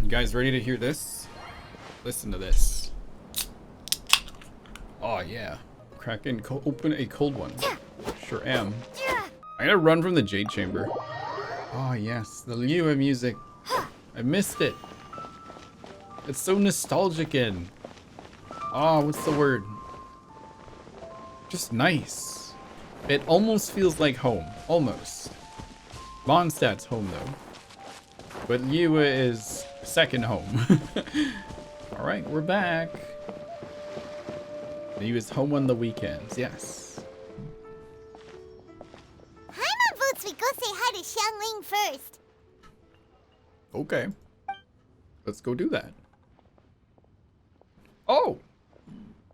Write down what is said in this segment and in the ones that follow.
You guys ready to hear this? Listen to this. Oh yeah. Open a cold one. Sure am. I gotta run from the Jade Chamber. Oh yes, the Liyue music. I missed it. It's so nostalgic and... Oh, what's the word? Just nice. It almost feels like home. Almost. Mondstadt's home though. But Liyue is second home. Alright, we're back. Liyue is home on the weekends, yes. Paimon votes we go say hi to Xiangling first. Okay. Let's go do that. Oh!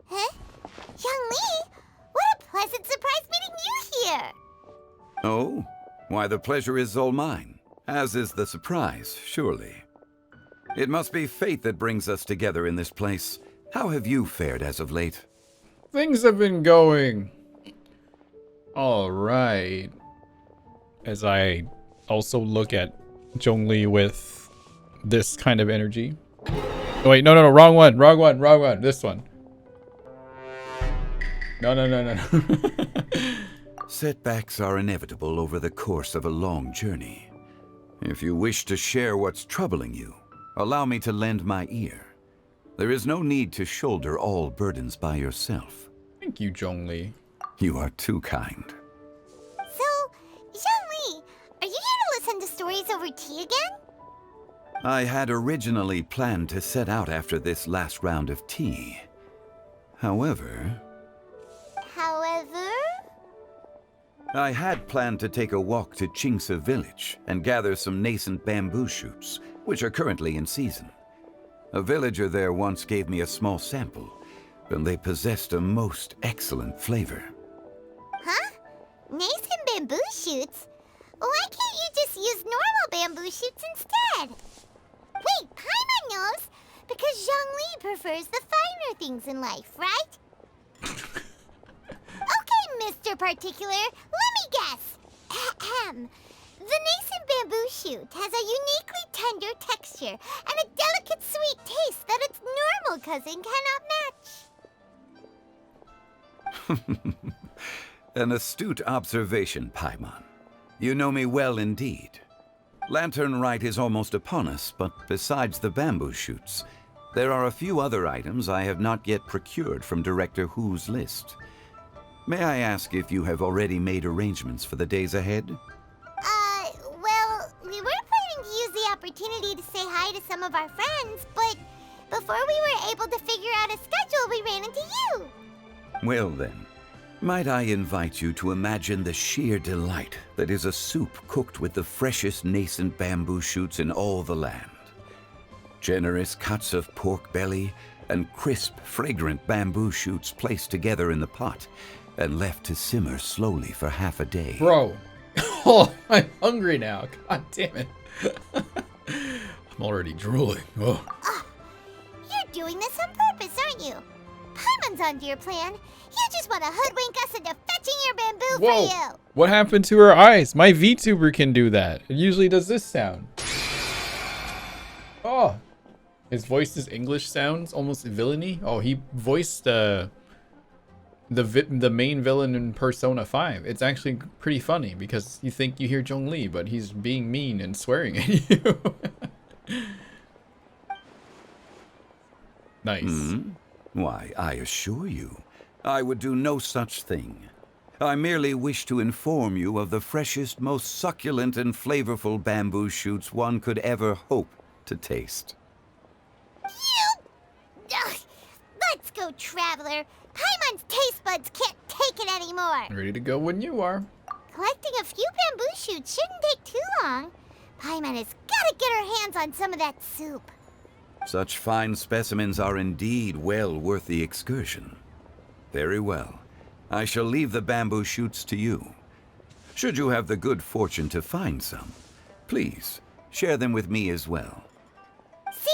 Huh? Xiangling? What a pleasant surprise meeting you here! Oh? Why, the pleasure is all mine. As is the surprise, surely. It must be fate that brings us together in this place. How have you fared as of late? Things have been going alright. As I also look at Zhongli with this kind of energy. Oh, wait, no, wrong one. This one. No. Setbacks are inevitable over the course of a long journey. If you wish to share what's troubling you, allow me to lend my ear. There is no need to shoulder all burdens by yourself. Thank you, Zhongli. You are too kind. So, Xiangling, are you here to listen to stories over tea again? I had originally planned to set out after this last round of tea. However, I had planned to take a walk to Qingce village and gather some nascent bamboo shoots, which are currently in season. A villager there once gave me a small sample, and they possessed a most excellent flavor. Huh? Nascent bamboo shoots? Why can't you just use normal bamboo shoots instead? Wait, Paimon knows! Because Zhongli prefers the finer things in life, right? Okay, Mr. Particular, let me guess. Ahem. The nascent bamboo shoot has a uniquely tender texture and a delicate sweet taste that its normal cousin cannot match. An astute observation, Paimon. You know me well indeed. Lantern Rite is almost upon us, but besides the bamboo shoots, there are a few other items I have not yet procured from Director Hu's list. May I ask if you have already made arrangements for the days ahead? Well, we were planning to use the opportunity to say hi to some of our friends, but before we were able to figure out a schedule, we ran into you. Well then, might I invite you to imagine the sheer delight that is a soup cooked with the freshest nascent bamboo shoots in all the land. Generous cuts of pork belly and crisp, fragrant bamboo shoots placed together in the pot and left to simmer slowly for half a day. Bro. Oh, I'm hungry now. God damn it. I'm already drooling. Oh. You're doing this on purpose, aren't you? Paimon's onto your plan. You just want to hoodwink us into fetching your bamboo Whoa. for you. What happened to her eyes? My VTuber can do that. It usually does this sound. Oh. His voice is English sounds, almost villainy. Oh, he voiced the main villain in Persona 5. It's actually pretty funny because you think you hear Zhongli, but he's being mean and swearing at you. Nice. Why, I assure you, I would do no such thing. I merely wish to inform you of the freshest, most succulent and flavorful bamboo shoots one could ever hope to taste. Ugh. Let's go, Traveler. Paimon's taste buds can't take it anymore. Ready to go when you are. Collecting a few bamboo shoots shouldn't take too long. Paimon has got to get her hands on some of that soup. Such fine specimens are indeed well worth the excursion. Very well. I shall leave the bamboo shoots to you. Should you have the good fortune to find some, please share them with me as well. See?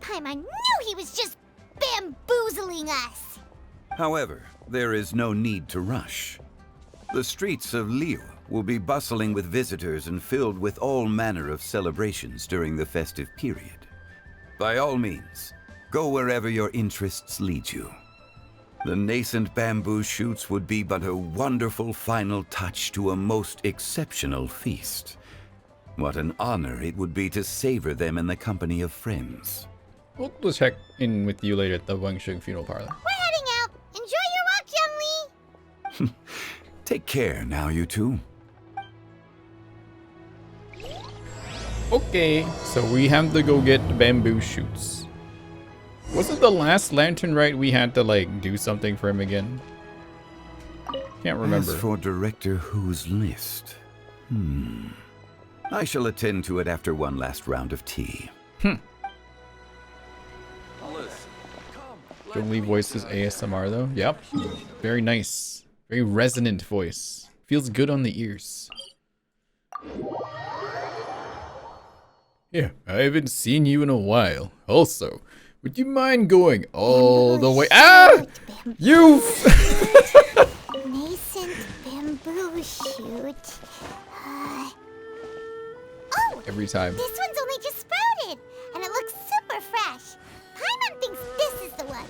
Paimon knew he was just bamboozling us. However, there is no need to rush. The streets of Liyue will be bustling with visitors and filled with all manner of celebrations during the festive period. By all means, go wherever your interests lead you. The nascent bamboo shoots would be but a wonderful final touch to a most exceptional feast. What an honor it would be to savor them in the company of friends. We'll check in with you later at the Wangsheng Funeral Parlor. We're heading out. Enjoy your walk, Zhongli. Take care now, you two. Okay, so we have to go get the bamboo shoots. Wasn't the last Lantern Rite we had to, like, do something for him again? Can't remember. As for Director Who's list, I shall attend to it after one last round of tea. Zhongli voices ASMR though. Yep. Very nice. Very resonant voice. Feels good on the ears. Yeah, I haven't seen you in a while. Also, would you mind going all the way? Ah! You! Nascent bamboo shoot. Oh! Every time. This one's only just sprouted, and it looks super fresh. Paimon thinks this is the one.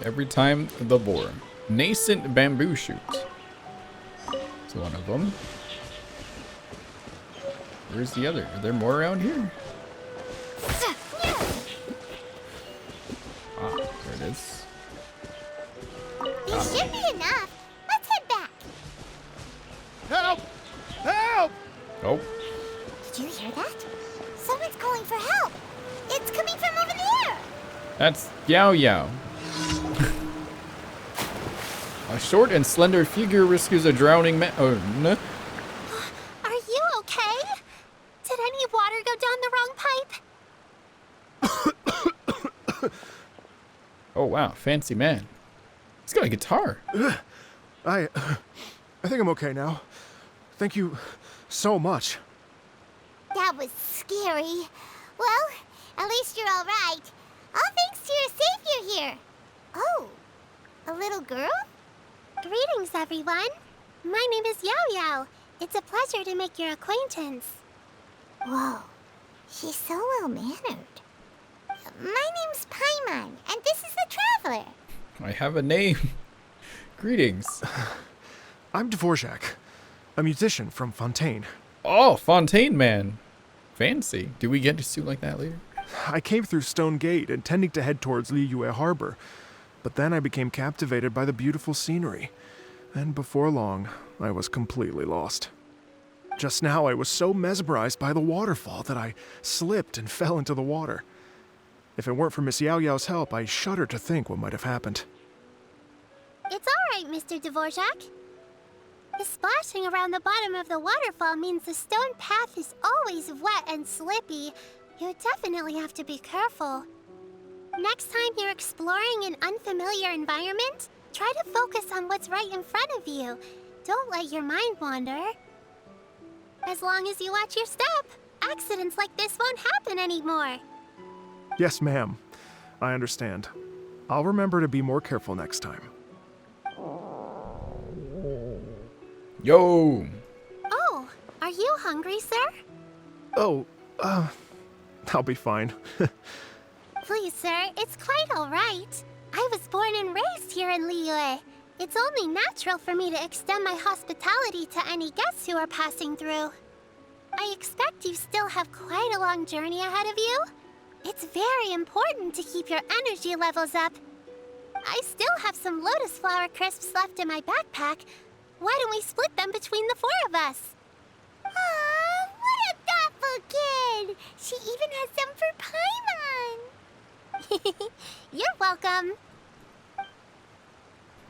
Every time the boar. Nascent bamboo shoot. It's one of them. Where's the other? Are there more around here? Ah, there it is. These should be enough. Let's head back. Help! Help! Oh, Did you hear that? Someone's calling for help. It's coming from over there. that's Yaoyao. A short and slender figure rescues a drowning man. Oh, no. Are you okay? Did any water go down the wrong pipe? Oh, wow. Fancy man. He's got a guitar. I think I'm okay now. Thank you so much. That was scary. Well, at least you're all right. All thanks to your savior here. Oh, a little girl? Greetings, everyone. My name is Yaoyao. It's a pleasure to make your acquaintance. Whoa, she's so well-mannered. My name's Paimon, and this is the Traveler. I have a name. Greetings. I'm Dvorak, a musician from Fontaine. Oh, Fontaine Man. Fancy. Do we get a suit like that later? I came through Stone Gate, intending to head towards Liyue Harbor, but then I became captivated by the beautiful scenery, and before long, I was completely lost. Just now, I was so mesmerized by the waterfall that I slipped and fell into the water. If it weren't for Miss Yaoyao's help, I shudder to think what might have happened. It's all right, Mr. Dvorak. The splashing around the bottom of the waterfall means the stone path is always wet and slippy. You definitely have to be careful. Next time you're exploring an unfamiliar environment, try to focus on what's right in front of you. Don't let your mind wander. As long as you watch your step, accidents like this won't happen anymore. Yes, ma'am. I understand. I'll remember to be more careful next time. Yo. Oh, are you hungry, sir? Oh, I'll be fine. Please, sir, it's quite all right. I was born and raised here in Liyue. It's only natural for me to extend my hospitality to any guests who are passing through. I expect you still have quite a long journey ahead of you. It's very important to keep your energy levels up. I still have some lotus flower crisps left in my backpack. Why don't we split them between the four of us? Aw, what a thoughtful kid! She even has some for Paimon! You're welcome.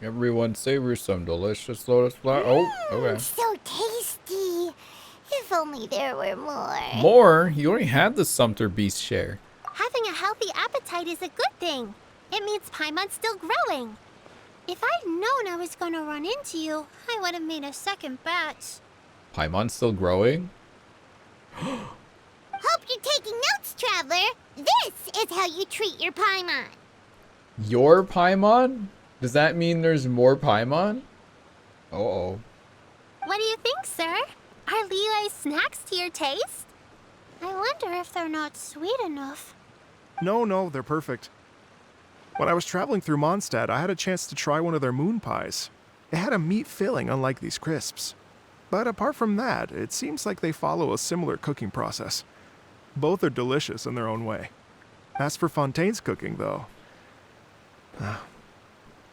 Everyone savor some delicious lotus flower. Oh, okay. So tasty. If only there were more. More? You already had the Sumter Beast share. Having a healthy appetite is a good thing. It means Paimon's still growing. If I'd known I was gonna run into you, I would have made a second batch. Paimon's still growing? Hope you're taking notes, Traveler. This is how you treat your Paimon. Your Paimon? Does that mean there's more Paimon? Uh-oh. What do you think, sir? Are Liyue's snacks to your taste? I wonder if they're not sweet enough. No, they're perfect. When I was traveling through Mondstadt, I had a chance to try one of their moon pies. It had a meat filling, unlike these crisps. But apart from that, it seems like they follow a similar cooking process. Both are delicious in their own way. As for Fontaine's cooking, though,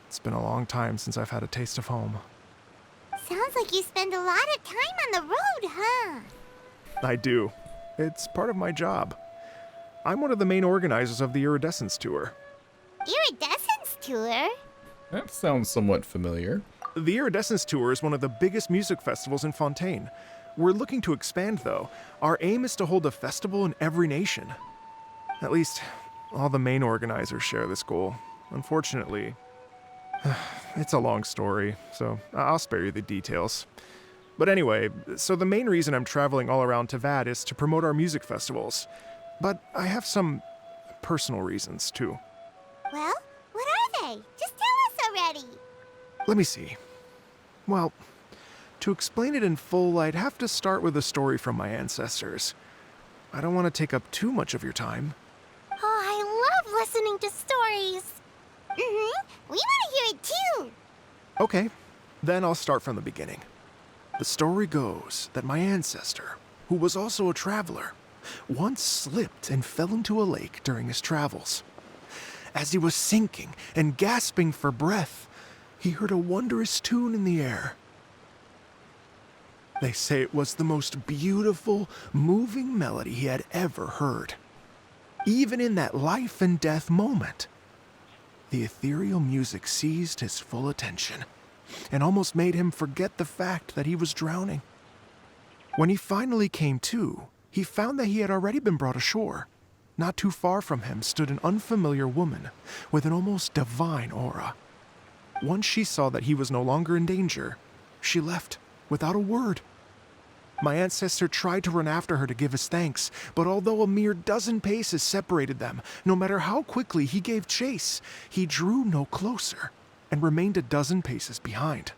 it's been a long time since I've had a taste of home. Sounds like you spend a lot of time on the road, huh? I do. It's part of my job. I'm one of the main organizers of the Iridescence Tour. Iridescence tour? That sounds somewhat familiar. The Iridescence Tour is one of the biggest music festivals in Fontaine. We're looking to expand, though. Our aim is to hold a festival in every nation. At least, all the main organizers share this goal. Unfortunately, it's a long story, so I'll spare you the details. But anyway, so the main reason I'm traveling all around Tavad is to promote our music festivals. But I have some personal reasons, too. Well, what are they? Just tell us already. Let me see. Well, to explain it in full, I'd have to start with a story from my ancestors. I don't want to take up too much of your time. Oh, I love listening to stories. We want to hear it too. Okay, then I'll start from the beginning. The story goes that my ancestor, who was also a traveler, once slipped and fell into a lake during his travels. As he was sinking and gasping for breath, he heard a wondrous tune in the air. They say it was the most beautiful, moving melody he had ever heard. Even in that life and death moment, the ethereal music seized his full attention and almost made him forget the fact that he was drowning. When he finally came to, he found that he had already been brought ashore. Not too far from him stood an unfamiliar woman with an almost divine aura. Once she saw that he was no longer in danger, she left without a word. My ancestor tried to run after her to give his thanks, but although a mere dozen paces separated them, no matter how quickly he gave chase, he drew no closer and remained a dozen paces behind.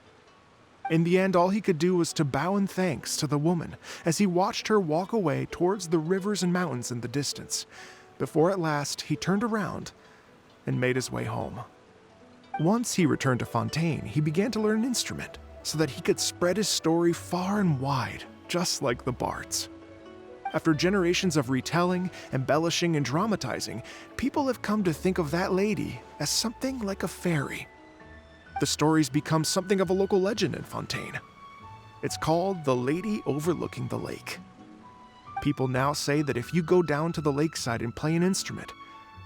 In the end, all he could do was to bow in thanks to the woman as he watched her walk away towards the rivers and mountains in the distance, before at last he turned around and made his way home. Once he returned to Fontaine, he began to learn an instrument so that he could spread his story far and wide, just like the bards. After generations of retelling, embellishing, and dramatizing, people have come to think of that lady as something like a fairy. The story's become something of a local legend in Fontaine. It's called The Lady Overlooking the Lake. People now say that if you go down to the lakeside and play an instrument,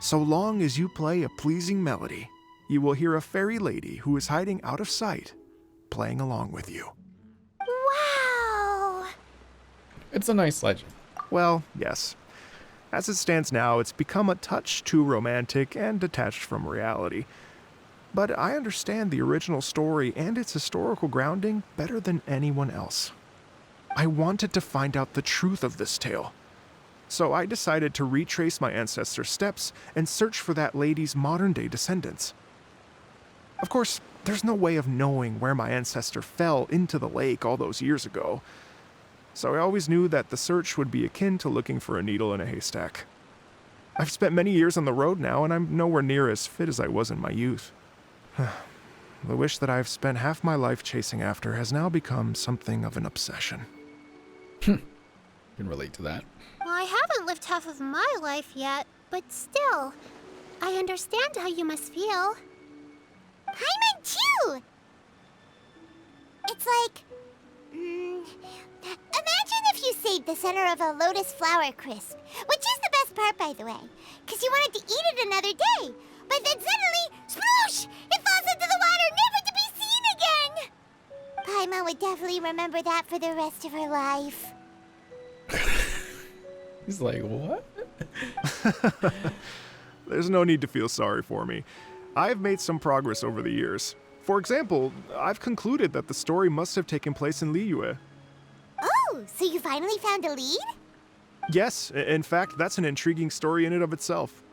so long as you play a pleasing melody, you will hear a fairy lady who is hiding out of sight, playing along with you. Wow! It's a nice legend. Well, yes. As it stands now, it's become a touch too romantic and detached from reality. But I understand the original story and its historical grounding better than anyone else. I wanted to find out the truth of this tale. So I decided to retrace my ancestors' steps and search for that lady's modern-day descendants. Of course, there's no way of knowing where my ancestor fell into the lake all those years ago. So I always knew that the search would be akin to looking for a needle in a haystack. I've spent many years on the road now, and I'm nowhere near as fit as I was in my youth. The wish that I've spent half my life chasing after has now become something of an obsession. Can relate to that. Well, I haven't lived half of my life yet, but still, I understand how you must feel. Paimon too! It's like... imagine if you saved the center of a lotus flower crisp, which is the best part, by the way, because you wanted to eat it another day. But then suddenly, sploosh! It falls into the water, never to be seen again! Paimon would definitely remember that for the rest of her life. He's like, what? There's no need to feel sorry for me. I've made some progress over the years. For example, I've concluded that the story must have taken place in Liyue. Oh, so you finally found a lead? Yes, in fact, that's an intriguing story in and of itself.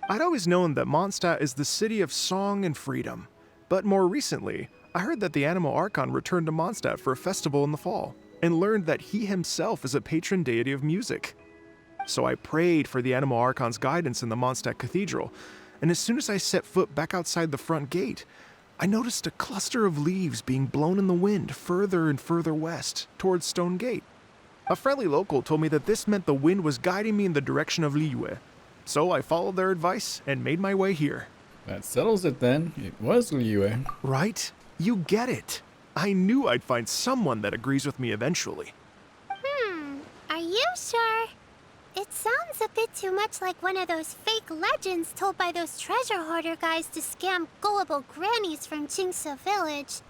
I'd always known that Mondstadt is the city of song and freedom, but more recently, I heard that the Animal Archon returned to Mondstadt for a festival in the fall, and learned that he himself is a patron deity of music. So I prayed for the Animal Archon's guidance in the Mondstadt Cathedral, and as soon as I set foot back outside the front gate, I noticed a cluster of leaves being blown in the wind further and further west, towards Stone Gate. A friendly local told me that this meant the wind was guiding me in the direction of Liyue, so I followed their advice and made my way here. That settles it then. It was Liyue. Right? You get it. I knew I'd find someone that agrees with me eventually. Are you sure? It sounds a bit too much like one of those fake legends told by those treasure hoarder guys to scam gullible grannies from Qingce village.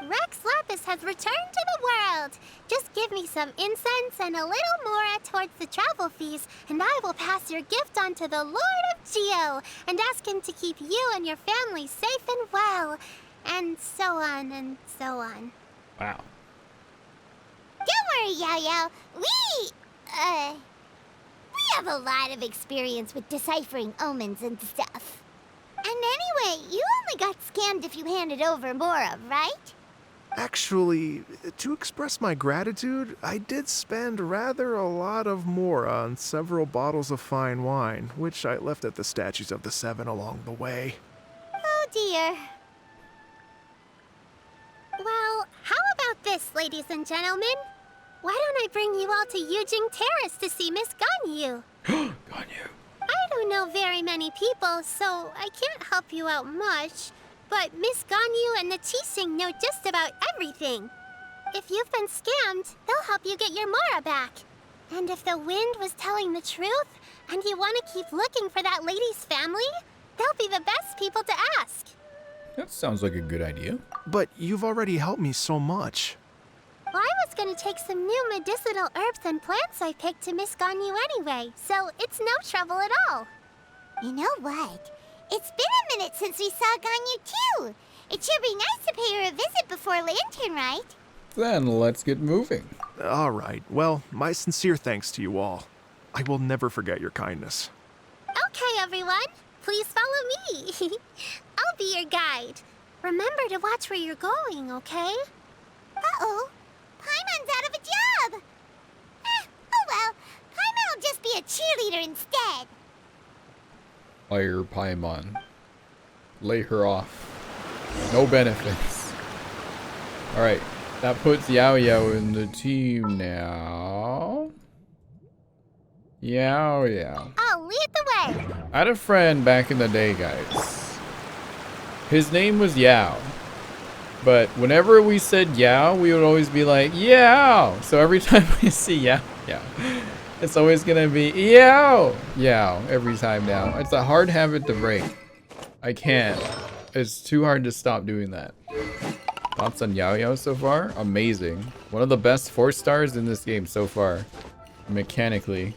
Rex Lapis has returned to the world. Just give me some incense and a little more towards the travel fees, and I will pass your gift on to the Lord of Geo and ask him to keep you and your family safe and well. And so on and so on. Wow. Don't worry, Yaoyao. We have a lot of experience with deciphering omens and stuff. And anyway, you only got scammed if you handed over Mora, right? Actually, to express my gratitude, I did spend rather a lot of Mora on several bottles of fine wine, which I left at the Statues of the Seven along the way. Oh dear. Well, how about this, ladies and gentlemen? Why don't I bring you all to Yujing Terrace to see Miss Ganyu? Ganyu. I don't know very many people, so I can't help you out much. But Miss Ganyu and the Qixing know just about everything. If you've been scammed, they'll help you get your Mora back. And if the wind was telling the truth, and you want to keep looking for that lady's family, they'll be the best people to ask. That sounds like a good idea. But you've already helped me so much. Well, I was gonna take some new medicinal herbs and plants I picked to Miss Ganyu anyway, so it's no trouble at all. You know what? It's been a minute since we saw Ganyu too. It should be nice to pay her a visit before Lantern Rite. Then let's get moving. All right. Well, my sincere thanks to you all. I will never forget your kindness. Okay, everyone. Please follow me. I'll be your guide. Remember to watch where you're going, okay? Uh-oh. Paimon's out of a job. Oh well. Paimon will just be a cheerleader instead. Fire Paimon. Lay her off. No benefits. Alright. That puts Yaoyao in the team now. Yaoyao. I'll lead the way. I had a friend back in the day, guys. His name was Yao. But whenever we said Yao, we would always be like, Yao! So every time we see Yao, it's always gonna be Yao! Yao, every time now. It's a hard habit to break. I can't. It's too hard to stop doing that. Thoughts on Yaoyao so far? Amazing. One of the best 4 stars in this game so far. Mechanically.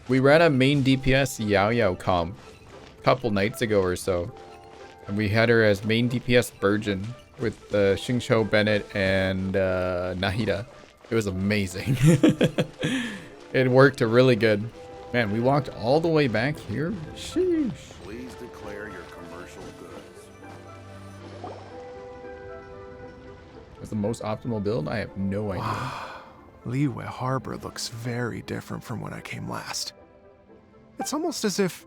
We ran a main DPS Yaoyao comp a couple nights ago or so. And we had her as main DPS Virgin with Xingqiu, Bennett, and Nahida. It was amazing. It worked really good. Man, we walked all the way back here? Sheesh. Please declare your commercial goods. Was the most optimal build? I have no idea. Liyue Harbor looks very different from when I came last. It's almost as if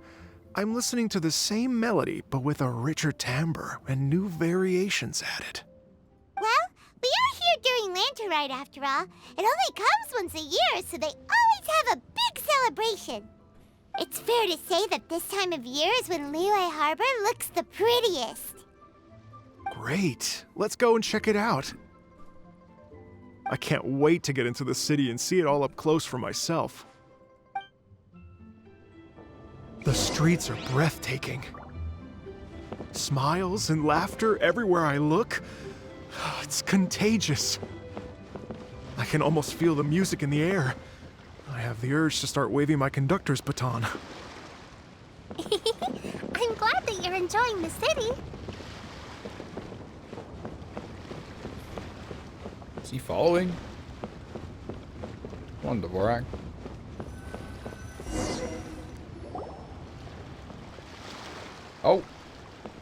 I'm listening to the same melody, but with a richer timbre and new variations added. Well, we are here during Lantern Rite after all. It only comes once a year, so they always have a big celebration. It's fair to say that this time of year is when Liyue Harbor looks the prettiest. Great. Let's go and check it out. I can't wait to get into the city and see it all up close for myself. The streets are breathtaking. Smiles and laughter everywhere I look. It's contagious. I can almost feel the music in the air. I have the urge to start waving my conductor's baton. I'm glad that you're enjoying the city. Is he following? Come on, Dvorak. Oh,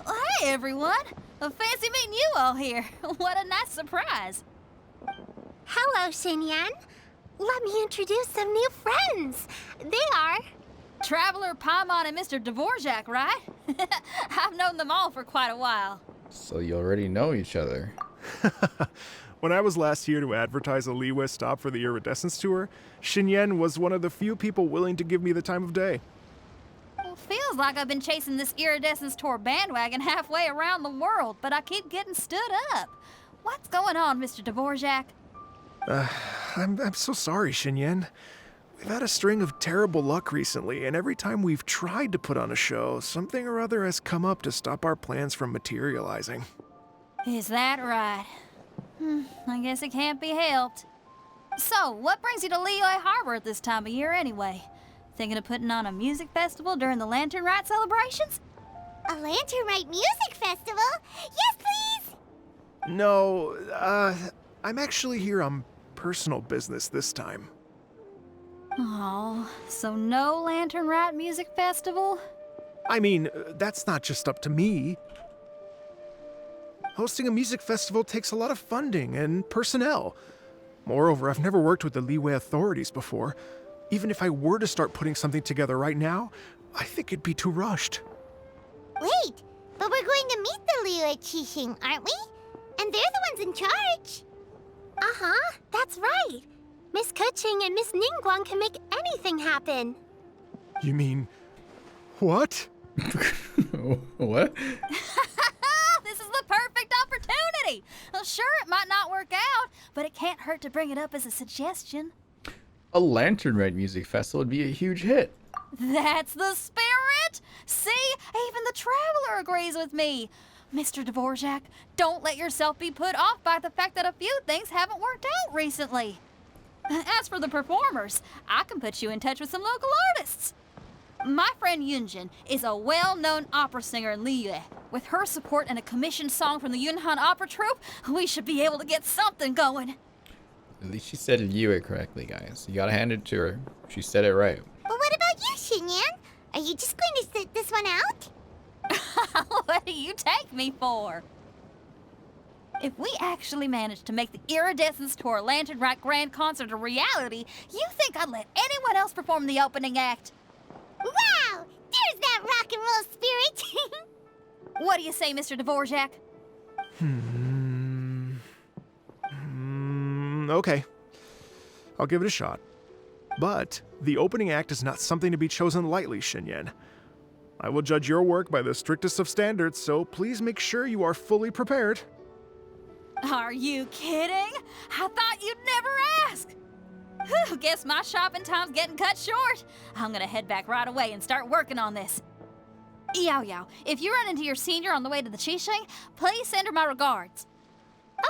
Hey, everyone. Fancy meeting you all here. What a nice surprise. Hello, Xinyan. Let me introduce some new friends. They are... Traveler Paimon and Mr. Dvorak, right? I've known them all for quite a while. so you already know each other. When I was last here to advertise a Liyue stop for the Iridescence Tour, Xinyan was one of the few people willing to give me the time of day. Well, feels like I've been chasing this Iridescence Tour bandwagon halfway around the world, but I keep getting stood up. What's going on, Mr. Dvorak? I'm so sorry, Xinyan. We've had a string of terrible luck recently, and every time we've tried to put on a show, something or other has come up to stop our plans from materializing. Is that right? I guess it can't be helped. So, what brings you to Liyue Harbor at this time of year anyway? Thinking of putting on a music festival during the Lantern Rite celebrations? A Lantern Rite music festival? Yes, please! No, I'm actually here on personal business this time. Oh, so no Lantern Rite music festival? I mean, that's not just up to me. Hosting a music festival takes a lot of funding and personnel. Moreover, I've never worked with the Liyue authorities before. Even if I were to start putting something together right now, I think it'd be too rushed. Wait, but we're going to meet the Liyue Qixing, aren't we? And they're the ones in charge. Uh-huh, that's right. Miss Keqing and Miss Ningguang can make anything happen. You mean... what? What? This is the perfect opportunity! Well, sure, it might not work out, but it can't hurt to bring it up as a suggestion. A Lantern Rite music festival would be a huge hit. That's the spirit! See, even the Traveler agrees with me. Mr. Dvorak, don't let yourself be put off by the fact that a few things haven't worked out recently. As for the performers, I can put you in touch with some local artists. My friend Yun Jin is a well-known opera singer in Liyue. With her support and a commissioned song from the Yunhan Opera Troupe, we should be able to get something going. At least she said Yue correctly, guys. You gotta hand it to her. She said it right. But what about you, Xinyan? Are you just going to sit this one out? What do you take me for? If we actually manage to make the Iridescence Tour Lantern Rite Grand Concert a reality, you think I'd let anyone else perform the opening act? Wow! There's that rock and roll spirit! What do you say, Mr. Dvorak? Okay. I'll give it a shot. But the opening act is not something to be chosen lightly, Xinyan. I will judge your work by the strictest of standards, so please make sure you are fully prepared. Are you kidding? I thought you'd never ask. Whew, guess my shopping time's getting cut short. I'm gonna head back right away and start working on this. Yaoyao, if you run into your senior on the way to the Qixing, please send her my regards.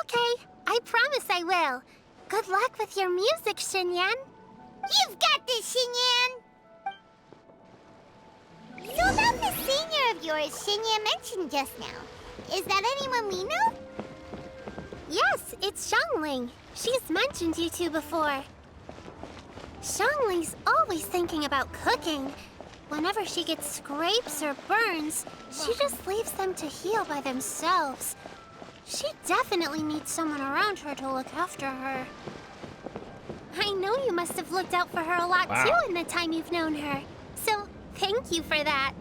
Okay, I promise I will. Good luck with your music, Xinyan. You've got this, Xinyan! So about the senior of yours Xinyan mentioned just now, is that anyone we know? Yes, it's Xiangling. She's mentioned you two before. Xiangling's always thinking about cooking. Whenever she gets scrapes or burns, she just leaves them to heal by themselves. She definitely needs someone around her to look after her. I know you must have looked out for her a lot too in the time you've known her. So, thank you for that.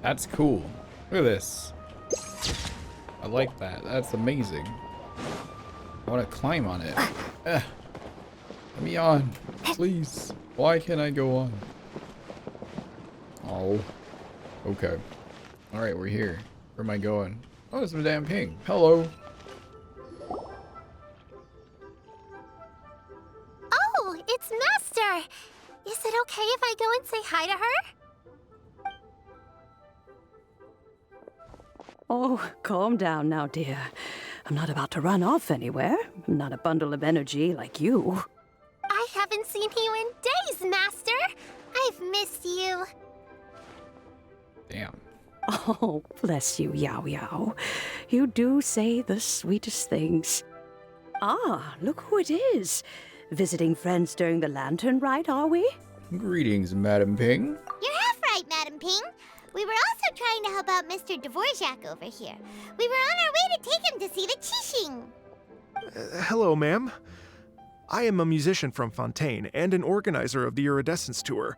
That's cool. Look at this. I like that. That's amazing. I want to climb on it. Let me on, please. Why can't I go on? Oh. Okay. Alright, we're here. Where am I going? Oh, it's Madame Ping. Hello. Oh, it's Master! Is it okay if I go and say hi to her? Oh, calm down now, dear. I'm not about to run off anywhere. I'm not a bundle of energy like you. I haven't seen you in days, Master! I've missed you. Damn. Oh, bless you, Yaoyao. You do say the sweetest things. Ah, look who it is. Visiting friends during the Lantern Rite, are we? Greetings, Madame Ping. You're half right, Madam Ping. We were also trying to help out Mr. Dvorak over here. We were on our way to take him to see the Qixing. Hello, ma'am. I am a musician from Fontaine and an organizer of the Iridescence Tour.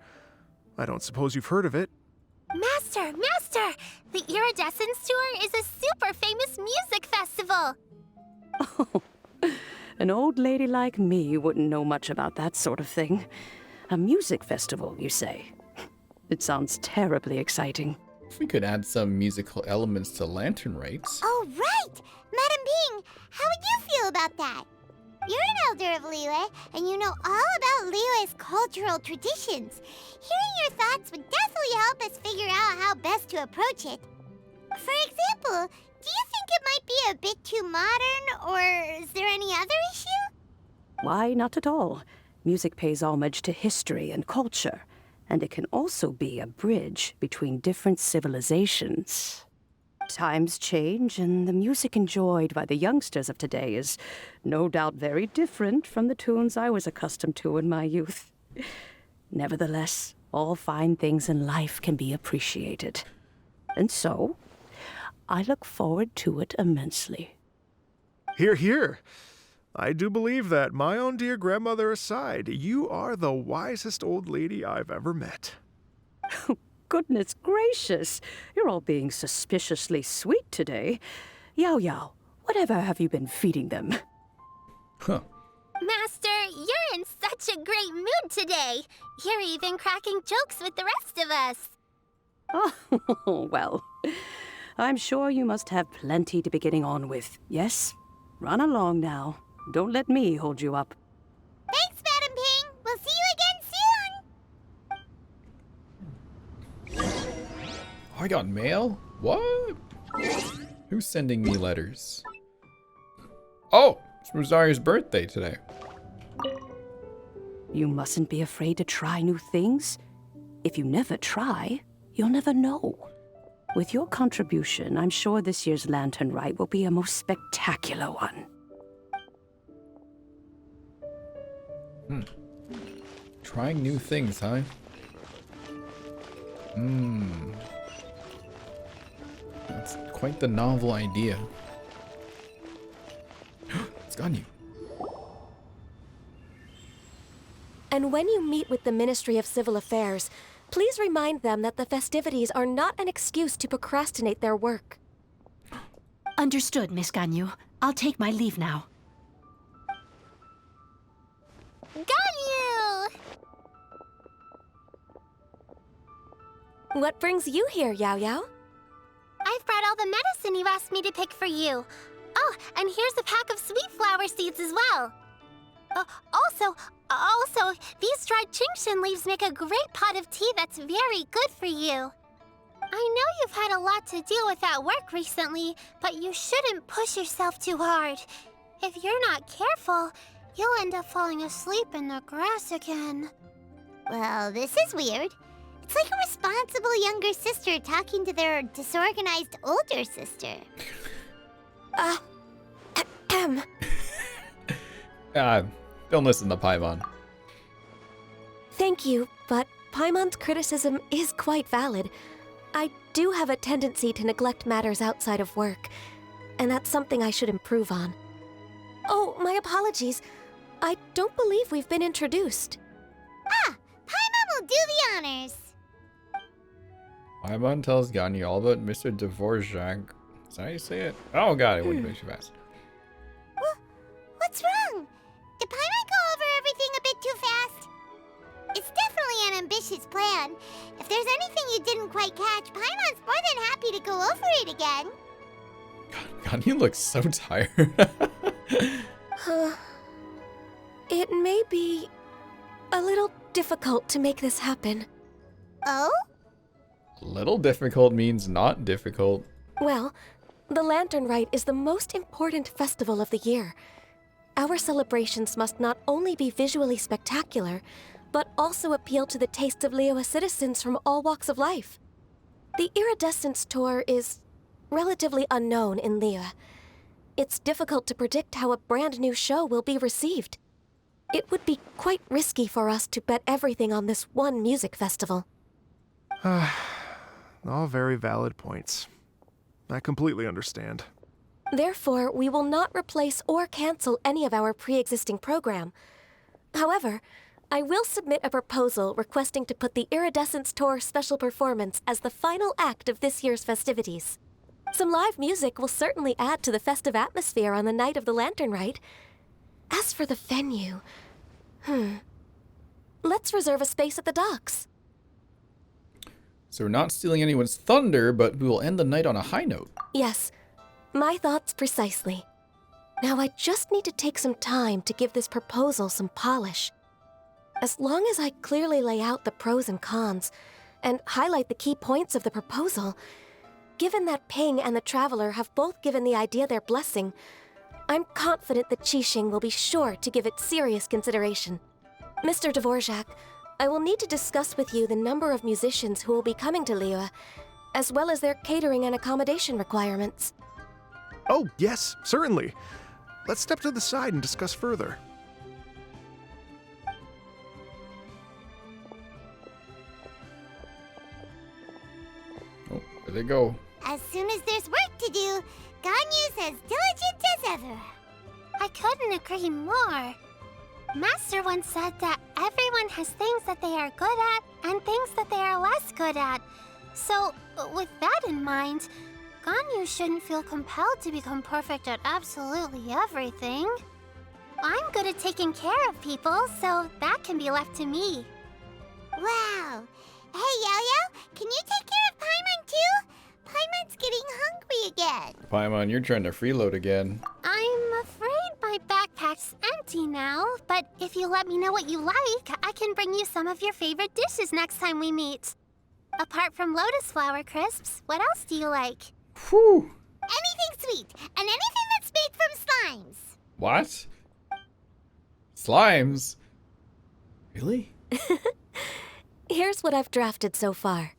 I don't suppose you've heard of it. Master! The Iridescence Tour is a super famous music festival! Oh, an old lady like me wouldn't know much about that sort of thing. A music festival, you say? It sounds terribly exciting. If we could add some musical elements to Lantern Rites. Oh, right! Madam Ping, how would you feel about that? You're an elder of Liyue, and you know all about Liyue's cultural traditions. Hearing your thoughts would definitely help us figure out how best to approach it. For example, do you think it might be a bit too modern, or is there any other issue? Why, not at all. Music pays homage to history and culture, and it can also be a bridge between different civilizations. Times change, and the music enjoyed by the youngsters of today is no doubt very different from the tunes I was accustomed to in my youth. Nevertheless, all fine things in life can be appreciated. And so, I look forward to it immensely. Hear, hear. I do believe that, my own dear grandmother aside, you are the wisest old lady I've ever met. Goodness gracious, you're all being suspiciously sweet today. Yaoyao, whatever have you been feeding them? Huh. Master, you're in such a great mood today. You're even cracking jokes with the rest of us. Oh, well, I'm sure you must have plenty to be getting on with. Yes? Run along now. Don't let me hold you up. Thanks, Madam Ping. We'll see you again soon. Oh, I got mail? What? Who's sending me letters? Oh, it's Rosario's birthday today. You mustn't be afraid to try new things. If you never try, you'll never know. With your contribution, I'm sure this year's Lantern Rite will be a most spectacular one. Trying new things, huh? That's quite the novel idea. It's Ganyu. And when you meet with the Ministry of Civil Affairs, please remind them that the festivities are not an excuse to procrastinate their work. Understood, Miss Ganyu. I'll take my leave now. Ganyu! What brings you here, Yaoyao? I've brought all the medicine you asked me to pick for you. Oh, and here's a pack of sweet flower seeds as well. Also, these dried Xingqiu leaves make a great pot of tea that's very good for you. I know you've had a lot to deal with at work recently, but you shouldn't push yourself too hard. If you're not careful, you'll end up falling asleep in the grass again. Well, this is weird. It's like a responsible younger sister talking to their disorganized older sister. Don't listen to Paimon. Thank you, but Paimon's criticism is quite valid. I do have a tendency to neglect matters outside of work, and that's something I should improve on. Oh, my apologies. I don't believe we've been introduced. Paimon will do the honors. Paimon tells Ganyu all about Mr. Dvorak. Is that how you say it? Oh god, it wouldn't be too fast. What's wrong? Did Paimon go over everything a bit too fast? It's definitely an ambitious plan. If there's anything you didn't quite catch, Paimon's more than happy to go over it again. God, Ganyu looks so tired. It may be a little difficult to make this happen. Oh? Little difficult means not difficult. Well, the Lantern Rite is the most important festival of the year. Our celebrations must not only be visually spectacular, but also appeal to the tastes of Liyue citizens from all walks of life. The Iridescence Tour is relatively unknown in Liyue. It's difficult to predict how a brand new show will be received. It would be quite risky for us to bet everything on this one music festival. All very valid points. I completely understand. Therefore, we will not replace or cancel any of our pre-existing program. However, I will submit a proposal requesting to put the Iridescence Tour special performance as the final act of this year's festivities. Some live music will certainly add to the festive atmosphere on the night of the Lantern Rite. As for the venue, let's reserve a space at the docks. So we're not stealing anyone's thunder, but we will end the night on a high note. Yes, my thoughts precisely. Now I just need to take some time to give this proposal some polish. As long as I clearly lay out the pros and cons, and highlight the key points of the proposal, given that Ping and the Traveler have both given the idea their blessing, I'm confident that Qixing will be sure to give it serious consideration. Mr. Dvorak, I will need to discuss with you the number of musicians who will be coming to Liyue, as well as their catering and accommodation requirements. Oh, yes, certainly. Let's step to the side and discuss further. Oh, there they go. As soon as there's work to do, Ganyu's as diligent as ever. I couldn't agree more. Master once said that everyone has things that they are good at and things that they are less good at. So, with that in mind, Ganyu shouldn't feel compelled to become perfect at absolutely everything. I'm good at taking care of people, so that can be left to me. Wow. Hey, Yaoyao, can you take care of Paimon too? Paimon's getting hungry again. Paimon, you're trying to freeload again. I'm afraid my backpack's empty now, but if you let me know what you like, I can bring you some of your favorite dishes next time we meet. Apart from lotus flower crisps, what else do you like? Whew. Anything sweet, and anything that's made from slimes. What? Slimes? Really? Here's what I've drafted so far.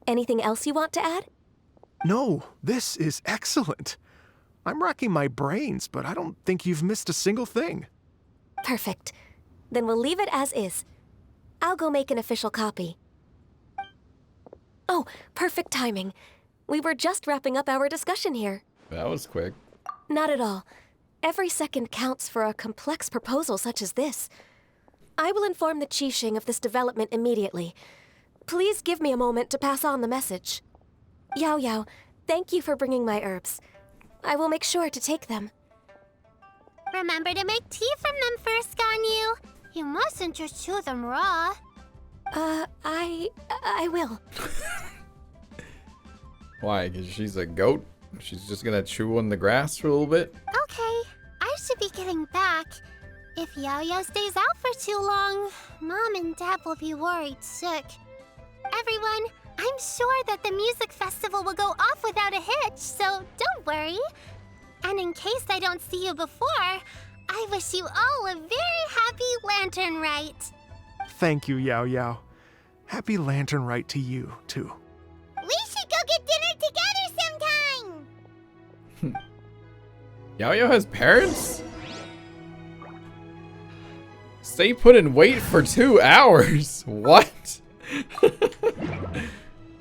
Anything else you want to add? No, this is excellent. I'm racking my brains, but I don't think you've missed a single thing. Perfect. Then we'll leave it as is. I'll go make an official copy. Oh, perfect timing. We were just wrapping up our discussion here. That was quick. Not at all. Every second counts for a complex proposal such as this. I will inform the Qixing of this development immediately. Please give me a moment to pass on the message. Yaoyao, thank you for bringing my herbs. I will make sure to take them. Remember to make tea from them first, Ganyu. You mustn't just chew them raw. I will. Why? Because she's a goat? She's just gonna chew on the grass for a little bit? Okay, I should be getting back. If Yaoyao stays out for too long, Mom and Dad will be worried sick. Everyone, I'm sure that the music festival will go off without a hitch, so don't worry. And in case I don't see you before, I wish you all a very happy Lantern Rite. Thank you, Yaoyao. Happy Lantern Rite to you, too. We should go get dinner together sometime! Yaoyao has parents? Stay put and wait for 2 hours. What?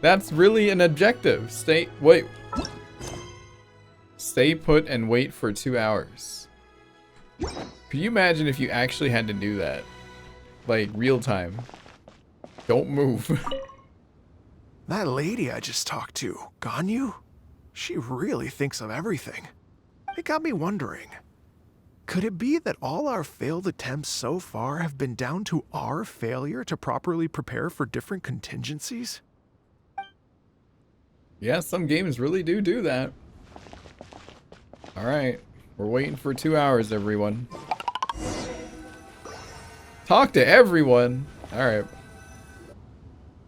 That's really an objective. Stay put and wait for 2 hours. Could you imagine if you actually had to do that? Like, real time. Don't move. That lady I just talked to, Ganyu, she really thinks of everything. It got me wondering, could it be that all our failed attempts so far have been down to our failure to properly prepare for different contingencies? Yeah, some games really do that. Alright, we're waiting for 2 hours, everyone. Talk to everyone! Alright.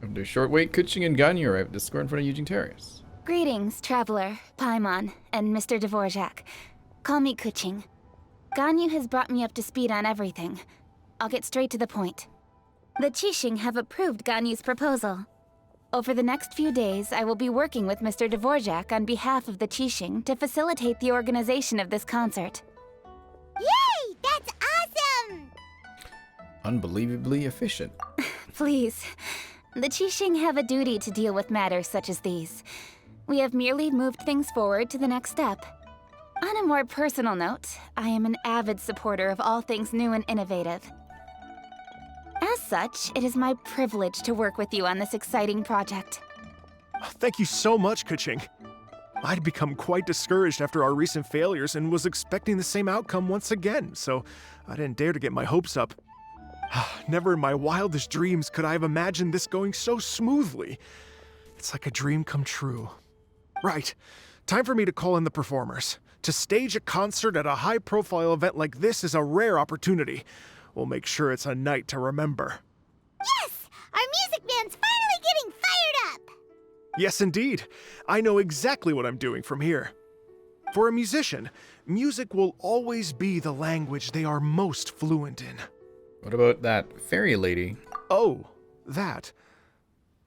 After a short wait, Kuching and Ganyu arrived at the square in front of Yujing Terrace. Greetings, Traveler, Paimon, and Mr. Dvorak. Call me Kuching. Ganyu has brought me up to speed on everything. I'll get straight to the point. The Qixing have approved Ganyu's proposal. Over the next few days, I will be working with Mr. Dvorak on behalf of the Qixing to facilitate the organization of this concert. Yay! That's awesome! Unbelievably efficient. Please, The Qixing have a duty to deal with matters such as these. We have merely moved things forward to the next step. On a more personal note, I am an avid supporter of all things new and innovative. As such, it is my privilege to work with you on this exciting project. Thank you so much, Qiqi. I'd become quite discouraged after our recent failures and was expecting the same outcome once again, so I didn't dare to get my hopes up. Never in my wildest dreams could I have imagined this going so smoothly. It's like a dream come true. Right, time for me to call in the performers. To stage a concert at a high-profile event like this is a rare opportunity. We'll make sure it's a night to remember. Yes! Our music man's finally getting fired up! Yes, indeed. I know exactly what I'm doing from here. For a musician, music will always be the language they are most fluent in. What about that fairy lady? Oh, that.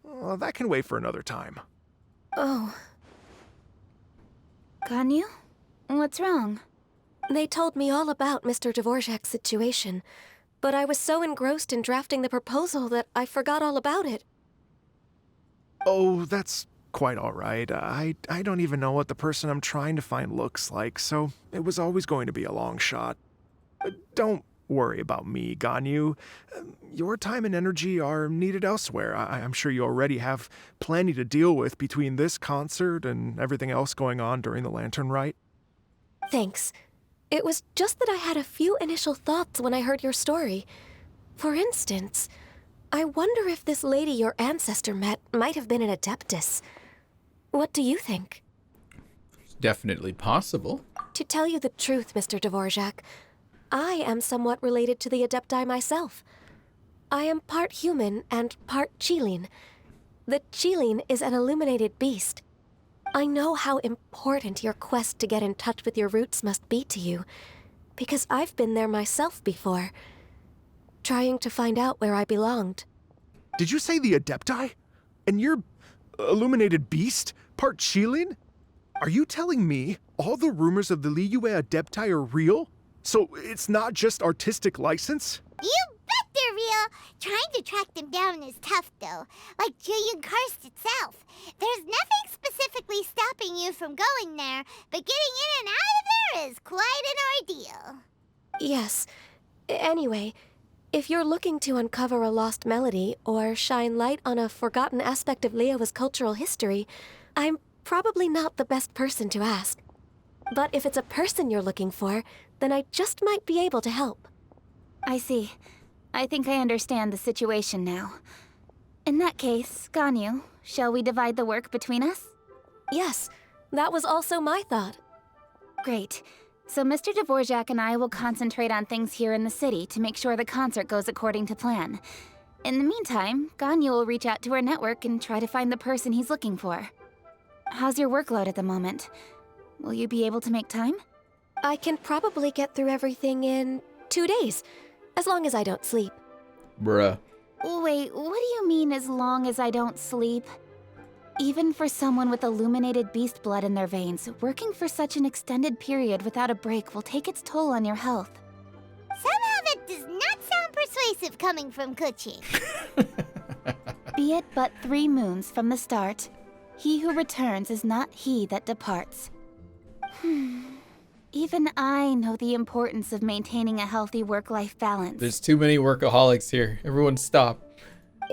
Well, that can wait for another time. Oh, Ganyu? What's wrong? they told me all about Mr. Dvorak's situation, but I was so engrossed in drafting the proposal that I forgot all about it. Oh, that's quite all right. I don't even know what the person I'm trying to find looks like, so it was always going to be a long shot. Don't worry about me, Ganyu. Your time and energy are needed elsewhere. I'm sure you already have plenty to deal with between this concert and everything else going on during the Lantern Rite. Thanks. It was just that I had a few initial thoughts when I heard your story. For instance, I wonder if this lady your ancestor met might have been an Adeptus. What do you think? It's definitely possible. To tell you the truth, Mr. Dvorak, I am somewhat related to the Adepti myself. I am part human and part Xiangling. The Xiangling is an illuminated beast. I know how important your quest to get in touch with your roots must be to you, because I've been there myself before, trying to find out where I belonged. Did you say the Adepti? And you're illuminated beast? Part Xiangling? Are you telling me all the rumors of the Liyue Adepti are real? So it's not just artistic license? You bet they're real! Trying to track them down is tough, though. Like Julian Karst itself. There's nothing specifically stopping you from going there, but getting in and out of there is quite an ordeal. Yes. Anyway, if you're looking to uncover a lost melody or shine light on a forgotten aspect of Liyue's cultural history, I'm probably not the best person to ask. But if it's a person you're looking for, then I just might be able to help. I see. I think I understand the situation now. In that case, Ganyu, shall we divide the work between us? Yes, that was also my thought. Great. So Mr. Dvorak and I will concentrate on things here in the city to make sure the concert goes according to plan. In the meantime, Ganyu will reach out to our network and try to find the person he's looking for. How's your workload at the moment? Will you be able to make time? I can probably get through everything in 2 days, as long as I don't sleep. Bruh. Wait, what do you mean as long as I don't sleep? Even for someone with illuminated beast blood in their veins, working for such an extended period without a break will take its toll on your health. Somehow that does not sound persuasive coming from Qiqi. Be it but 3 moons from the start, he who returns is not he that departs. Even I know the importance of maintaining a healthy work-life balance. There's too many workaholics here. Everyone stop.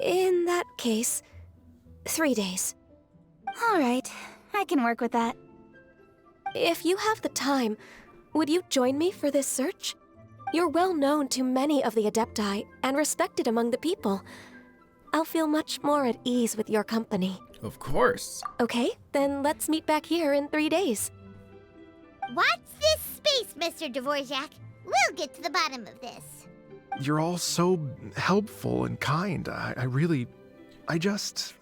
In that case, 3 days. All right, I can work with that. If you have the time, would you join me for this search? You're well known to many of the Adepti and respected among the people. I'll feel much more at ease with your company. Of course. Okay, then let's meet back here in 3 days. Watch this space, Mr. Dvorak. We'll get to the bottom of this. You're all so helpful and kind. I just...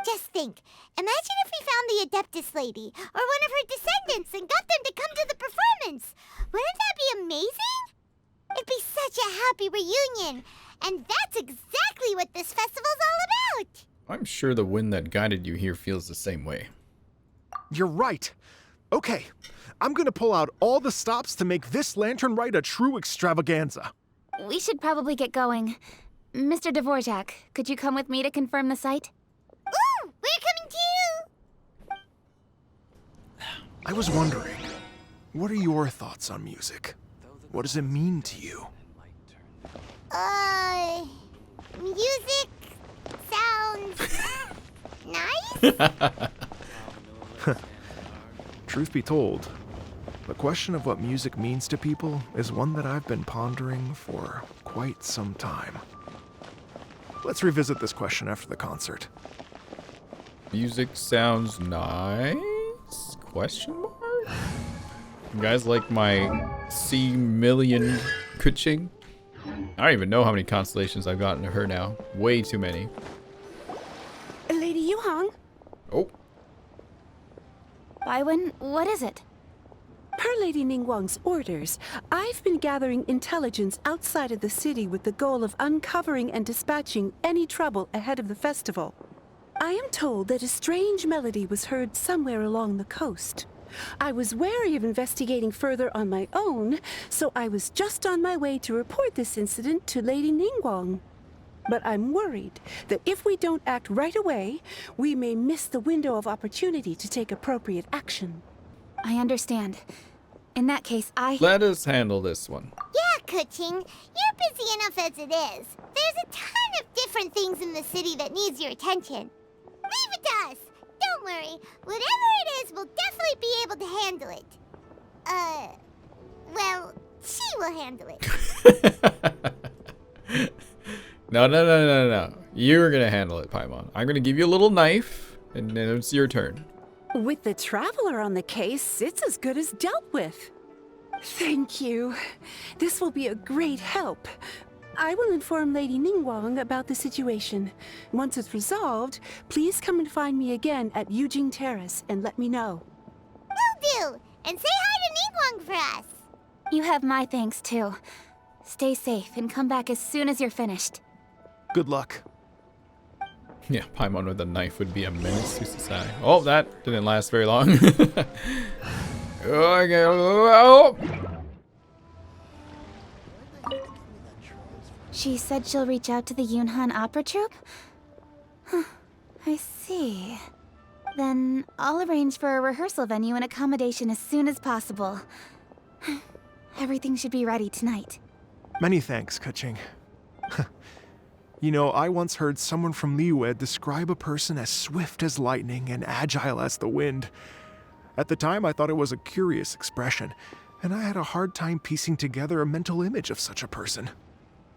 Just think. Imagine if we found the Adeptus lady, or one of her descendants, and got them to come to the performance. Wouldn't that be amazing? It'd be such a happy reunion. And that's exactly what this festival's all about. I'm sure the wind that guided you here feels the same way. You're right. Okay, I'm gonna pull out all the stops to make this Lantern Rite a true extravaganza. We should probably get going. Mr. Dvorak, could you come with me to confirm the site? Ooh, we're coming too! I was wondering, what are your thoughts on music? What does it mean to you? Music sounds nice? Truth be told, the question of what music means to people is one that I've been pondering for quite some time. Let's revisit this question after the concert. Music sounds nice? Question mark? You guys like my C million Kuching? I don't even know how many constellations I've gotten to her now. Way too many. Lady Yuhang? Oh. Baiwen, what is it? Per Lady Ningguang's orders, I've been gathering intelligence outside of the city with the goal of uncovering and dispatching any trouble ahead of the festival. I am told that a strange melody was heard somewhere along the coast. I was wary of investigating further on my own, so I was just on my way to report this incident to Lady Ningguang. But I'm worried that if we don't act right away, we may miss the window of opportunity to take appropriate action. I understand. In that case, Let us handle this one. Yeah, Kuching, you're busy enough as it is. There's a ton of different things in the city that needs your attention. Leave it to us. Don't worry. Whatever it is, we'll definitely be able to handle it. Well, she will handle it. No. You're gonna handle it, Paimon. I'm gonna give you a little knife, and then it's your turn. With the Traveler on the case, it's as good as dealt with. Thank you. This will be a great help. I will inform Lady Ningguang about the situation. Once it's resolved, please come and find me again at Yujing Terrace and let me know. Will do! And say hi to Ningguang for us! You have my thanks, too. Stay safe and come back as soon as you're finished. Good luck. Yeah, Paimon with a knife would be a menace to society. Oh, that didn't last very long. Oh. She said she'll reach out to the Yunhan Opera Troupe? Huh, I see. Then I'll arrange for a rehearsal venue and accommodation as soon as possible. Everything should be ready tonight. Many thanks, Kuching. You know, I once heard someone from Liyue describe a person as swift as lightning and agile as the wind. At the time, I thought it was a curious expression, and I had a hard time piecing together a mental image of such a person.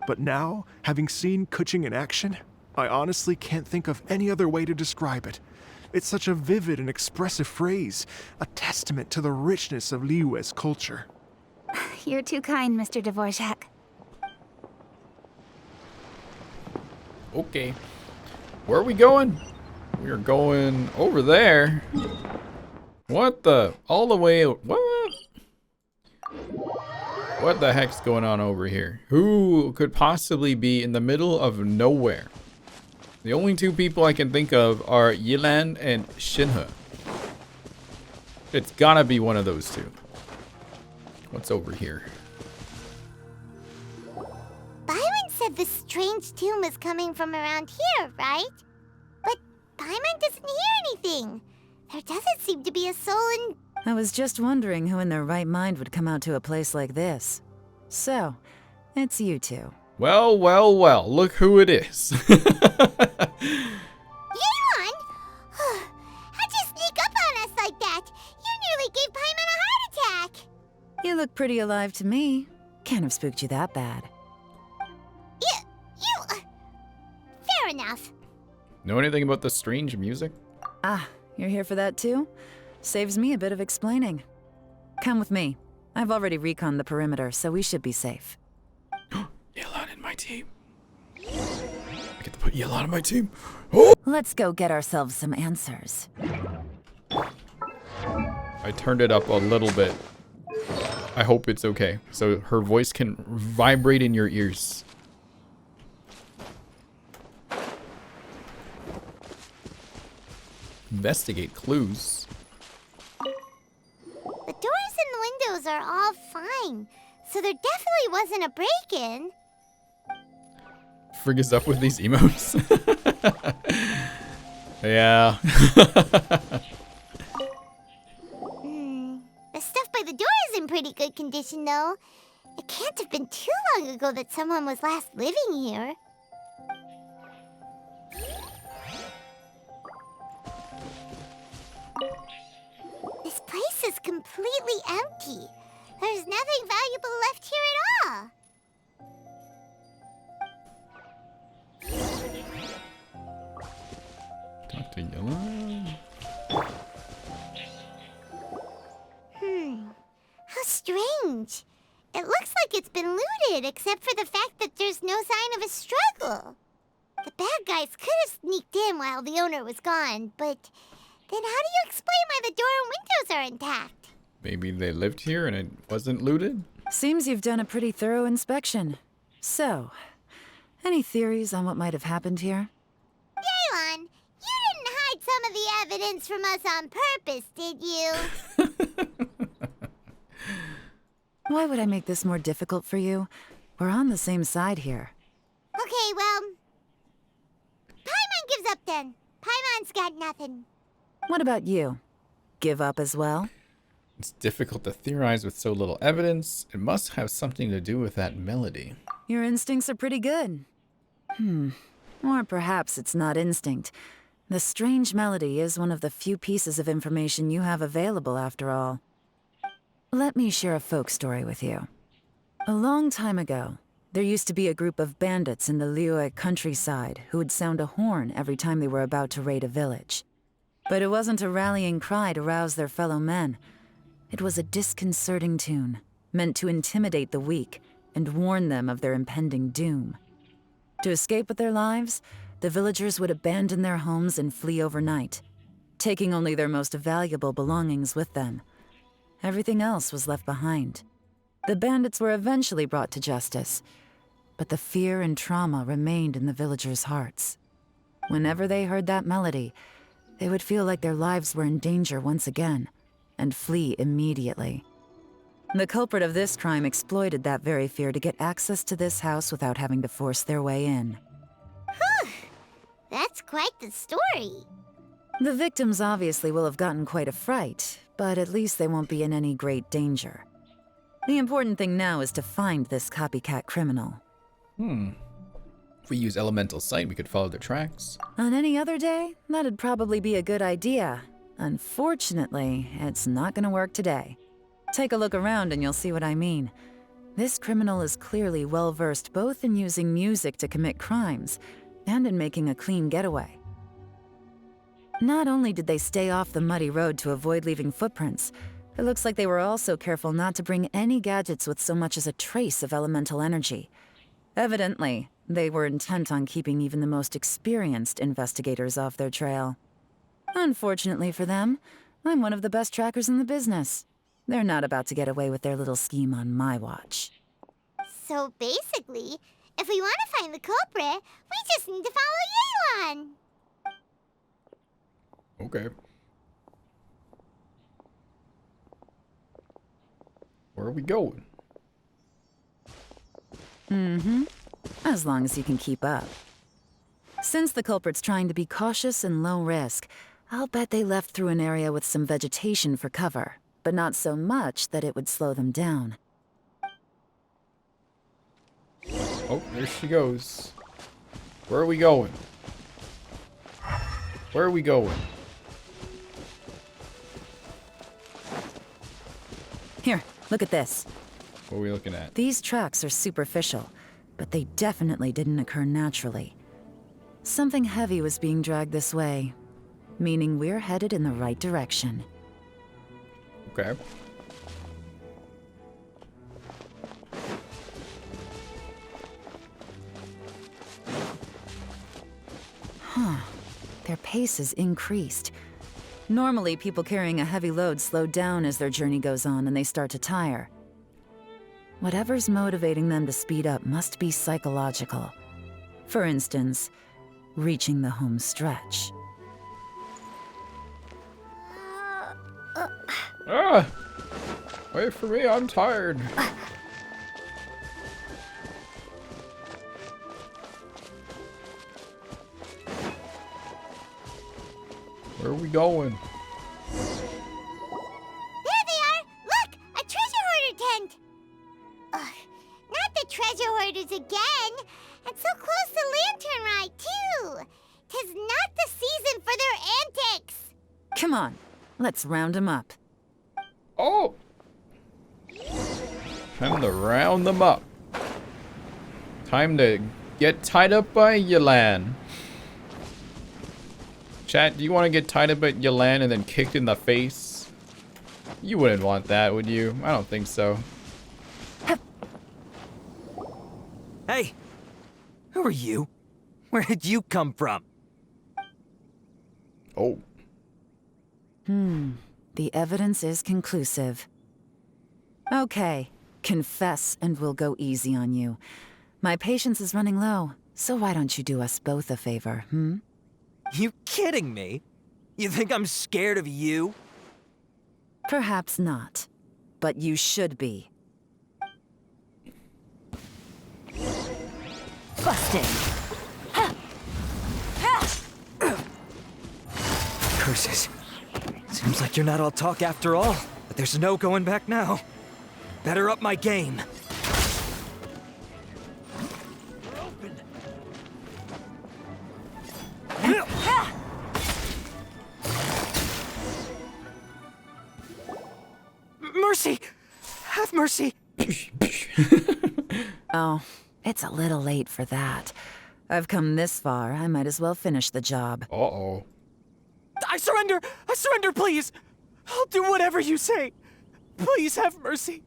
But now, having seen Kuching in action, I honestly can't think of any other way to describe it. It's such a vivid and expressive phrase, a testament to the richness of Liyue's culture. You're too kind, Mr. Dvorak. Okay. Where are we going? We are going over there. What the? All the way. What? What the heck's going on over here? Who could possibly be in the middle of nowhere? The only two people I can think of are Yilan and Xinhe. It's gotta be one of those two. What's over here? Byron said the strange tune was coming from around here, right? But Paimon doesn't hear anything. There doesn't seem to be a soul in... I was just wondering who in their right mind would come out to a place like this. So, it's you two. Well, look who it is. Yuan! How'd you sneak up on us like that? You nearly gave Paimon a heart attack! You look pretty alive to me. Can't have spooked you that bad. Fair enough. Know anything about the strange music? Ah, you're here for that too? Saves me a bit of explaining. Come with me. I've already reconned the perimeter, so we should be safe. Yelan in my team. I get to put Yelan on my team. Oh! Let's go get ourselves some answers. I turned it up a little bit. I hope it's okay, so her voice can vibrate in your ears. Investigate clues. The doors and the windows are all fine, so there definitely wasn't a break-in. frig is up with these emotes? Yeah. The stuff by the door is in pretty good condition, though. It can't have been too long ago that someone was last living here. This place is completely empty. There's nothing valuable left here at all. Talk to Yellow. How strange. It looks like it's been looted, except for the fact that there's no sign of a struggle. The bad guys could have sneaked in while the owner was gone, but then how do you explain why the door and windows are intact? Maybe they lived here and it wasn't looted? Seems you've done a pretty thorough inspection. So, any theories on what might have happened here? Yelan, you didn't hide some of the evidence from us on purpose, did you? Why would I make this more difficult for you? We're on the same side here. Okay, well... Paimon gives up then. Paimon's got nothing. What about you? Give up as well? It's difficult to theorize with so little evidence. It must have something to do with that melody. Your instincts are pretty good. Or perhaps it's not instinct. The strange melody is one of the few pieces of information you have available after all. Let me share a folk story with you. A long time ago, there used to be a group of bandits in the Liyue countryside who would sound a horn every time they were about to raid a village. But it wasn't a rallying cry to rouse their fellow men. It was a disconcerting tune, meant to intimidate the weak and warn them of their impending doom. To escape with their lives, the villagers would abandon their homes and flee overnight, taking only their most valuable belongings with them. Everything else was left behind. The bandits were eventually brought to justice, but the fear and trauma remained in the villagers' hearts. Whenever they heard that melody, they would feel like their lives were in danger once again, and flee immediately. The culprit of this crime exploited that very fear to get access to this house without having to force their way in. Whew! That's quite the story. The victims obviously will have gotten quite a fright, but at least they won't be in any great danger. The important thing now is to find this copycat criminal. If we use elemental sight, we could follow their tracks. On any other day, that'd probably be a good idea. Unfortunately, it's not gonna work today. Take a look around and you'll see what I mean. This criminal is clearly well-versed both in using music to commit crimes and in making a clean getaway. Not only did they stay off the muddy road to avoid leaving footprints, it looks like they were also careful not to bring any gadgets with so much as a trace of elemental energy. Evidently, they were intent on keeping even the most experienced investigators off their trail. Unfortunately for them, I'm one of the best trackers in the business. They're not about to get away with their little scheme on my watch. So basically, if we want to find the culprit, we just need to follow Yelan. Okay. Where are we going? As long as you can keep up. Since the culprit's trying to be cautious and low risk, I'll bet they left through an area with some vegetation for cover, but not so much that it would slow them down. Oh, there she goes. Where are we going? Where are we going? Here, look at this. What are we looking at? These tracks are superficial, but they definitely didn't occur naturally. Something heavy was being dragged this way, meaning we're headed in the right direction. Okay. Their pace is increased. Normally, people carrying a heavy load slow down as their journey goes on and they start to tire. Whatever's motivating them to speed up must be psychological. For instance, reaching the home stretch. Ah! Wait for me, I'm tired. Where are we going? There they are! Look! A treasure hoarder tent! Ugh, not the treasure hoarders again! And so close to Lantern Rite, too! 'Tis not the season for their antics! Come on, let's round them up. Oh! Time to round them up. Time to get tied up by Yelan. Chat, do you want to get tied up at Yelan and then kicked in the face? You wouldn't want that, would you? I don't think so. Hey! Who are you? Where did you come from? Oh. The evidence is conclusive. Okay, confess and we'll go easy on you. My patience is running low, so why don't you do us both a favor, You kidding me? You think I'm scared of you? Perhaps not, but you should be. Busted. Curses. Seems like you're not all talk after all, but there's no going back now. Better up my game. Mercy! Have mercy! Oh, it's a little late for that. I've come this far, I might as well finish the job. Uh-oh. I surrender! I surrender, please! I'll do whatever you say. Please have mercy.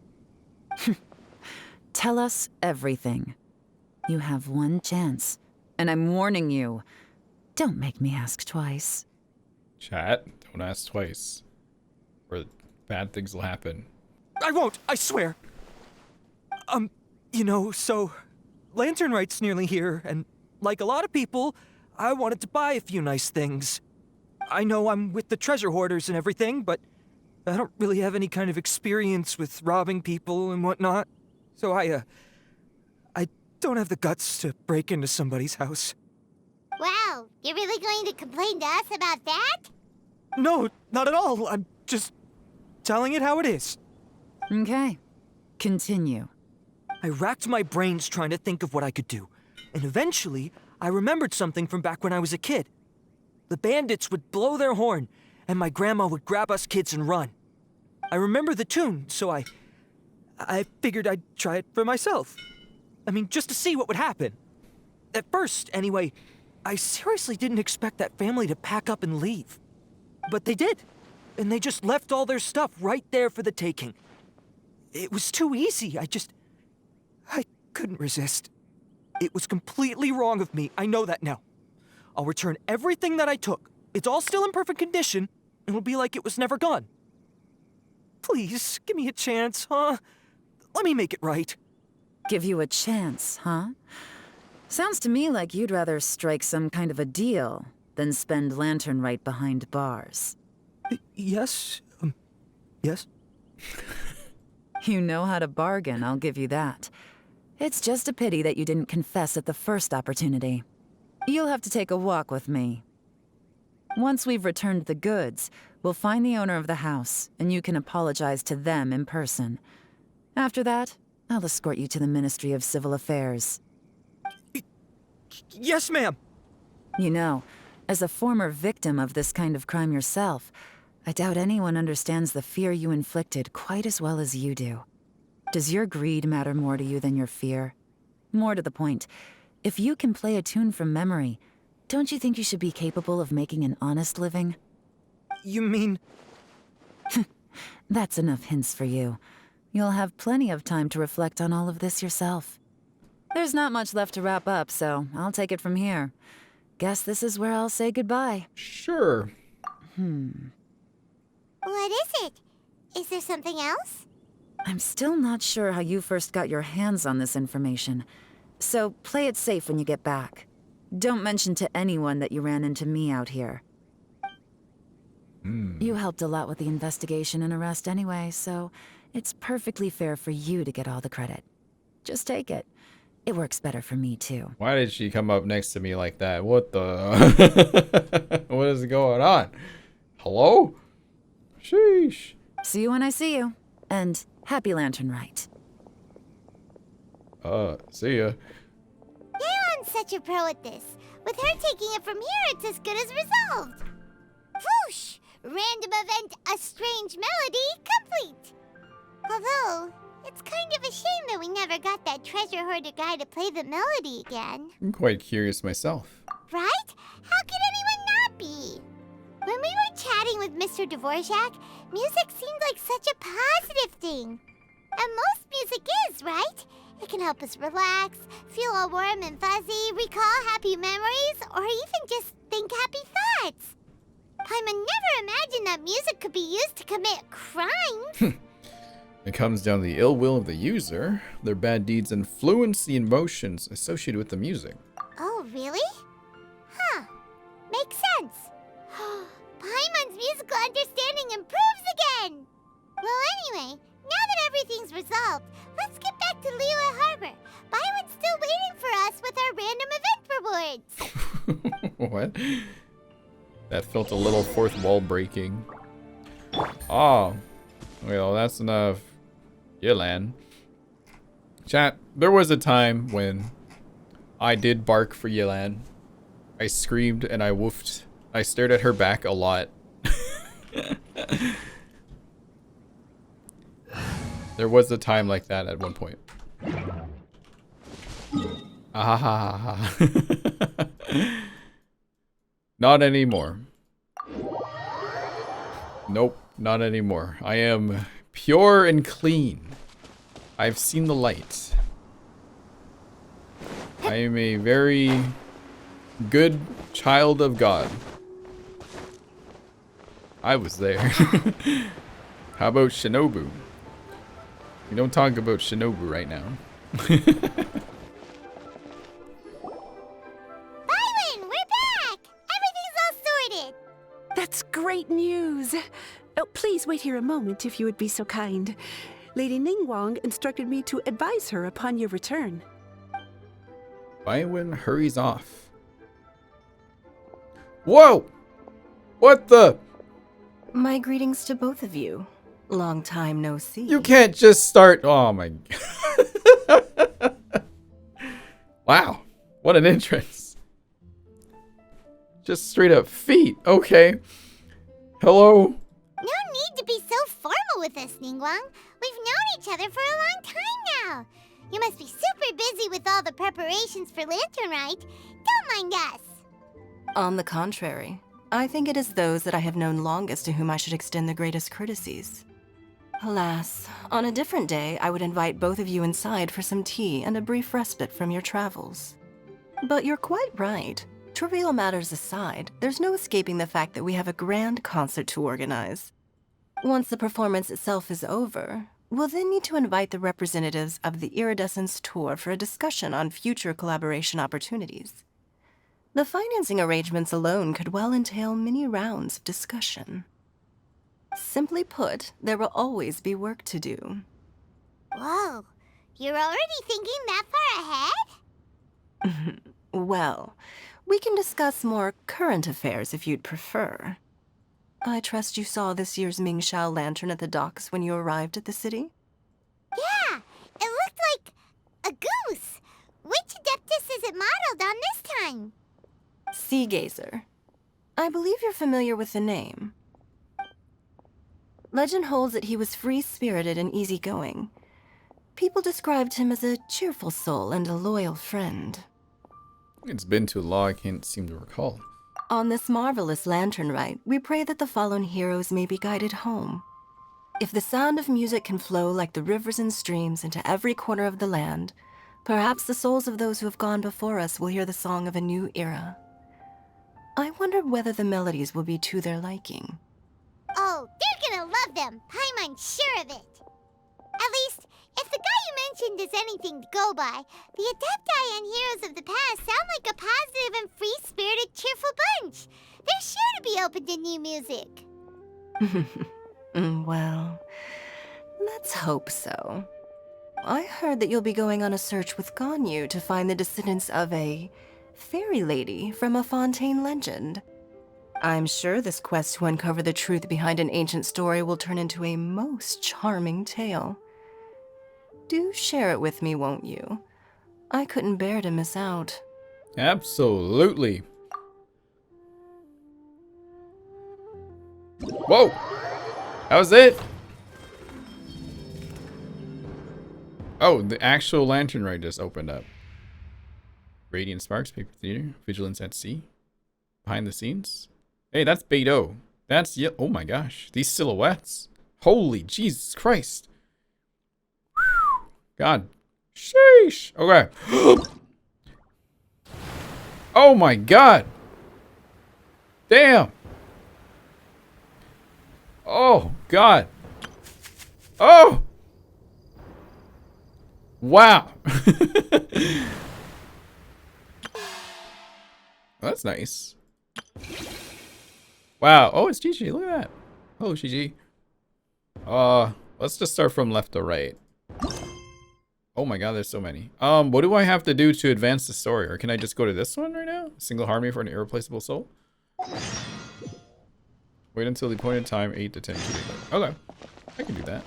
Tell us everything. You have one chance, and I'm warning you. Don't make me ask twice. Chat, don't ask twice. Or bad things will happen. I won't, I swear. So Lantern Rite's nearly here, and like a lot of people, I wanted to buy a few nice things. I know I'm with the treasure hoarders and everything, but I don't really have any kind of experience with robbing people and whatnot. So I don't have the guts to break into somebody's house. Wow, you're really going to complain to us about that? No, not at all. I'm just telling it how it is. Okay, continue. I racked my brains trying to think of what I could do, and eventually I remembered something from back when I was a kid. The bandits would blow their horn, and my grandma would grab us kids and run. I remember the tune, so I figured I'd try it for myself. I mean, just to see what would happen. At first, anyway, I seriously didn't expect that family to pack up and leave. But they did, and they just left all their stuff right there for the taking. It was too easy, I couldn't resist. It was completely wrong of me, I know that now. I'll return everything that I took. It's all still in perfect condition, and it'll be like it was never gone. Please, give me a chance, huh? Let me make it right. Give you a chance, huh? Sounds to me like you'd rather strike some kind of a deal than spend Lantern Rite behind bars. Yes? Yes? You know how to bargain, I'll give you that. It's just a pity that you didn't confess at the first opportunity. You'll have to take a walk with me. Once we've returned the goods, we'll find the owner of the house, and you can apologize to them in person. After that, I'll escort you to the Ministry of Civil Affairs. Yes, ma'am! You know, as a former victim of this kind of crime yourself, I doubt anyone understands the fear you inflicted quite as well as you do. Does your greed matter more to you than your fear? More to the point, if you can play a tune from memory, don't you think you should be capable of making an honest living? You mean... That's enough hints for you. You'll have plenty of time to reflect on all of this yourself. There's not much left to wrap up, so I'll take it from here. Guess this is where I'll say goodbye. Sure. What is it? Is there something else? I'm still not sure how you first got your hands on this information, so play it safe when you get back. Don't mention to anyone that you ran into me out here. You helped a lot with the investigation and arrest anyway, so it's perfectly fair for you to get all the credit. Just take it. It works better for me, too. Why did she come up next to me like that? What the... What is going on? Hello? Sheesh. See you when I see you. And happy Lantern Rite. See ya. Yeon's such a pro at this. With her taking it from here, it's as good as resolved. Whoosh! Random event, a strange melody, complete. Although, it's kind of a shame that we never got that treasure hoarder guy to play the melody again. I'm quite curious myself. Right? How could anyone not be? When we were chatting with Mr. Dvorak, music seemed like such a positive thing. And most music is, right? It can help us relax, feel all warm and fuzzy, recall happy memories, or even just think happy thoughts. Paimon never imagined that music could be used to commit crimes. It comes down to the ill will of the user. Their bad deeds influence the emotions associated with the music. Oh, really? Huh. Makes sense. Paimon's musical understanding improves again! Well, anyway, now that everything's resolved, let's get back to Liyue Harbor. Paimon's still waiting for us with our random event rewards. What? That felt a little fourth wall breaking. Oh. Well, that's enough. Yelan. Chat, there was a time when I did bark for Yelan. I screamed and I woofed. I stared at her back a lot. There was a time like that at one point. Ah ha ha ha. Not anymore. Nope, not anymore. I am pure and clean. I've seen the light. I am a very good child of God. I was there. How about Shinobu? We don't talk about Shinobu right now. Byron, we're back! Everything's all sorted! That's great news. Oh, please wait here a moment if you would be so kind. Lady Ningguang instructed me to advise her upon your return. Byron hurries off. Whoa! What the? My greetings to both of you. Long time no see. You can't just start. Oh my. Wow. What an entrance. Just straight up feet. Okay. Hello. No need to be so formal with us, Ningguang. We've known each other for a long time now. You must be super busy with all the preparations for Lantern Rite. Don't mind us. On the contrary, I think it is those that I have known longest to whom I should extend the greatest courtesies. Alas, on a different day, I would invite both of you inside for some tea and a brief respite from your travels. But you're quite right. Trivial matters aside, there's no escaping the fact that we have a grand concert to organize. Once the performance itself is over, we'll then need to invite the representatives of the Iridescence Tour for a discussion on future collaboration opportunities. The financing arrangements alone could well entail many rounds of discussion. Simply put, there will always be work to do. Whoa, you're already thinking that far ahead? Well, we can discuss more current affairs if you'd prefer. I trust you saw this year's Mingxiao lantern at the docks when you arrived at the city? Yeah, it looked like a goose. Which Adeptus is it modeled on this time? Sea Gazer. I believe you're familiar with the name. Legend holds that he was free-spirited and easygoing. People described him as a cheerful soul and a loyal friend. It's been too long, I can't seem to recall. On this marvelous Lantern Rite, we pray that the fallen heroes may be guided home. If the sound of music can flow like the rivers and streams into every corner of the land, perhaps the souls of those who have gone before us will hear the song of a new era. I wonder whether the melodies will be to their liking. Oh, they're gonna love them. Paimon's sure of it. At least, if the guy you mentioned is anything to go by, the Adepti and heroes of the past sound like a positive and free-spirited, cheerful bunch. They're sure to be open to new music. Well, let's hope so. I heard that you'll be going on a search with Ganyu to find the descendants of a fairy lady from a Fontaine legend. I'm sure this quest to uncover the truth behind an ancient story will turn into a most charming tale. Do share it with me, won't you? I couldn't bear to miss out. Absolutely. Whoa! That was it? Oh, the actual Lantern Rite just opened up. Radiant Sparks, Paper Theater, Vigilance at Sea. Behind the scenes. Hey, that's Beidou. That's, yeah, oh my gosh. These silhouettes. Holy Jesus Christ. Whew. God. Sheesh. Okay. Oh my God. Damn. Oh God. Oh. Wow. That's nice. Wow. Oh, it's Qiqi. Look at that. Hello, Qiqi. Let's just start from left to right. Oh my God, there's so many. What do I have to do to advance the story? Or can I just go to this one right now? Single harmony for an irreplaceable soul? Wait until the appointed time, 8 to 10 days later. Okay. I can do that.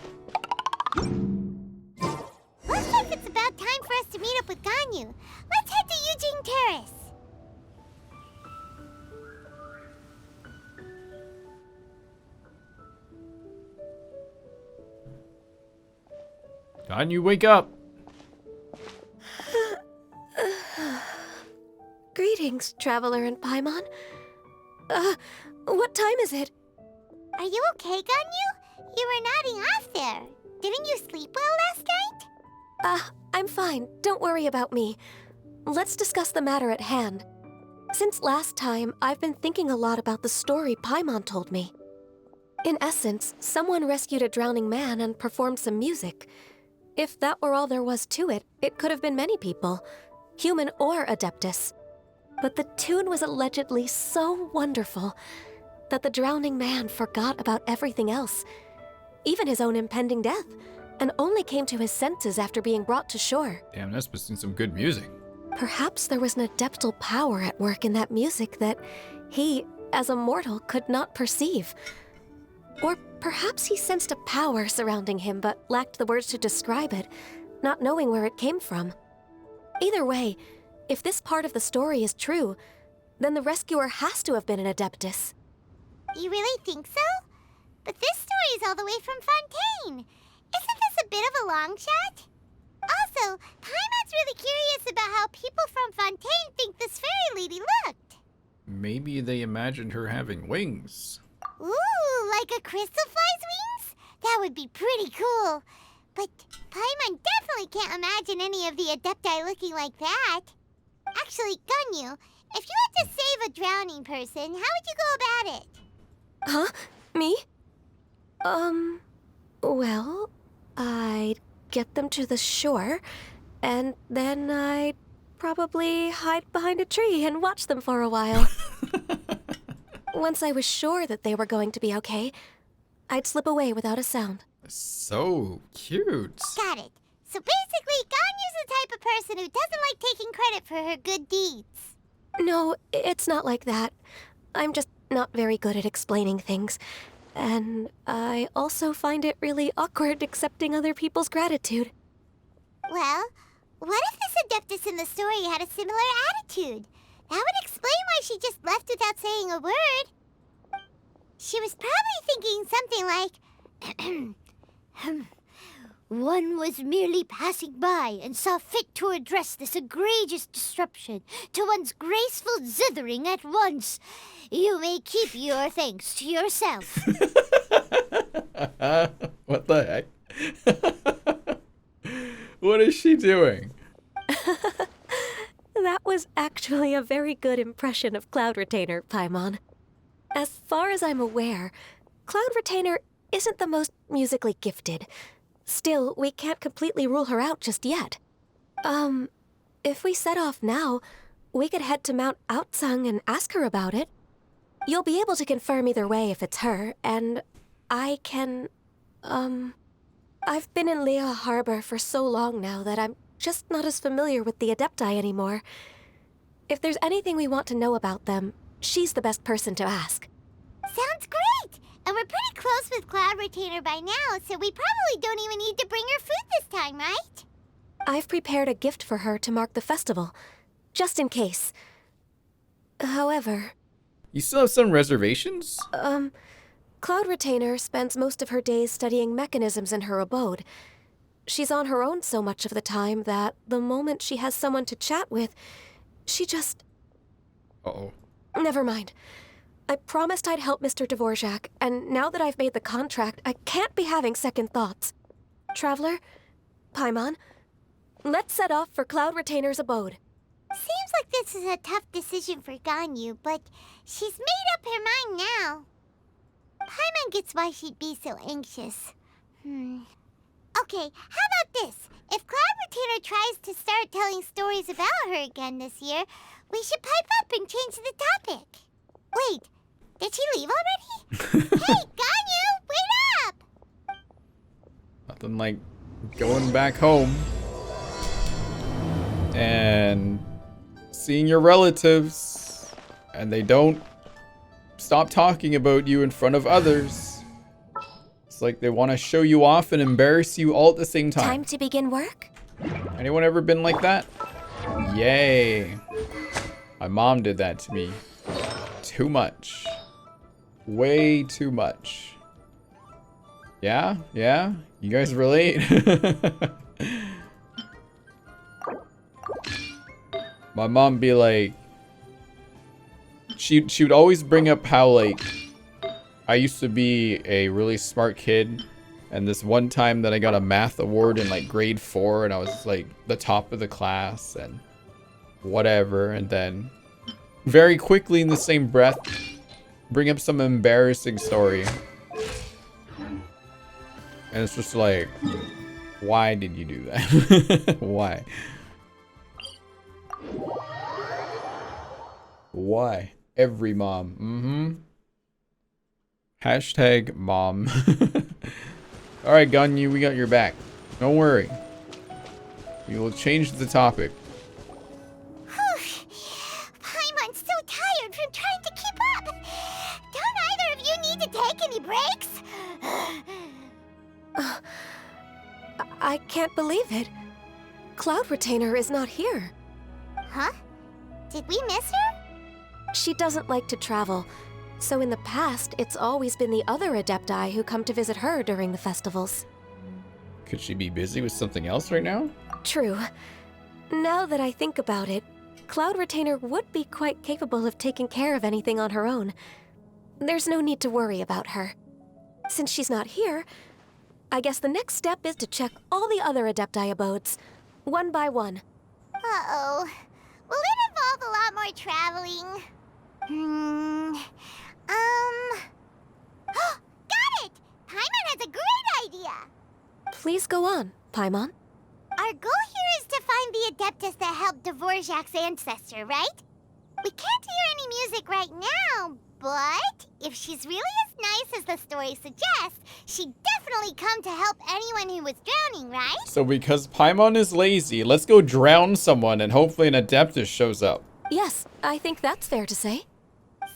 Looks like it's about time for us to meet up with Ganyu. Let's head to Yujing Terrace. Ganyu, wake up! Greetings, Traveler and Paimon. What time is it? Are you okay, Ganyu? You were nodding off there. Didn't you sleep well last night? I'm fine. Don't worry about me. Let's discuss the matter at hand. Since last time, I've been thinking a lot about the story Paimon told me. In essence, someone rescued a drowning man and performed some music. If that were all there was to it, it could have been many people, human or Adeptus. But the tune was allegedly so wonderful that the drowning man forgot about everything else, even his own impending death, and only came to his senses after being brought to shore. Damn, that's been some good music. Perhaps there was an adeptal power at work in that music that he, as a mortal, could not perceive. Or perhaps he sensed a power surrounding him but lacked the words to describe it, not knowing where it came from. Either way, if this part of the story is true, then the rescuer has to have been an Adeptus. You really think so? But this story is all the way from Fontaine. Isn't this a bit of a long shot? Also, Paimon's really curious about how people from Fontaine think this fairy lady looked. Maybe they imagined her having wings. Ooh, like a crystal fly's wings? That would be pretty cool. But Paimon definitely can't imagine any of the Adepti looking like that. Actually, Ganyu, if you had to save a drowning person, how would you go about it? Huh? Me? Well, I'd get them to the shore, and then I'd probably hide behind a tree and watch them for a while. Once I was sure that they were going to be okay, I'd slip away without a sound. So cute. Got it. So basically, Ganyu's the type of person who doesn't like taking credit for her good deeds. No, it's not like that. I'm just not very good at explaining things. And I also find it really awkward accepting other people's gratitude. Well, what if this Adeptus in the story had a similar attitude? That would explain why she just left without saying a word. She was probably thinking something like, one was merely passing by and saw fit to address this egregious disruption to one's graceful zithering at once. You may keep your thanks to yourself. What the heck? What is she doing? That was actually a very good impression of Cloud Retainer, Paimon. As far as I'm aware, Cloud Retainer isn't the most musically gifted. Still, we can't completely rule her out just yet. If we set off now, we could head to Mount Outsung and ask her about it. You'll be able to confirm either way if it's her, and I can, I've been in Liyue Harbor for so long now that I'm just not as familiar with the Adepti anymore. If there's anything we want to know about them, she's the best person to ask. Sounds great! And we're pretty close with Cloud Retainer by now, so we probably don't even need to bring her food this time, right? I've prepared a gift for her to mark the festival, just in case. However... You still have some reservations? Cloud Retainer spends most of her days studying mechanisms in her abode. She's on her own so much of the time that the moment she has someone to chat with, she just... Uh-oh. Never mind. I promised I'd help Mr. Dvorak, and now that I've made the contract, I can't be having second thoughts. Traveler, Paimon, let's set off for Cloud Retainer's abode. Seems like this is a tough decision for Ganyu, but she's made up her mind now. Paimon gets why she'd be so anxious. Okay, how about this? If Cloud Retainer tries to start telling stories about her again this year, we should pipe up and change the topic. Wait, did she leave already? Hey, Ganyu, wait up! Nothing like going back home and seeing your relatives, and they don't stop talking about you in front of others. It's like they want to show you off and embarrass you all at the same time. Time to begin work? Anyone ever been like that? Yay. My mom did that to me. Too much. Way too much. Yeah? Yeah? You guys relate? My mom be like, she would always bring up how, like, I used to be a really smart kid, and this one time that I got a math award in like grade 4 and I was like the top of the class and whatever, and then very quickly in the same breath bring up some embarrassing story. And it's just like, why did you do that? Why? Why? Every mom. Hashtag mom. Alright, Ganyu, we got your back. Don't worry. We will change the topic. Paimon's so tired from trying to keep up. Don't either of you need to take any breaks? I can't believe it. Cloud Retainer is not here. Huh? Did we miss her? She doesn't like to travel, so in the past, it's always been the other Adepti who come to visit her during the festivals. Could she be busy with something else right now? True. Now that I think about it, Cloud Retainer would be quite capable of taking care of anything on her own. There's no need to worry about her. Since she's not here, I guess the next step is to check all the other Adepti abodes, one by one. Uh-oh. Will it involve a lot more traveling? Got it! Paimon has a great idea! Please go on, Paimon. Our goal here is to find the Adeptus that helped Dvorak's ancestor, right? We can't hear any music right now, but if she's really as nice as the story suggests, she'd definitely come to help anyone who was drowning, right? So because Paimon is lazy, let's go drown someone and hopefully an Adeptus shows up. Yes, I think that's fair to say.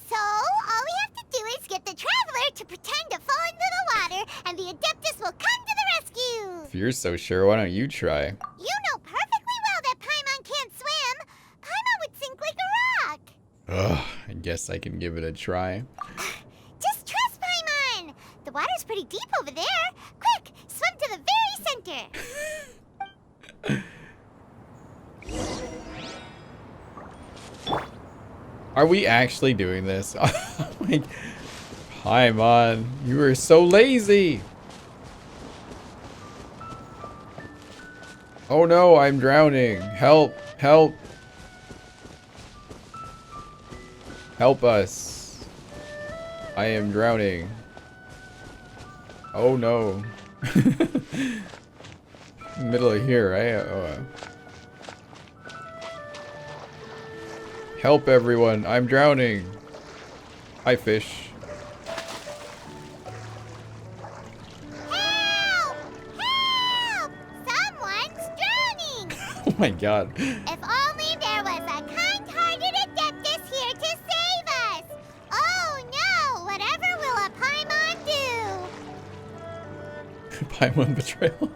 So, all we have to do is get the Traveler to pretend to fall into the water, and the Adeptus will come to the rescue! If you're so sure, why don't you try? You know perfectly well that Paimon can't swim! Paimon would sink like a rock! Ugh, I guess I can give it a try. Just trust Paimon! The water's pretty deep over there! Quick, swim to the very center! Are we actually doing this? Like, Paimon, you are so lazy. Oh no, I'm drowning. Help, help. Help us. I am drowning. Oh no. Middle of here, right? Help everyone, I'm drowning. Hi, fish. Help! Help! Someone's drowning! Oh my god. If only there was a kind-hearted Adeptus here to save us! Paimon betrayal.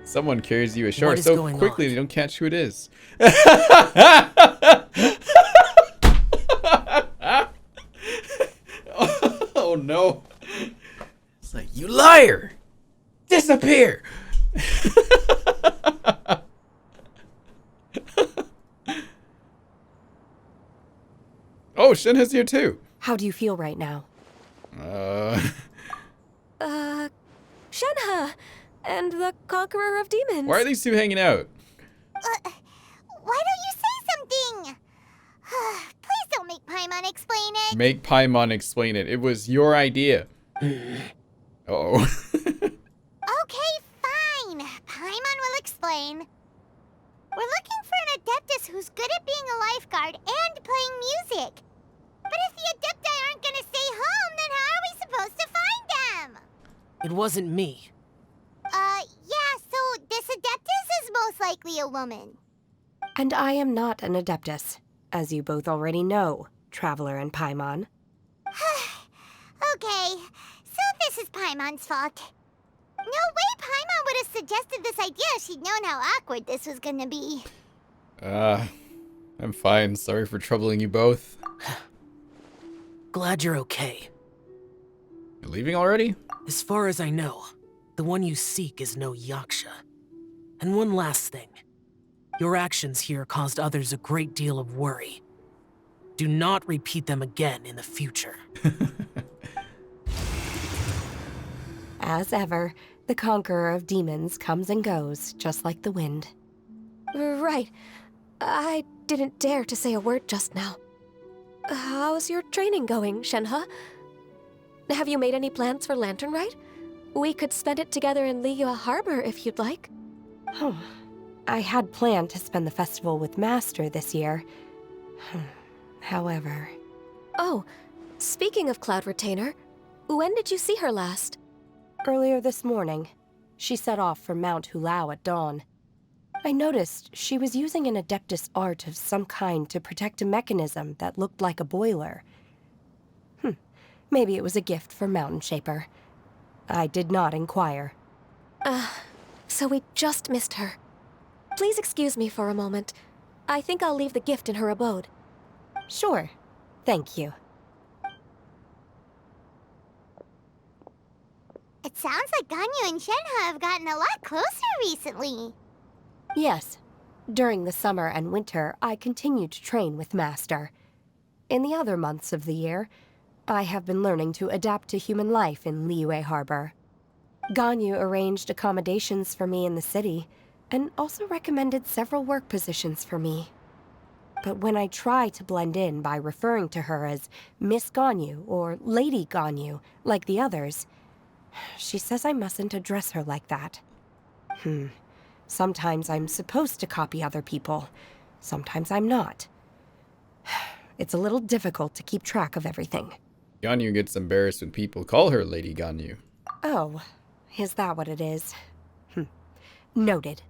Someone carries you ashore What is so going quickly on? they don't catch who it is. Oh no. It's like, you liar! Disappear! Oh, Shenhe's here too. How do you feel right now? Shenhe! And the Conqueror of Demons. Why are these two hanging out? Why don't you say something? Please don't make Paimon explain it. Make Paimon explain it. It was your idea. Uh-oh. Okay, fine. Paimon will explain. We're looking for an Adeptus who's good at being a lifeguard and playing music. But if the Adepti aren't gonna stay home, then how are we supposed to find them? It wasn't me. Yeah, so this Adeptus is most likely a woman. And I am not an Adeptus, as you both already know, Traveler and Paimon. Okay, so this is Paimon's fault. No way Paimon would have suggested this idea if she'd known how awkward this was gonna be. I'm fine. Sorry for troubling you both. Glad you're okay. You're leaving already? As far as I know, the one you seek is no Yaksha. And one last thing. Your actions here caused others a great deal of worry. Do not repeat them again in the future. As ever, the Conqueror of Demons comes and goes, just like the wind. Right. I didn't dare to say a word just now. How's your training going, Shenhe? Have you made any plans for Lantern Rite? We could spend it together in Liyue Harbor if you'd like. I had planned to spend the festival with Master this year. However... Oh, speaking of Cloud Retainer, when did you see her last? Earlier this morning. She set off for Mount Hulao at dawn. I noticed she was using an Adeptus art of some kind to protect a mechanism that looked like a boiler. Maybe it was a gift for Mountain Shaper. I did not inquire. So we just missed her. Please excuse me for a moment. I think I'll leave the gift in her abode. Sure. Thank you. It sounds like Ganyu and Shenhe have gotten a lot closer recently. Yes. During the summer and winter, I continue to train with Master. In the other months of the year, I have been learning to adapt to human life in Liyue Harbor. Ganyu arranged accommodations for me in the city, and also recommended several work positions for me. But when I try to blend in by referring to her as Miss Ganyu or Lady Ganyu, like the others, she says I mustn't address her like that. Sometimes I'm supposed to copy other people. Sometimes I'm not. It's a little difficult to keep track of everything. Ganyu gets embarrassed when people call her Lady Ganyu. Oh, is that what it is? Noted.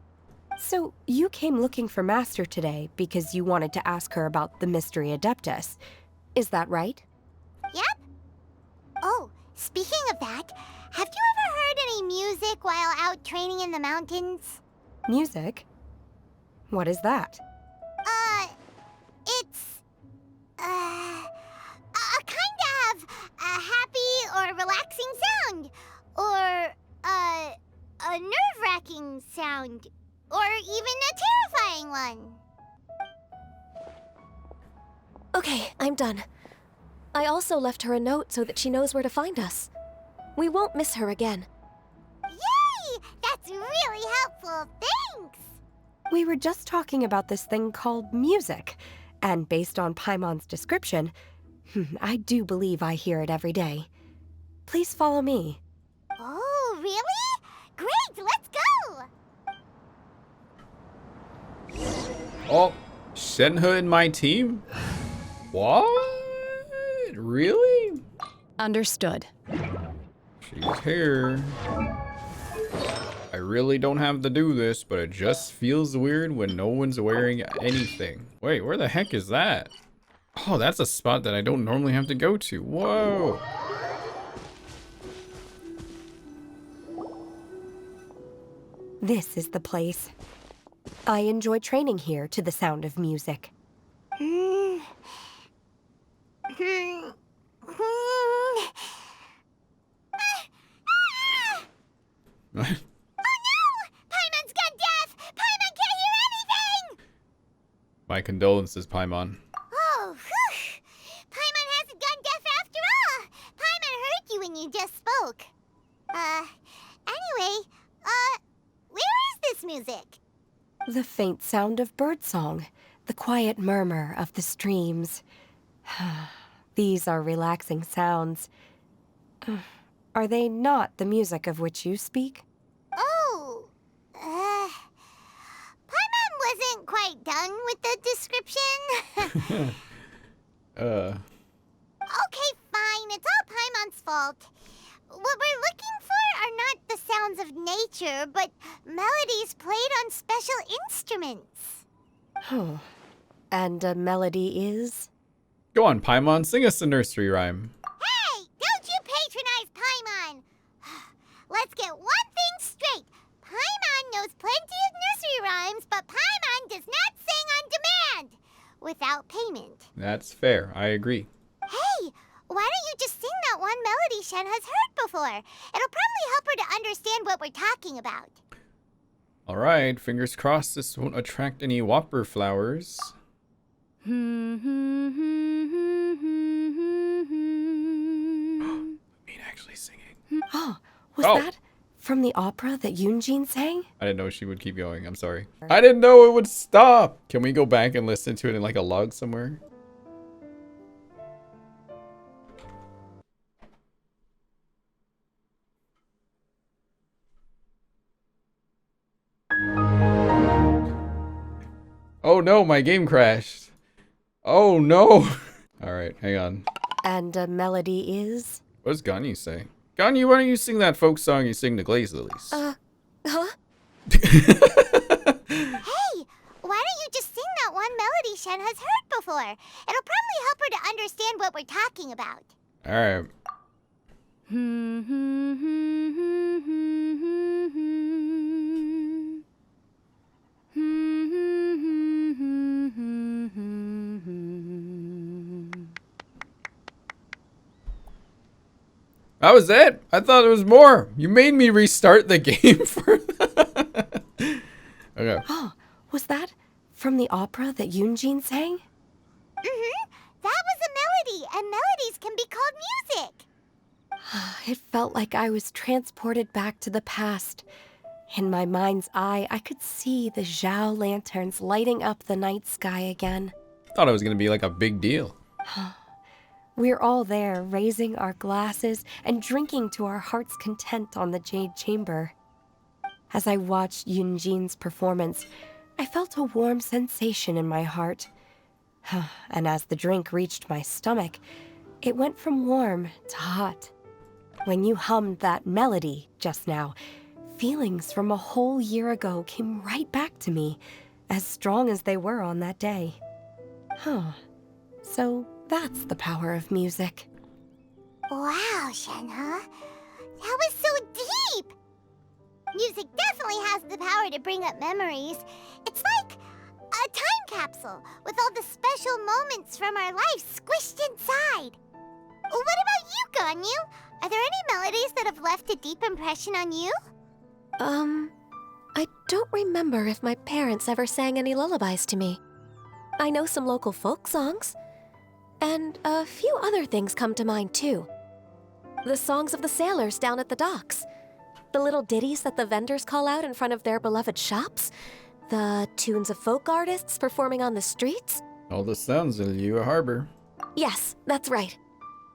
So, you came looking for Master today because you wanted to ask her about the Mystery Adeptus. Is that right? Yep. Oh, speaking of that, have you ever heard any music while out training in the mountains? Music? What is that? It's... a kind of a happy or relaxing sound. Or, a nerve-wracking sound. Or even a terrifying one. Okay, I'm done. I also left her a note so that she knows where to find us. We won't miss her again. Yay! That's really helpful. Thanks! We were just talking about this thing called music, and based on Paimon's description, I do believe I hear it every day. Please follow me. Oh, really? Great, let's go! Oh, Shenhe in my team? What? Really? Understood. She's here. I really don't have to do this, but it just feels weird when no one's wearing anything. Wait, where the heck is that? Oh, that's a spot that I don't normally have to go to. Whoa. This is the place. I enjoy training here to the sound of music. What? Oh no! Paimon's gone deaf! Paimon can't hear anything! My condolences, Paimon. Oh, whew! Paimon hasn't gone deaf after all! Paimon heard you when you just spoke. Anyway, where is this music? The faint sound of birdsong, the quiet murmur of the streams. These are relaxing sounds. Are they not the music of which you speak? Oh, Paimon wasn't quite done with the description. Okay, fine. It's all Paimon's fault. What we're looking for are not the sounds of nature, but melodies played on special instruments. Oh. And a melody is? Go on, Paimon, sing us a nursery rhyme. Hey! Don't you patronize Paimon! Let's get one thing straight. Paimon knows plenty of nursery rhymes, but Paimon does not sing on demand without payment. That's fair, I agree. Hey! Why don't you just sing that one melody Shen has heard before? It'll probably help her to understand what we're talking about. Alright, fingers crossed this won't attract any whopper flowers. Me actually singing. Oh, was that from the opera that Yun Jin sang? I didn't know she would keep going, I'm sorry. I didn't know it would stop! Can we go back and listen to it in like a log somewhere? Oh no, my game crashed. Oh no. Alright, hang on. And a melody is? What does Ganyu say? Ganyu, why don't you sing that folk song you sing to Glaze Lilies? Hey! Why don't you just sing that one melody Shen has heard before? It'll probably help her to understand what we're talking about. Alright. That was it? I thought there was more. You made me restart the game for that. Okay. Oh, was that from the opera that Yun Jin sang? That was a melody, and melodies can be called music. It felt like I was transported back to the past. In my mind's eye, I could see the Xiao lanterns lighting up the night sky again. Thought it was gonna be like a big deal. We're all there, raising our glasses and drinking to our heart's content on the Jade Chamber. As I watched Yun Jin's performance, I felt a warm sensation in my heart. And as the drink reached my stomach, it went from warm to hot. When you hummed that melody just now, feelings from a whole year ago came right back to me, as strong as they were on that day. So that's the power of music. Wow, Shenhe. That was so deep! Music definitely has the power to bring up memories. It's like a time capsule with all the special moments from our lives squished inside. What about you, Ganyu? Are there any melodies that have left a deep impression on you? I don't remember if my parents ever sang any lullabies to me. I know some local folk songs. And a few other things come to mind, too. The songs of the sailors down at the docks. The little ditties that the vendors call out in front of their beloved shops. The tunes of folk artists performing on the streets. All the sounds of Liyue Harbor. Yes, that's right.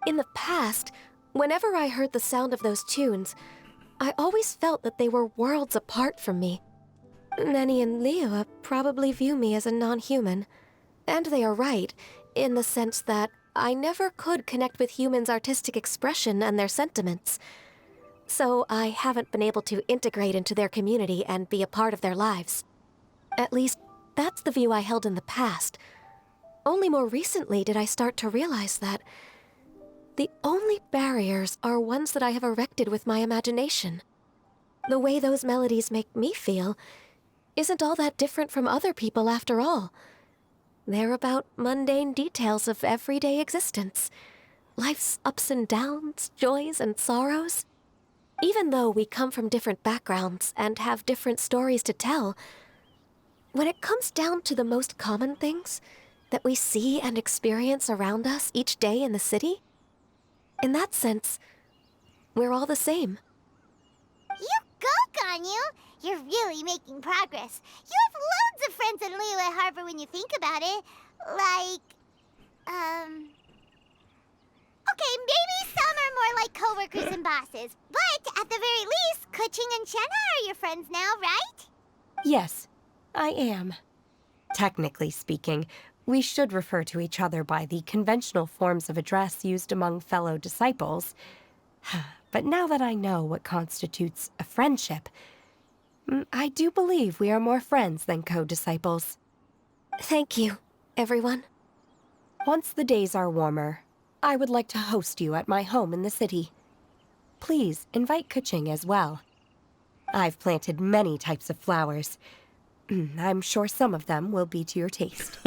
In the past, whenever I heard the sound of those tunes, I always felt that they were worlds apart from me. Nenny and Liyue probably view me as a non-human. And they are right, in the sense that I never could connect with humans' artistic expression and their sentiments. So I haven't been able to integrate into their community and be a part of their lives. At least, that's the view I held in the past. Only more recently did I start to realize that the only barriers are ones that I have erected with my imagination. The way those melodies make me feel isn't all that different from other people after all. They're about mundane details of everyday existence. Life's ups and downs, joys and sorrows. Even though we come from different backgrounds and have different stories to tell, when it comes down to the most common things that we see and experience around us each day in the city, in that sense, we're all the same. You go, Ganyu! You're really making progress. You have loads of friends in Liyue Harbor when you think about it. Like, okay, maybe some are more like coworkers and bosses, but at the very least, Kuching and Shenhe are your friends now, right? Yes, I am. Technically speaking, we should refer to each other by the conventional forms of address used among fellow disciples. But now that I know what constitutes a friendship, I do believe we are more friends than co-disciples. Thank you, everyone. Once the days are warmer, I would like to host you at my home in the city. Please invite Kuching as well. I've planted many types of flowers. I'm sure some of them will be to your taste.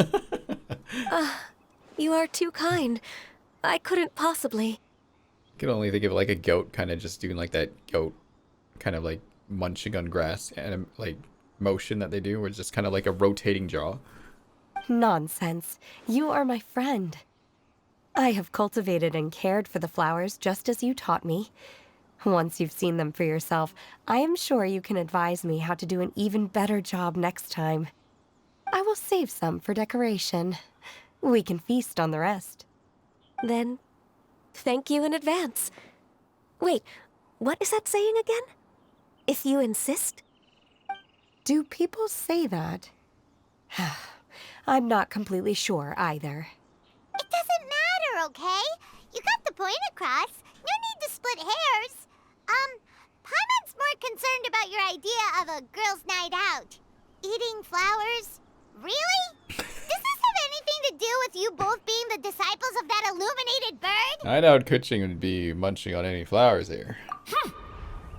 You are too kind. I couldn't possibly. I can only think of like a goat kind of just doing like that goat kind of like munching on grass and like motion that they do, where it's just kind of like a rotating jaw. Nonsense. You are my friend. I have cultivated and cared for the flowers just as you taught me. Once you've seen them for yourself, I am sure you can advise me how to do an even better job next time. I will save some for decoration. We can feast on the rest. Then, thank you in advance. Wait, what is that saying again? If you insist? Do people say that? I'm not completely sure either. It doesn't matter, okay? You got the point across. No need to split hairs. Paimon's more concerned about your idea of a girls' night out. Eating flowers? Really? Does this have anything to do with you both being the disciples of that illuminated bird? I doubt Kuching would be munching on any flowers here.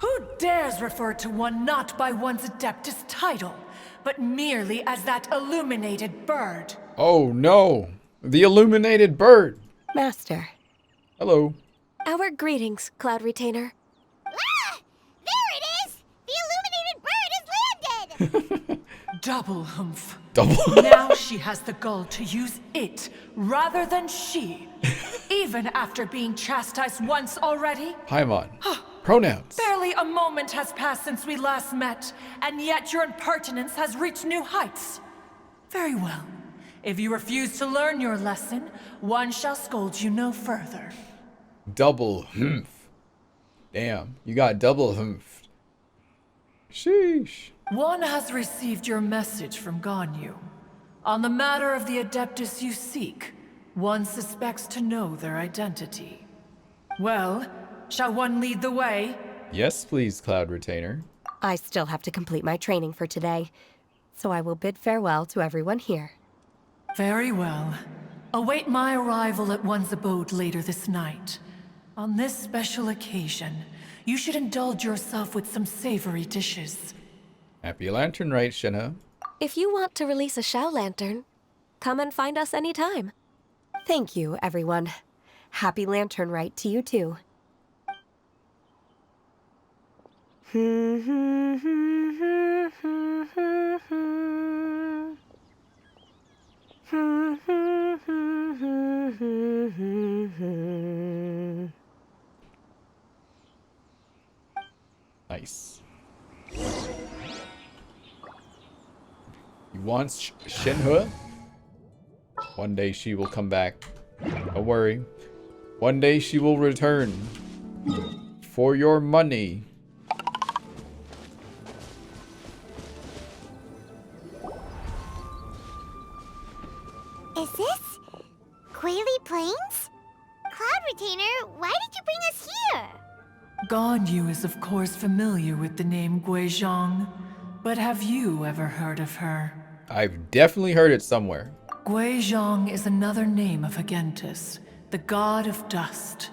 Who dares refer to one not by one's Adeptus title, but merely as that illuminated bird? Oh no! The illuminated bird! Master. Hello. Our greetings, Cloud Retainer. Ah! There it is! The illuminated bird has landed! Double humph. Double? Now she has the gall to use it rather than she. Even after being chastised once already. Paimon. Pronouns. Barely a moment has passed since we last met, and yet your impertinence has reached new heights. Very well. If you refuse to learn your lesson, one shall scold you no further. Double humph. Damn, you got double humph. Sheesh. One has received your message from Ganyu. On the matter of the Adeptus you seek, one suspects to know their identity. Well, shall one lead the way? Yes, please, Cloud Retainer. I still have to complete my training for today, so I will bid farewell to everyone here. Very well. Await my arrival at one's abode later this night. On this special occasion, you should indulge yourself with some savory dishes. Happy Lantern Rite, Shenhe. If you want to release a Xiao lantern, come and find us anytime. Thank you, everyone. Happy Lantern Rite to you too. Nice. He wants Shenhe. One day she will come back. Don't worry. One day she will return. For your money. Is this Guili Plains? Cloud Retainer, why did you bring us here? Ganyu is of course familiar with the name Guizhong, but have you ever heard of her? I've definitely heard it somewhere. Guizhong is another name of Agentis, the god of dust.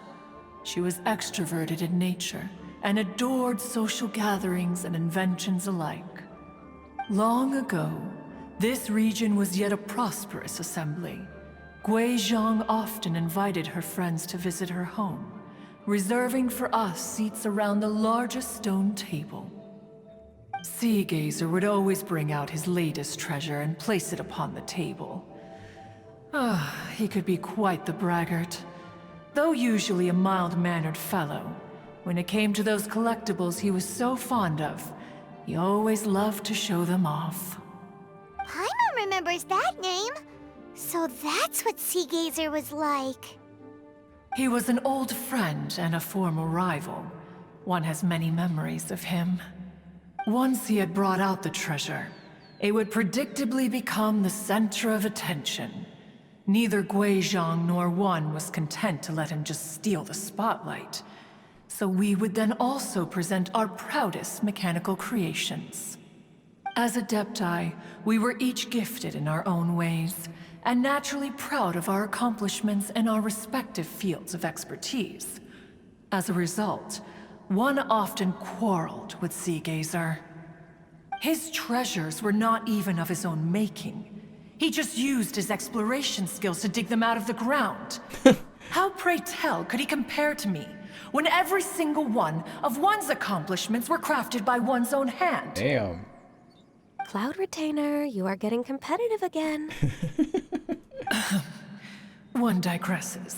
She was extroverted in nature and adored social gatherings and inventions alike. Long ago, this region was yet a prosperous assembly. Guizhong often invited her friends to visit her home, reserving for us seats around the largest stone table. Sea Gazer would always bring out his latest treasure and place it upon the table. He could be quite the braggart. Though usually a mild-mannered fellow, when it came to those collectibles he was so fond of, he always loved to show them off. Paimon remembers that name. So that's what Sea Gazer was like. He was an old friend and a former rival. One has many memories of him. Once he had brought out the treasure, it would predictably become the center of attention. Neither Guizhong nor one was content to let him just steal the spotlight. So we would then also present our proudest mechanical creations. As Adepti, we were each gifted in our own ways, and naturally proud of our accomplishments in our respective fields of expertise. As a result, one often quarreled with Sea Gazer. His treasures were not even of his own making. He just used his exploration skills to dig them out of the ground. How, pray tell, could he compare to me, when every single one of one's accomplishments were crafted by one's own hand? Damn. Cloud Retainer, you are getting competitive again. One digresses.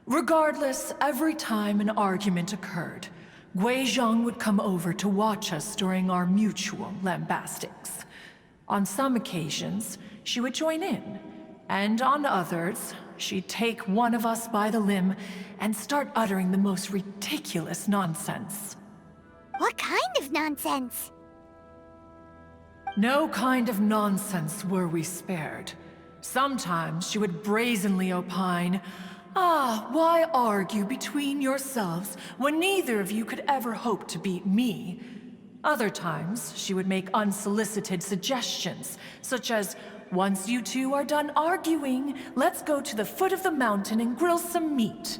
Regardless, every time an argument occurred, Guizhong would come over to watch us during our mutual lambastics. On some occasions, she would join in, and on others, she'd take one of us by the limb and start uttering the most ridiculous nonsense. What kind of nonsense? No kind of nonsense were we spared. Sometimes she would brazenly opine, why argue between yourselves when neither of you could ever hope to beat me? Other times, she would make unsolicited suggestions, such as, once you two are done arguing, let's go to the foot of the mountain and grill some meat.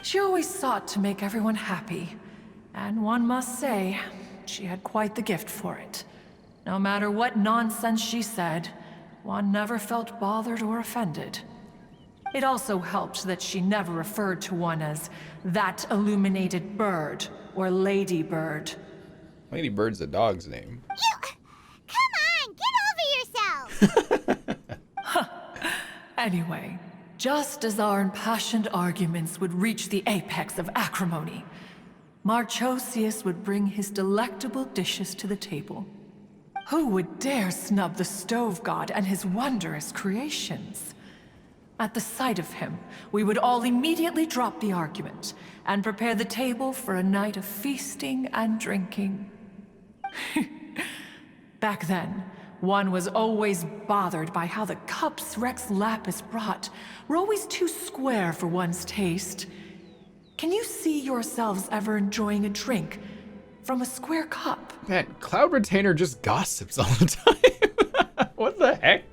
She always sought to make everyone happy, and one must say, she had quite the gift for it. No matter what nonsense she said, one never felt bothered or offended. It also helped that she never referred to one as that illuminated bird or Lady Bird. Lady Bird's a dog's name. Come on, get over yourself! Anyway, just as our impassioned arguments would reach the apex of acrimony, Marchosius would bring his delectable dishes to the table. Who would dare snub the stove god and his wondrous creations? At the sight of him, we would all immediately drop the argument and prepare the table for a night of feasting and drinking. Back then, one was always bothered by how the cups Rex Lapis brought were always too square for one's taste. Can you see yourselves ever enjoying a drink from a square cup? Man, Cloud Retainer just gossips all the time. What the heck?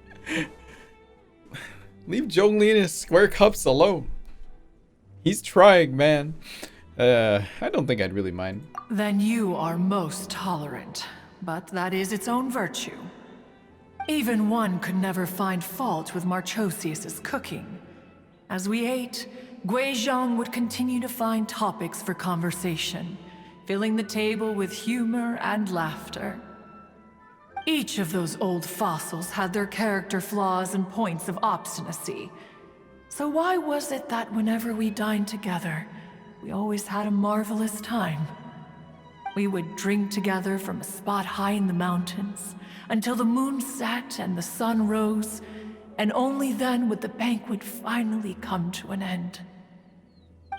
Leave Zhongli and his square cups alone. He's trying, man. I don't think I'd really mind. Then you are most tolerant, but that is its own virtue. Even one could never find fault with Marchosius's cooking. As we ate, Guizhong would continue to find topics for conversation, filling the table with humor and laughter. Each of those old fossils had their character flaws and points of obstinacy. So why was it that whenever we dined together, we always had a marvelous time? We would drink together from a spot high in the mountains, until the moon set and the sun rose, and only then would the banquet finally come to an end.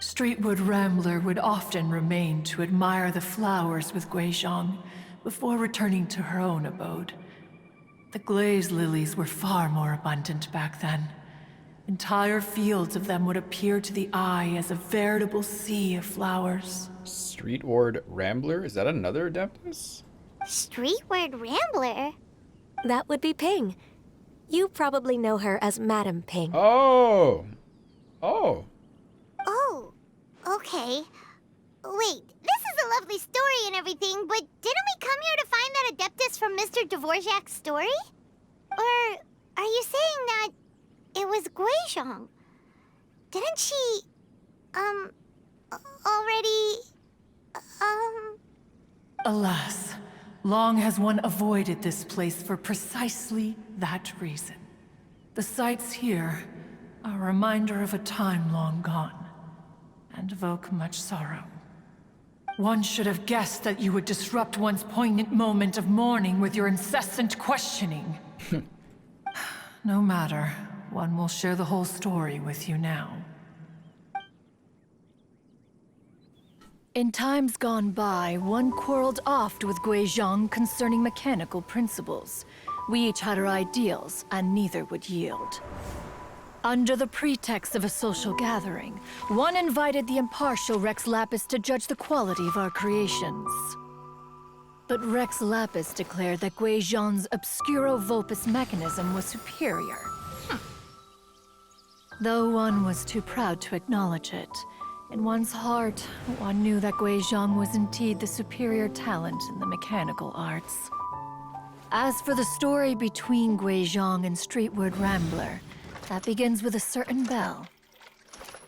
Streetwood Rambler would often remain to admire the flowers with Guizhong before returning to her own abode. The glaze lilies were far more abundant back then. Entire fields of them would appear to the eye as a veritable sea of flowers. Streetward Rambler? Is that another Adeptus? Streetward Rambler? That would be Ping. You probably know her as Madam Ping. Oh, Oh, okay. Wait, this is a lovely story and everything, but didn't we come here to find that Adeptus from Mr. Dvorak's story? Or are you saying that it was Guizhong? Didn't she, already, Alas, long has one avoided this place for precisely that reason. The sights here are a reminder of a time long gone, and evoke much sorrow. One should have guessed that you would disrupt one's poignant moment of mourning with your incessant questioning. No matter, one will share the whole story with you now. In times gone by, one quarreled oft with Guizhong concerning mechanical principles. We each had our ideals, and neither would yield. Under the pretext of a social gathering, one invited the impartial Rex Lapis to judge the quality of our creations. But Rex Lapis declared that Guizhong's Obscuro Vulpus mechanism was superior. Though one was too proud to acknowledge it, in one's heart, one knew that Guizhong was indeed the superior talent in the mechanical arts. As for the story between Guizhong and Streetward Rambler, that begins with a certain bell.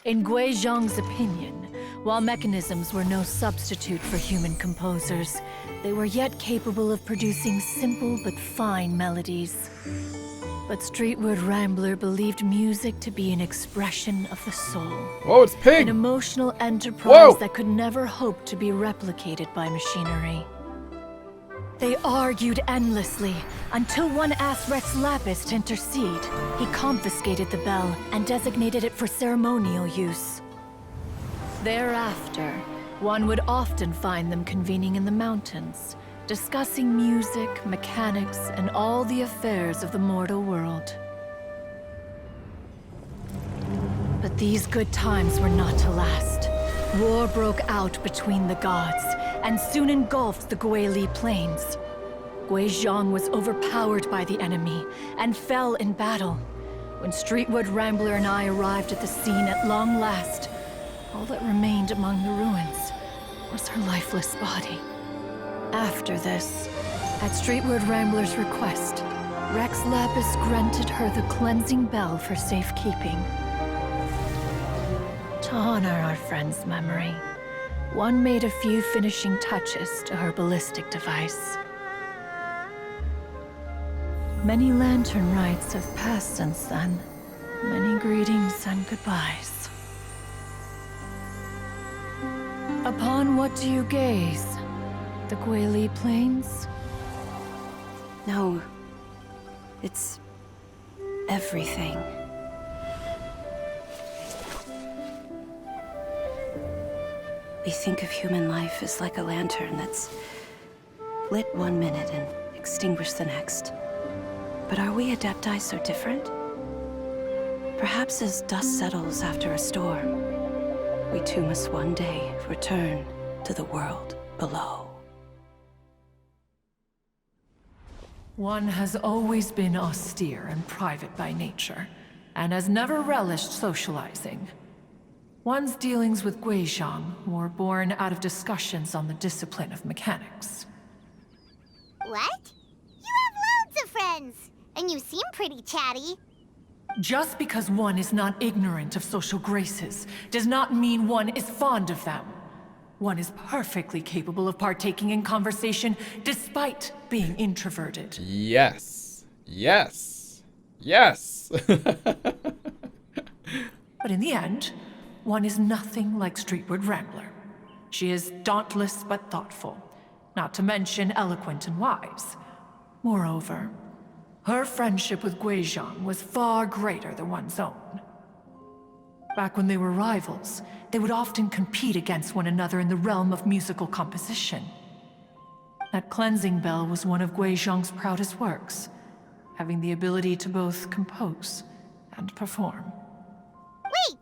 In Guizhong's opinion, while mechanisms were no substitute for human composers, they were yet capable of producing simple but fine melodies. But Streetward Rambler believed music to be an expression of the soul. Whoa, it's Pig! An emotional enterprise that could never hope to be replicated by machinery. They argued endlessly, until one asked Rex Lapis to intercede. He confiscated the bell and designated it for ceremonial use. Thereafter, one would often find them convening in the mountains, discussing music, mechanics, and all the affairs of the mortal world. But these good times were not to last. War broke out between the gods, and soon engulfed the Guili plains. Guizhong was overpowered by the enemy, and fell in battle. When Streetward Rambler and I arrived at the scene at long last, all that remained among the ruins was her lifeless body. After this, at Streetward Rambler's request, Rex Lapis granted her the cleansing bell for safekeeping. To honor our friend's memory, one made a few finishing touches to her ballistic device. Many Lantern Rites have passed since then. Many greetings and goodbyes. Upon what do you gaze? The Guili Plains? No. It's everything. We think of human life as like a lantern that's lit one minute and extinguished the next. But are we Adepti so different? Perhaps as dust settles after a storm, we too must one day return to the world below. One has always been austere and private by nature, and has never relished socializing. One's dealings with Guizhong were born out of discussions on the discipline of mechanics. What? You have loads of friends, and you seem pretty chatty. Just because one is not ignorant of social graces does not mean one is fond of them. One is perfectly capable of partaking in conversation despite being introverted. Yes. Yes. Yes. But in the end, one is nothing like Streetward Rambler. She is dauntless but thoughtful, not to mention eloquent and wise. Moreover, her friendship with Guizhong was far greater than one's own. Back when they were rivals, they would often compete against one another in the realm of musical composition. That cleansing bell was one of Guizhong's proudest works, having the ability to both compose and perform. Wait,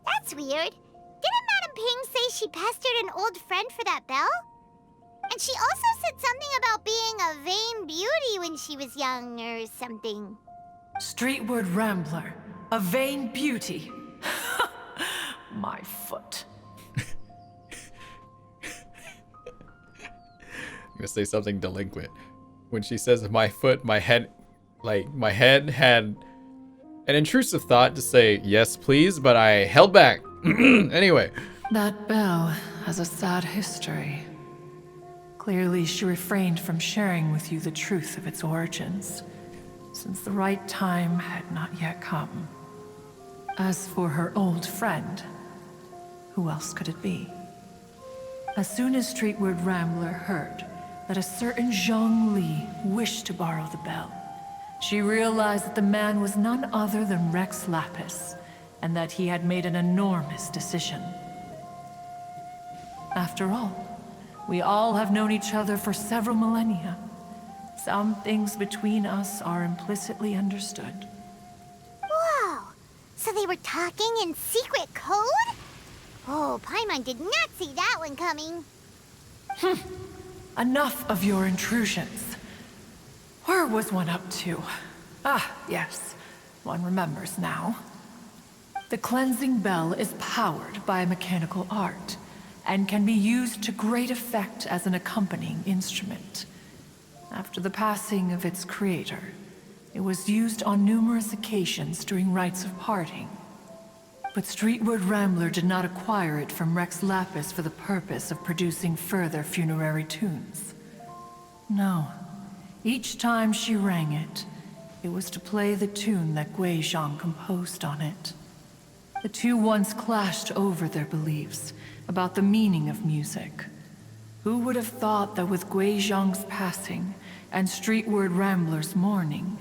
that's weird. Didn't Madame Ping say she pestered an old friend for that bell? And she also said something about being a vain beauty when she was young or something. Streetward Rambler, a vain beauty. My foot. to say something delinquent. When she says my foot, my head had an intrusive thought to say yes, please, but I held back. Anyway. That bell has a sad history. Clearly, she refrained from sharing with you the truth of its origins, since the right time had not yet come. As for her old friend, who else could it be? As soon as Streetward Rambler heard that a certain Zhongli wished to borrow the bell, she realized that the man was none other than Rex Lapis, and that he had made an enormous decision. After all, we all have known each other for several millennia. Some things between us are implicitly understood. Whoa! So they were talking in secret code? Oh, Paimon did not see that one coming. Enough of your intrusions. Where was one up to? Ah, yes. One remembers now. The cleansing bell is powered by a mechanical art, and can be used to great effect as an accompanying instrument. After the passing of its creator, it was used on numerous occasions during rites of parting. But Streetward Rambler did not acquire it from Rex Lapis for the purpose of producing further funerary tunes. No. Each time she rang it, it was to play the tune that Guizhong composed on it. The two once clashed over their beliefs about the meaning of music. Who would have thought that with Guizhong's passing and Streetward Rambler's mourning,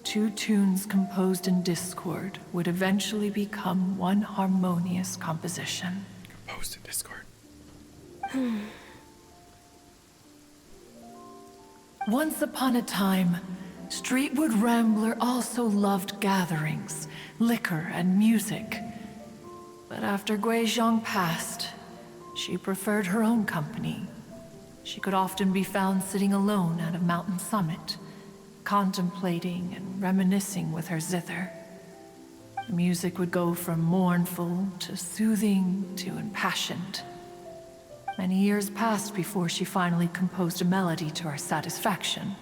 two tunes composed in discord would eventually become one harmonious composition. Composed in discord. Once upon a time, Streetward Rambler also loved gatherings, liquor, and music. But after Guizhong passed, she preferred her own company. She could often be found sitting alone at a mountain summit, contemplating and reminiscing with her zither. The music would go from mournful to soothing to impassioned. Many years passed before she finally composed a melody to her satisfaction.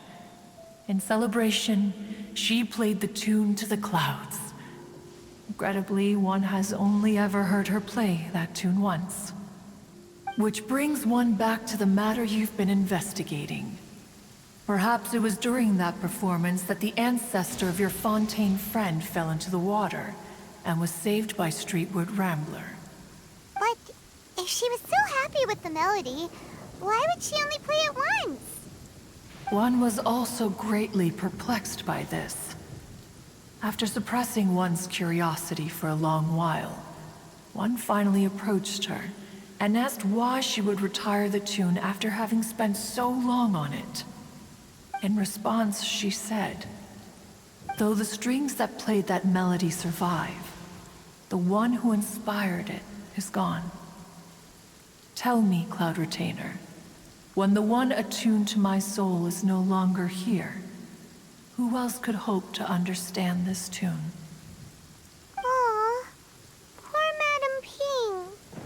In celebration, she played the tune to the clouds. Regrettably, one has only ever heard her play that tune once. Which brings one back to the matter you've been investigating. Perhaps it was during that performance that the ancestor of your Fontaine friend fell into the water and was saved by Streetward Rambler. But if she was so happy with the melody, why would she only play it once? One was also greatly perplexed by this. After suppressing one's curiosity for a long while, one finally approached her and asked why she would retire the tune after having spent so long on it. In response, she said, "Though the strings that played that melody survive, the one who inspired it is gone. Tell me, Cloud Retainer, when the one attuned to my soul is no longer here, who else could hope to understand this tune?" Aw, poor Madame Ping.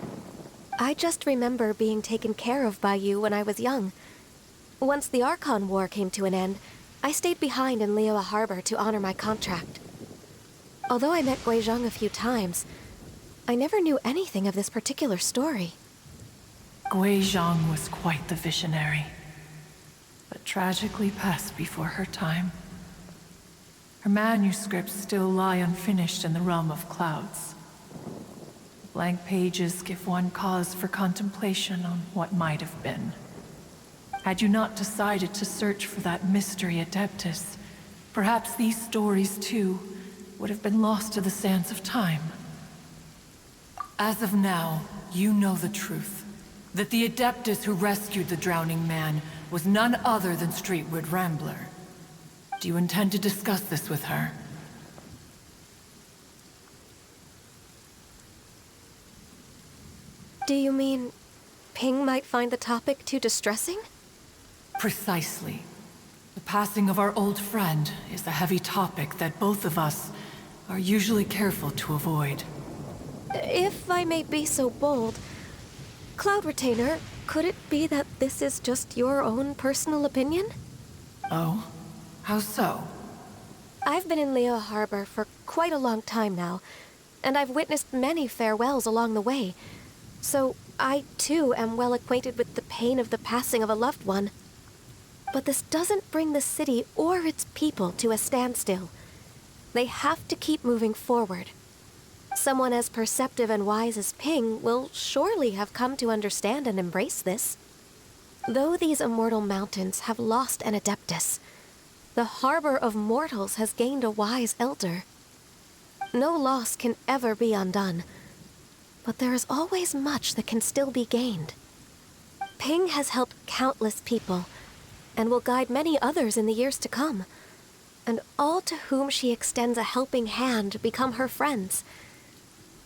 I just remember being taken care of by you when I was young. Once the Archon War came to an end, I stayed behind in Liyue Harbor to honor my contract. Although I met Guizhong a few times, I never knew anything of this particular story. Guizhong was quite the visionary, but tragically passed before her time. Her manuscripts still lie unfinished in the realm of clouds. Blank pages give one cause for contemplation on what might have been. Had you not decided to search for that mystery Adeptus, perhaps these stories, too, would have been lost to the sands of time. As of now, you know the truth. That the Adeptus who rescued the drowning man was none other than Streetward Rambler. Do you intend to discuss this with her? Do you mean Ping might find the topic too distressing? Precisely. The passing of our old friend is a heavy topic that both of us are usually careful to avoid. If I may be so bold, Cloud Retainer, Could it be that this is just your own personal opinion? Oh? How so? I've been in Liyue Harbor for quite a long time now, and I've witnessed many farewells along the way. So I, too, am well acquainted with the pain of the passing of a loved one. But this doesn't bring the city or its people to a standstill. They have to keep moving forward. Someone as perceptive and wise as Ping will surely have come to understand and embrace this. Though these immortal mountains have lost an adeptus, the harbor of mortals has gained a wise elder. No loss can ever be undone, but there is always much that can still be gained. Ping has helped countless people, and will guide many others in the years to come. And all to whom she extends a helping hand become her friends.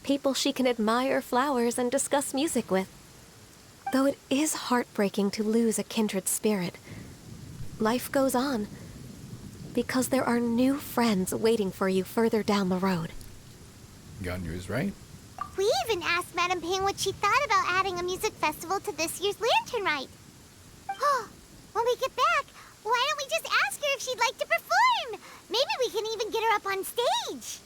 People she can admire flowers and discuss music with. Though it is heartbreaking to lose a kindred spirit, life goes on, because there are new friends waiting for you further down the road. Ganyu is right. We even asked Madame Ping what she thought about adding a music festival to this year's Lantern Rite. Oh, when we get back, why don't we just ask her if she'd like to perform? Maybe we can even get her up on stage.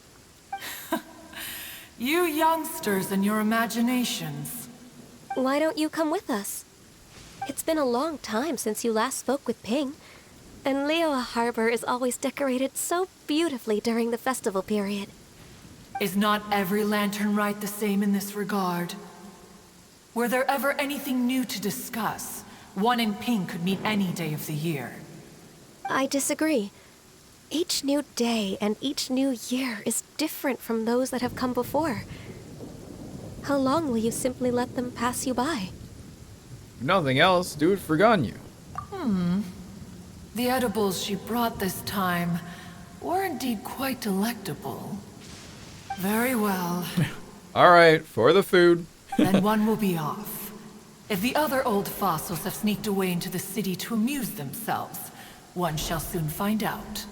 You youngsters and your imaginations. Why don't you come with us? It's been a long time since you last spoke with Ping, and Liyue Harbor is always decorated so beautifully during the festival period. Is not every Lantern Rite the same in this regard? Were there ever anything new to discuss? One in Ping could meet any day of the year. I disagree. Each new day and each new year is different from those that have come before. How long will you simply let them pass you by? If nothing else, do it for Ganyu. The edibles she brought this time were indeed quite delectable. Very well. Alright, for the food. Then one will be off. If the other old fossils have sneaked away into the city to amuse themselves, one shall soon find out.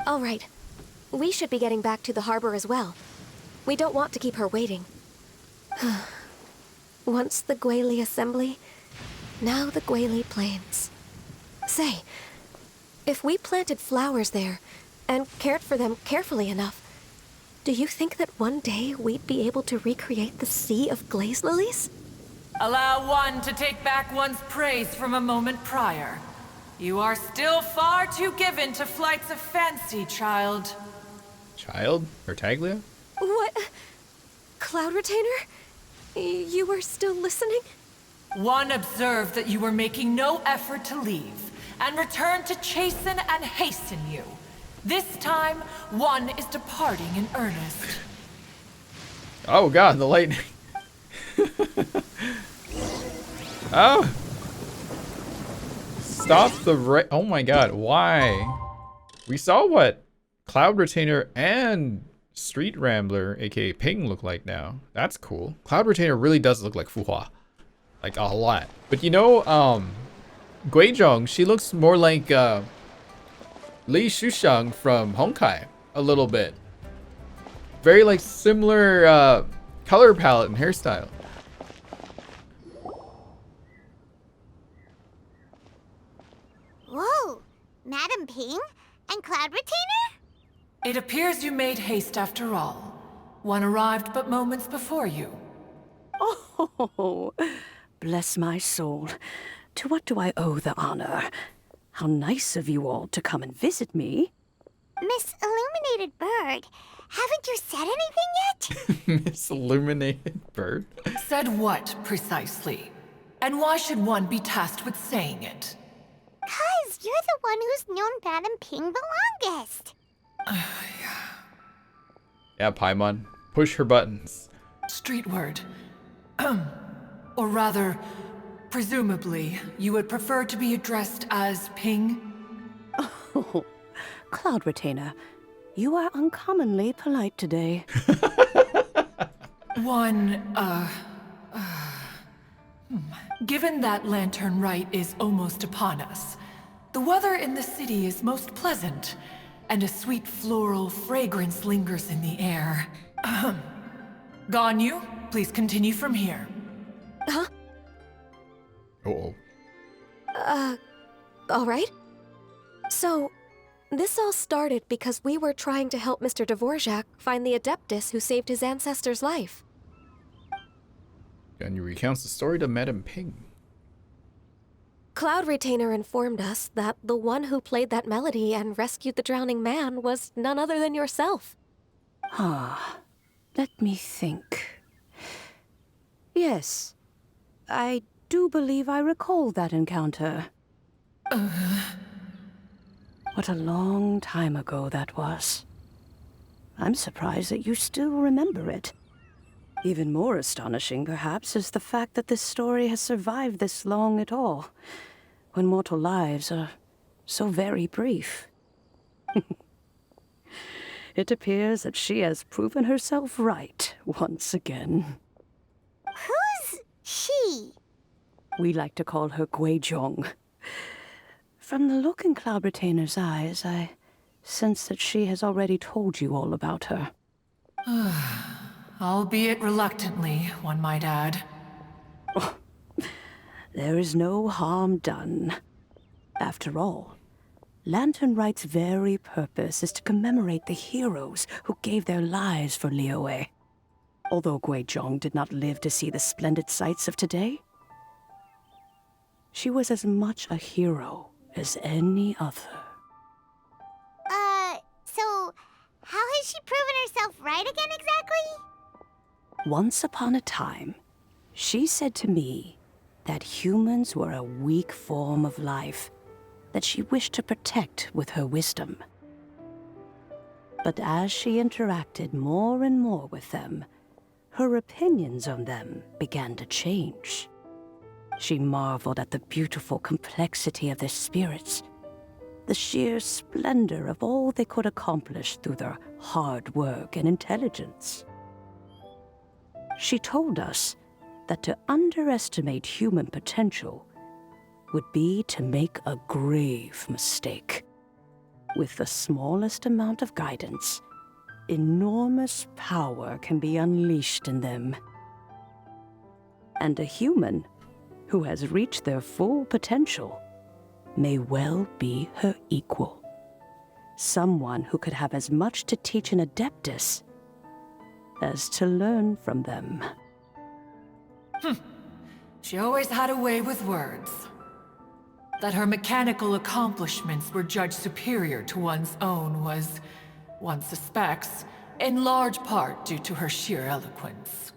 All right. We should be getting back to the harbor as well. We don't want to keep her waiting. Once the Guili Assembly, now the Guili Plains. Say, if we planted flowers there and cared for them carefully enough, do you think that one day we'd be able to recreate the sea of glaze lilies? Allow one to take back one's praise from a moment prior. You are still far too given to flights of fancy, child. Child? Or Taglia? What? Cloud Retainer? You were still listening? One observed that you were making no effort to leave, and returned to chasten and hasten you. This time, one is departing in earnest. Oh god, the lightning. Oh! Stop the right. Oh my god, why? We saw what Cloud Retainer and Street Rambler, aka Ping, look like now. That's cool. Cloud Retainer really does look like Fuhua. Like a lot. But you know, Guizhong, she looks more like Li Shushang from Honkai a little bit. Very like similar color palette and hairstyle. Whoa, Madame Ping and Cloud Retainer? It appears you made haste after all. One arrived but moments before you. Oh, bless my soul. To what do I owe the honor? How nice of you all to come and visit me. Miss Illuminated Bird, haven't you said anything yet? Miss Illuminated Bird? Said what, precisely? And why should one be tasked with saying it? 'Cause you're the one who's known Madame Ping the longest. Yeah, Paimon. Push her buttons. Street word. Or rather, presumably, you would prefer to be addressed as Ping? Oh, Cloud Retainer, you are uncommonly polite today. Given that Lantern Rite is almost upon us, the weather in the city is most pleasant, and a sweet floral fragrance lingers in the air. Ganyu, please continue from here. Huh? Oh. All right. So, this all started because we were trying to help Mr. Dvorak find the Adeptus who saved his ancestor's life. And you recounts the story to Madame Ping. Cloud Retainer informed us that the one who played that melody and rescued the drowning man was none other than yourself. Ah, let me think. Yes, I do believe I recall that encounter. What a long time ago that was. I'm surprised that you still remember it. Even more astonishing, perhaps, is the fact that this story has survived this long at all, when mortal lives are so very brief. It appears that she has proven herself right once again. Who's she? We like to call her Guizhong. From the look in Cloud Retainer's eyes, I sense that she has already told you all about her. Albeit reluctantly, one might add. Oh, there is no harm done. After all, Lantern Rite's very purpose is to commemorate the heroes who gave their lives for Liyue. Although Guizhong did not live to see the splendid sights of today, she was as much a hero as any other. So how has she proven herself right again exactly? Once upon a time, she said to me that humans were a weak form of life that she wished to protect with her wisdom. But as she interacted more and more with them, her opinions on them began to change. She marveled at the beautiful complexity of their spirits, the sheer splendor of all they could accomplish through their hard work and intelligence. She told us that to underestimate human potential would be to make a grave mistake. With the smallest amount of guidance, enormous power can be unleashed in them. And a human who has reached their full potential may well be her equal. Someone who could have as much to teach an Adeptus as to learn from them. She always had a way with words. That her mechanical accomplishments were judged superior to one's own was, one suspects, in large part due to her sheer eloquence.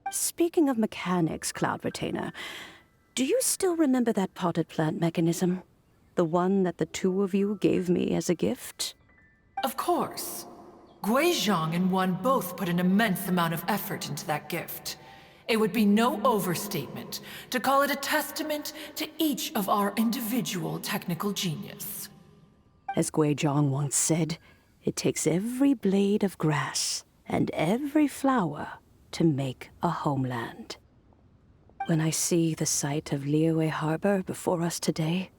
Speaking of mechanics, Cloud Retainer, do you still remember that potted plant mechanism? The one that the two of you gave me as a gift? Of course. Guizhong and one both put an immense amount of effort into that gift. It would be no overstatement to call it a testament to each of our individual technical genius. As Guizhong once said, it takes every blade of grass and every flower to make a homeland. When I see the sight of Liyue Harbor before us today,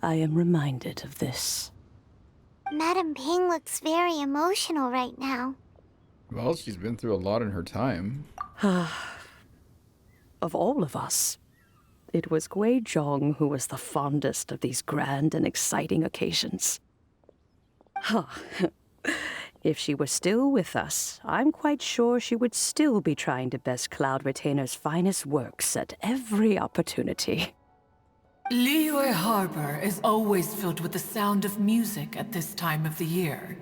I am reminded of this. Madame Ping looks very emotional right now. Well, she's been through a lot in her time. Of all of us, it was Guizhong who was the fondest of these grand and exciting occasions. If she were still with us, I'm quite sure she would still be trying to best Cloud Retainer's finest works at every opportunity. Liyue Harbor is always filled with the sound of music at this time of the year.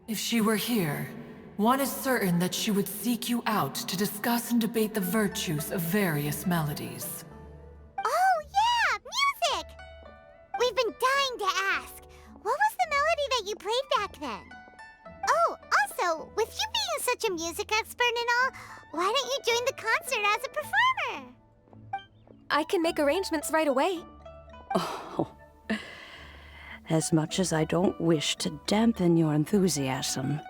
If she were here, one is certain that she would seek you out to discuss and debate the virtues of various melodies. Oh yeah, music! We've been dying to ask, what was the melody that you played back then? Oh, also, with you being such a music expert and all, why don't you join the concert as a performer? I can make arrangements right away. Oh, as much as I don't wish to dampen your enthusiasm,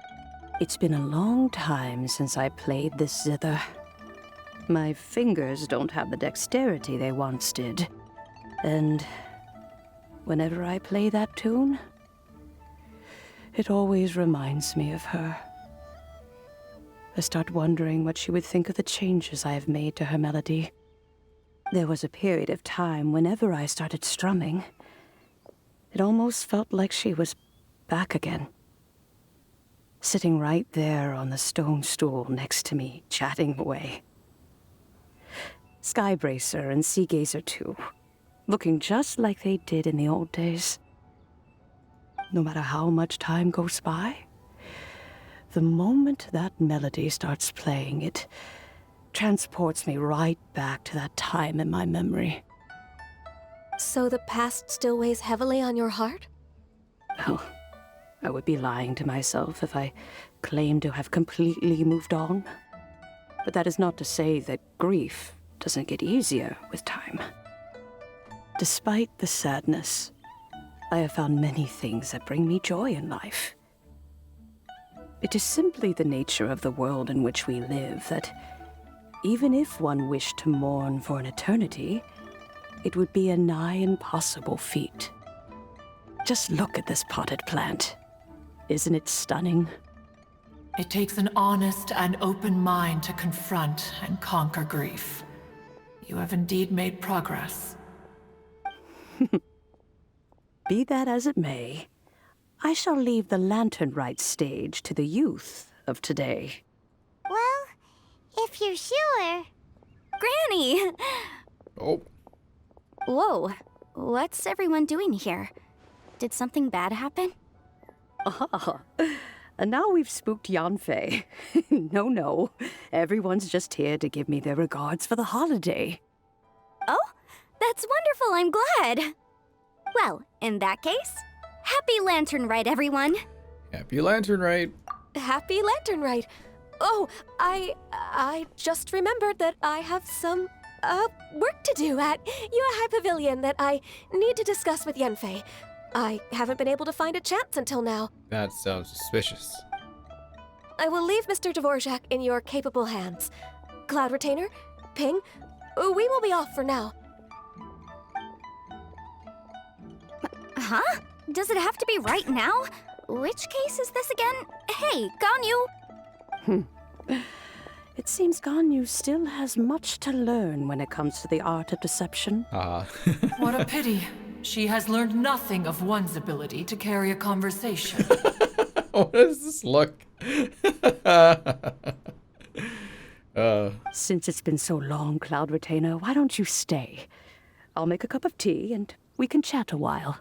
it's been a long time since I played this zither. My fingers don't have the dexterity they once did. And whenever I play that tune, it always reminds me of her. I start wondering what she would think of the changes I have made to her melody. There was a period of time whenever I started strumming, it almost felt like she was back again. Sitting right there on the stone stool next to me, chatting away. Skybracer and Seagazer too, looking just like they did in the old days. No matter how much time goes by, the moment that melody starts playing, it transports me right back to that time in my memory. So the past still weighs heavily on your heart? Well, I would be lying to myself if I claimed to have completely moved on. But that is not to say that grief doesn't get easier with time. Despite the sadness, I have found many things that bring me joy in life. It is simply the nature of the world in which we live that even if one wished to mourn for an eternity, it would be a nigh impossible feat. Just look at this potted plant. Isn't it stunning? It takes an honest and open mind to confront and conquer grief. You have indeed made progress. Be that as it may, I shall leave the Lantern Rite stage to the youth of today. Well, if you're sure. Granny! Oh. Whoa, what's everyone doing here? Did something bad happen? Ah, and now we've spooked Yanfei. No, everyone's just here to give me their regards for the holiday. Oh, that's wonderful, I'm glad. Well, in that case, happy Lantern Rite, everyone. Happy Lantern Rite. Happy Lantern Rite. Oh, I just remembered that I have some, work to do at Yuehai Pavilion that I need to discuss with Yanfei. I haven't been able to find a chance until now. That sounds suspicious. I will leave Mr. Dvorak in your capable hands. Cloud Retainer, Ping, we will be off for now. Huh? Does it have to be right now? Which case is this again? Hey, Ganyu! It seems Ganyu still has much to learn when it comes to the art of deception. What a pity. She has learned nothing of one's ability to carry a conversation. What does this look? Since it's been so long, Cloud Retainer, why don't you stay? I'll make a cup of tea and we can chat a while.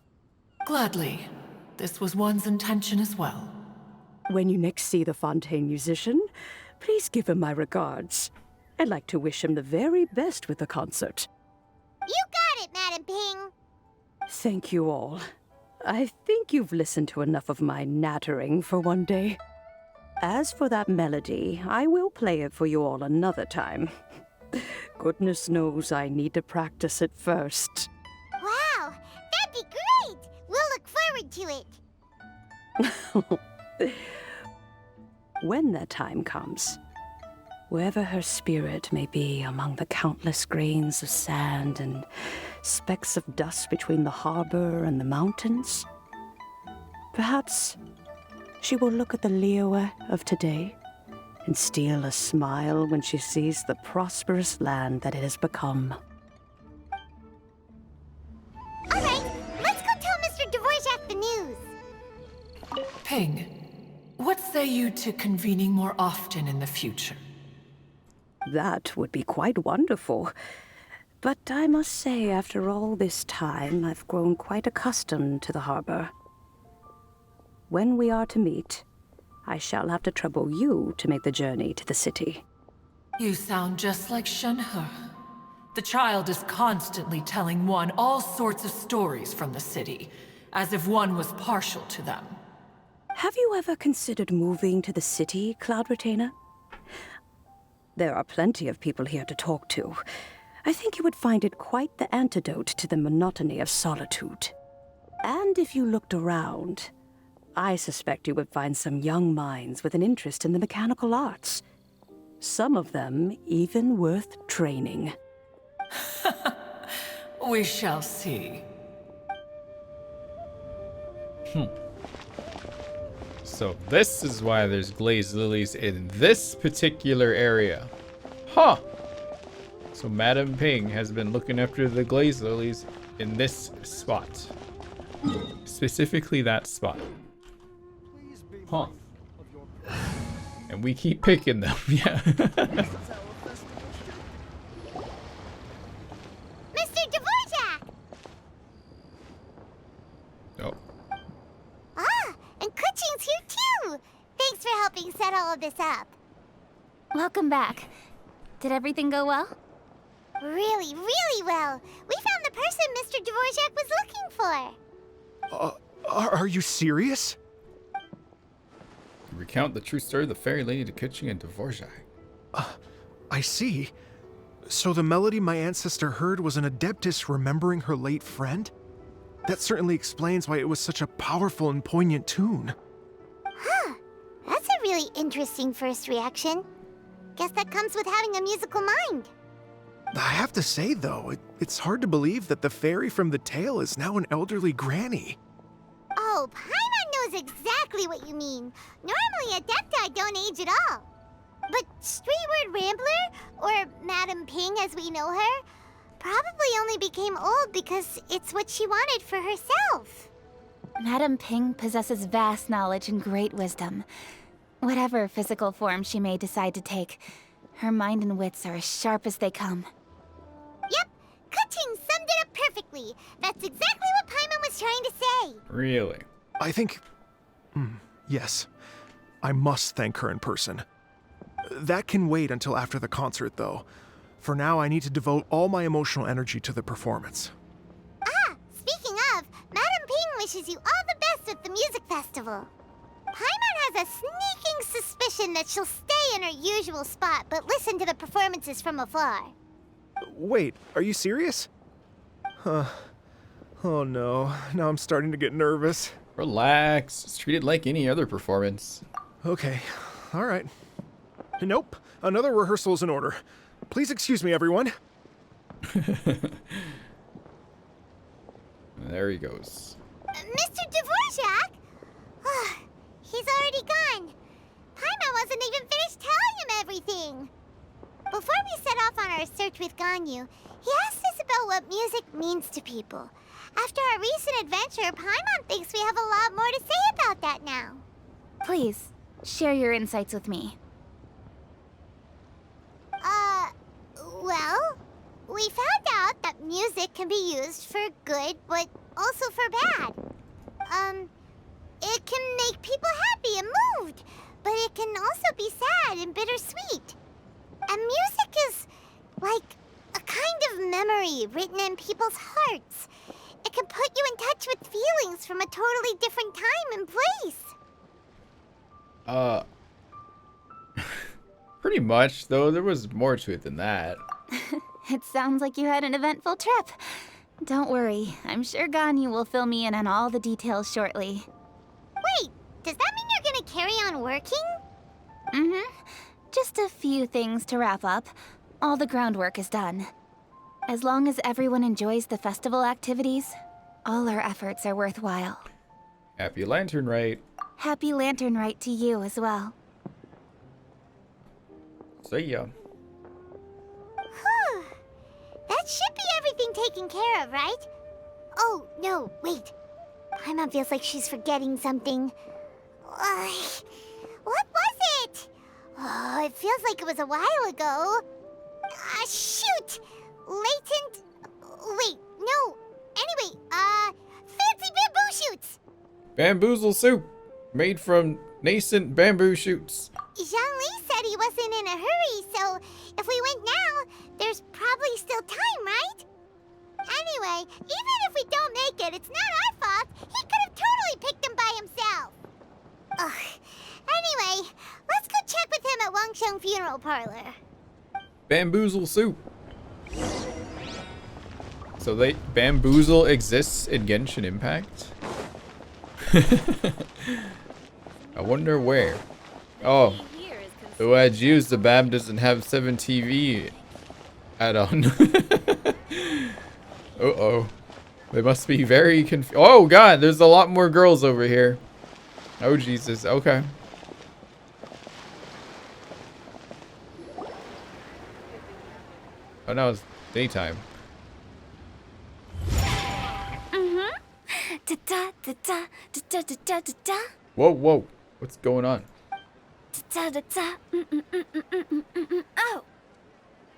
Gladly. This was one's intention as well. When you next see the Fontaine musician, please give him my regards. I'd like to wish him the very best with the concert. You got it, Madam Ping. Thank you all. I think you've listened to enough of my nattering for one day. As for that melody, I will play it for you all another time. Goodness knows I need to practice it first. Wow, that'd be great! We'll look forward to it. When that time comes, wherever her spirit may be among the countless grains of sand and specks of dust between the harbor and the mountains, perhaps she will look at the Liyue of today and steal a smile when she sees the prosperous land that it has become. All right, let's go tell Mr. Dvorak the news. Ping, what say you to convening more often in the future? That would be quite wonderful. But I must say, after all this time, I've grown quite accustomed to the harbor. When we are to meet, I shall have to trouble you to make the journey to the city. You sound just like Shenhe. The child is constantly telling one all sorts of stories from the city, as if one was partial to them. Have you ever considered moving to the city, Cloud Retainer? There are plenty of people here to talk to. I think you would find it quite the antidote to the monotony of solitude. And if you looked around, I suspect you would find some young minds with an interest in the mechanical arts. Some of them even worth training. We shall see. So this is why there's glazed lilies in this particular area. Huh. So Madam Ping has been looking after the glaze lilies in this spot. Specifically that spot. Huh. And we keep picking them, yeah. Mr. Dvorak! Oh. Ah, and Kuching's here too! Thanks for helping set all of this up. Welcome back. Did everything go well? Really, really well. We found the person Mr. Dvorak was looking for. Are you serious? Recount the true story of the fairy lady to Kuching and Dvorak. I see. So the melody my ancestor heard was an adeptus remembering her late friend? That certainly explains why it was such a powerful and poignant tune. Huh. That's a really interesting first reaction. Guess that comes with having a musical mind. I have to say, though, it's hard to believe that the fairy from the tale is now an elderly granny. Oh, Paimon knows exactly what you mean. Normally, Adepti don't age at all. But Streetward Rambler, or Madam Ping as we know her, probably only became old because it's what she wanted for herself. Madam Ping possesses vast knowledge and great wisdom. Whatever physical form she may decide to take, her mind and wits are as sharp as they come. Yep, Kuching summed it up perfectly. That's exactly what Paimon was trying to say. Really? I think... yes. I must thank her in person. That can wait until after the concert, though. For now, I need to devote all my emotional energy to the performance. Ah, speaking of, Madam Ping wishes you all the best at the music festival. Paimon has a sneaking suspicion that she'll stay in her usual spot, but listen to the performances from afar. Wait, are you serious? Huh. Oh no, now I'm starting to get nervous. Relax, just treat it like any other performance. Okay, alright. Nope, another rehearsal is in order. Please excuse me, everyone. There he goes. Mr. Dvorak? He's already gone. Paimon wasn't even finished telling him everything. Before we set off on our search with Ganyu, he asked us about what music means to people. After our recent adventure, Paimon thinks we have a lot more to say about that now. Please, share your insights with me. Well, we found out that music can be used for good, but also for bad. It can make people happy and moved, but it can also be sad and bittersweet. And music is like a kind of memory written in people's hearts. It can put you in touch with feelings from a totally different time and place. Pretty much, though there was more to it than that. It sounds like you had an eventful trip. Don't worry, I'm sure Ganyu will fill me in on all the details shortly. Wait, does that mean you're gonna carry on working? Mm-hmm. Just a few things to wrap up. All the groundwork is done. As long as everyone enjoys the festival activities, all our efforts are worthwhile. Happy Lantern Rite. Happy Lantern Rite to you as well. See ya. Whew. That should be everything taken care of, right? Oh, no, wait. Paimon feels like she's forgetting something. What was it? Oh, it feels like it was a while ago. Shoot! Latent... Wait, no. Anyway, fancy bamboo shoots! Bamboozle soup, made from nascent bamboo shoots. Xiangling said he wasn't in a hurry, so if we went now, there's probably still time, right? Anyway, even if we don't make it, it's not our fault. He could have totally picked them by himself. Ugh. Anyway, let's go check with him at Wangsheng Funeral Parlor. Bamboozle soup. So bamboozle exists in Genshin Impact? I wonder where. Oh. Who had used the BAM doesn't have 7 TV add-on. Uh-oh. They must be very confused. Oh god, there's a lot more girls over here. Oh Jesus, okay. Oh, no, it's daytime. Da da da da da da da da da. Whoa, whoa. What's going on? Da da da. Oh.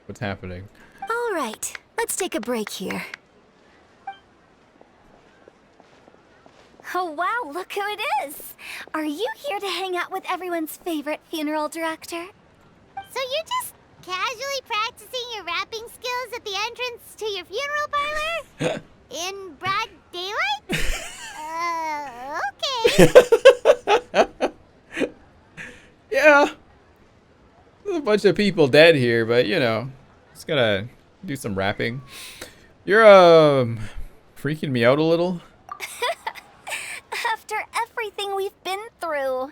What's happening? All right. Let's take a break here. Oh wow, look who it is! Are you here to hang out with everyone's favorite funeral director? So you're just casually practicing your rapping skills at the entrance to your funeral parlor? In broad daylight? Okay. Yeah. There's a bunch of people dead here, but you know, just gotta do some rapping. You're freaking me out a little. After everything we've been through,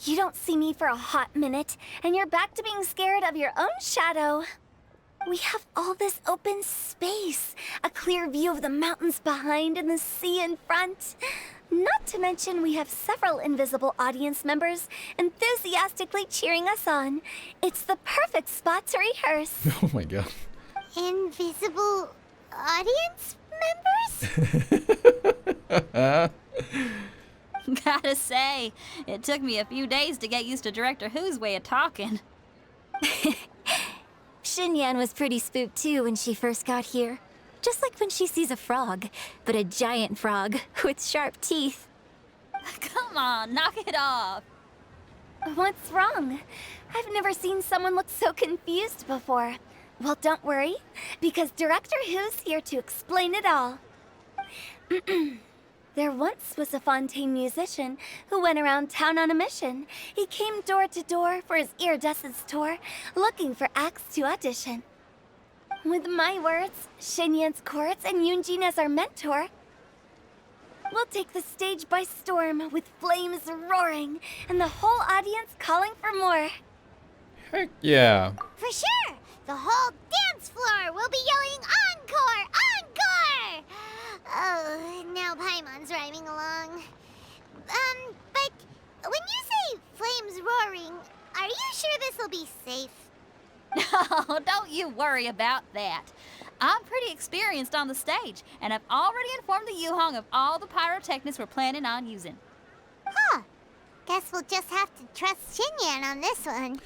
you don't see me for a hot minute, and you're back to being scared of your own shadow. We have all this open space, a clear view of the mountains behind and the sea in front. Not to mention we have several invisible audience members enthusiastically cheering us on. It's the perfect spot to rehearse. Oh my god. Invisible audience members? Gotta say, it took me a few days to get used to Director Who's way of talking. Xinyan was pretty spooked too when she first got here. Just like when she sees a frog, but a giant frog with sharp teeth. Come on, knock it off. What's wrong? I've never seen someone look so confused before. Well, don't worry, because Director Who's here to explain it all. There once was a Fontaine musician who went around town on a mission. He came door to door for his iridescence tour, looking for acts to audition. With my words, Xinyan's chorus, and Yun Jin as our mentor, we'll take the stage by storm with flames roaring and the whole audience calling for more. Heck yeah. For sure! The whole dance floor will be yelling encore! Encore! Oh, now Paimon's rhyming along. But when you say flames roaring, are you sure this will be safe? No, don't you worry about that. I'm pretty experienced on the stage, and I've already informed the Yuhong of all the pyrotechnics we're planning on using. Huh. Guess we'll just have to trust Xinyan on this one.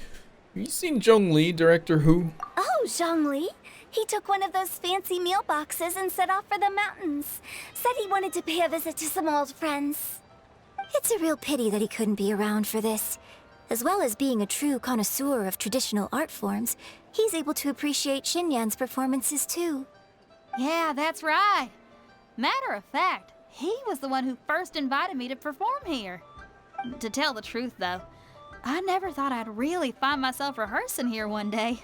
Have you seen Zhongli, Director Who? Oh, Zhongli. He took one of those fancy meal boxes and set off for the mountains. Said he wanted to pay a visit to some old friends. It's a real pity that he couldn't be around for this. As well as being a true connoisseur of traditional art forms, he's able to appreciate Xinyan's performances too. Yeah, that's right. Matter of fact, he was the one who first invited me to perform here. To tell the truth, though, I never thought I'd really find myself rehearsing here one day.